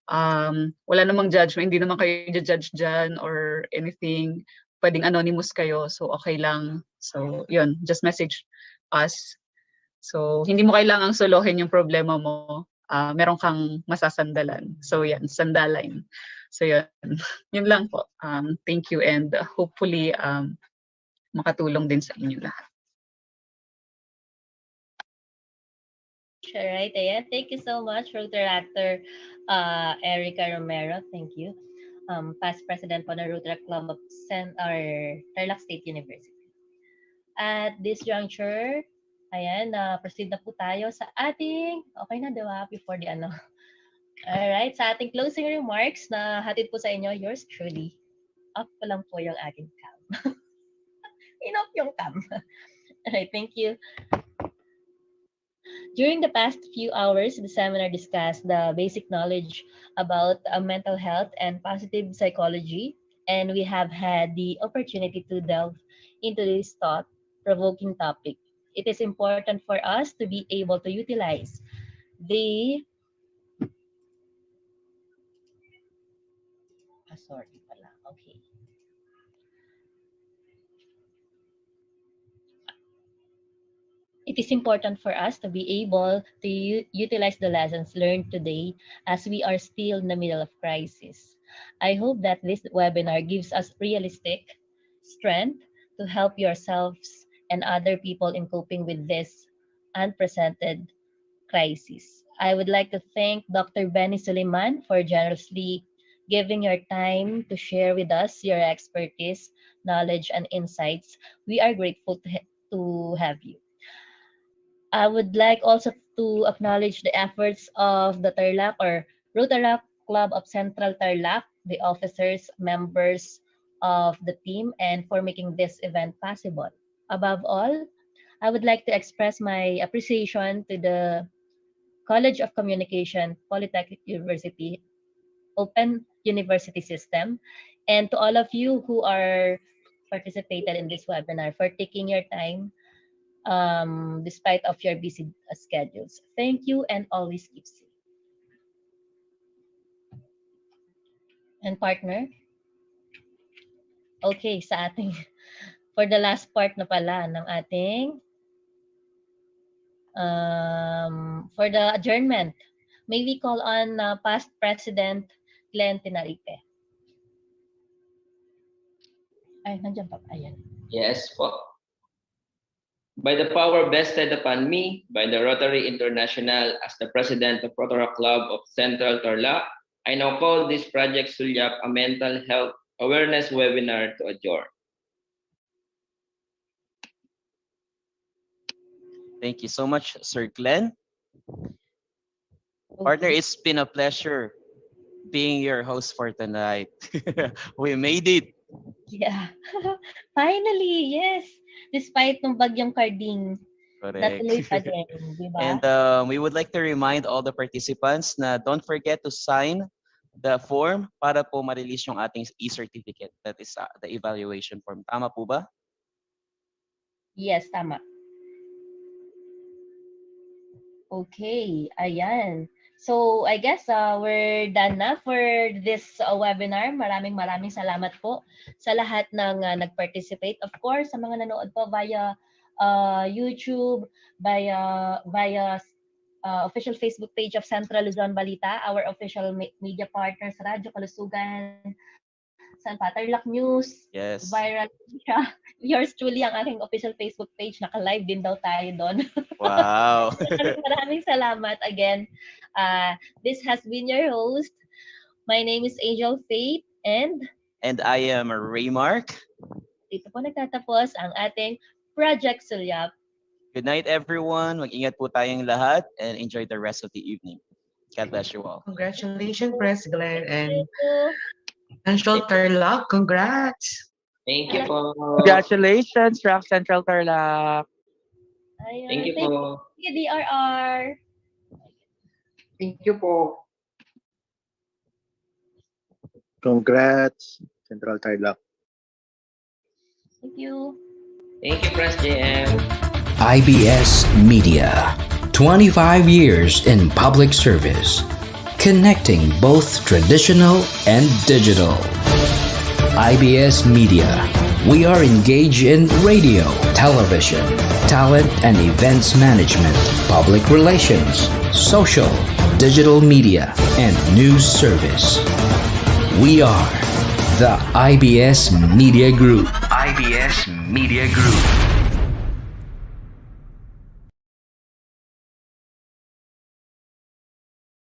Wala namang judgment, hindi naman kayo judge dyan or anything. Pwedeng anonymous kayo, so okay lang. So, yun, just message us. So, hindi mo kailangang solohin yung problema mo. Meron kang masasandalan. So, yan, Sandaline. So, yun. Yun lang po. Thank you and hopefully makatulong din sa inyo lahat. All right, ayan. Thank you so much, Rotaract Erica Romero. Thank you. Past president po ng Rotaract Club of Tarlac State University. At this juncture, ayan, proceed na po tayo sa ating, okay na diba, before the ano. Alright, sa ating closing remarks na hatid po sa inyo, yours truly. Up pa lang po yung ating cam. Inoff yung cam. Alright, thank you. During the past few hours, the seminar discussed the basic knowledge about mental health and positive psychology, and we have had the opportunity to delve into this thought-provoking topic. It is important for us to be able to utilize the It is important for us to be able to utilize the lessons learned today as we are still in the middle of crisis. I hope that this webinar gives us realistic strength to help yourselves and other people in coping with this unprecedented crisis. I would like to thank Dr. 𝗍𝗍𝗰𝗁 𝗠 for generously giving your time to share with us your expertise, knowledge, and insights. We are grateful to have you. I would like also to acknowledge the efforts of the Tarlac or Rotaract Club of Central Tarlac, the officers, members of the team, and for making this event possible. Above all, I would like to express my appreciation to the College of Communication, Polytechnic University, Open University System, and to all of you who are participated in this webinar for taking your time despite of your busy schedules. Thank you and always keep safe. And partner? Okay, sa ating, for the last part na pala ng ating, for the adjournment, may we call on past President Glenn Tinaripe. Ay, nandiyan pa. Ayan. Yes po. By the power vested upon me by the Rotary International as the President of Rotaract Club of Central Tarlac, I now call this Project Sulyap a mental health awareness webinar to adjourn. Thank you so much, Sir Glenn. Partner, it's been a pleasure being your host for tonight. We made it. Yeah. Finally, yes. Despite ng bagyong Carding, natuloy pa din, di ba? And we would like to remind all the participants na don't forget to sign the form para po ma-release yung ating e-certificate. That is the evaluation form. Tama po ba? Yes, tama. Okay, ayan. So I guess we're done na for this webinar. Maraming salamat po sa lahat ng nag-participate. Of course, sa mga nanood po via YouTube, via official Facebook page of Central Luzon Balita, our official media partners, Radyo Kalusugan, Tarlac News, Yes. Viral siya. Yours truly, ang aking official Facebook page. Naka-live din daw tayo doon. Wow. Maraming salamat again. This has been your host. My name is Angel Faith and I am Raymark. Dito po nagtatapos ang ating Project Sulyap. Good night, everyone. Mag-ingat po tayong lahat and enjoy the rest of the evening. God bless you all. Congratulations, Press Glenn and Central Tarlac. Congrats. Thank you po. Congratulations, Rock Central Tarlac. Thank you po. Thank you, DRR. Thank you po. Congrats, Central Tarlac. Thank you. Thank you, Press JM. IBS Media, 25 years in public service, connecting both traditional and digital. IBS Media, we are engaged in radio, television, talent and events management, public relations, social, digital media, and news service. We are the IBS Media Group. IBS Media Group.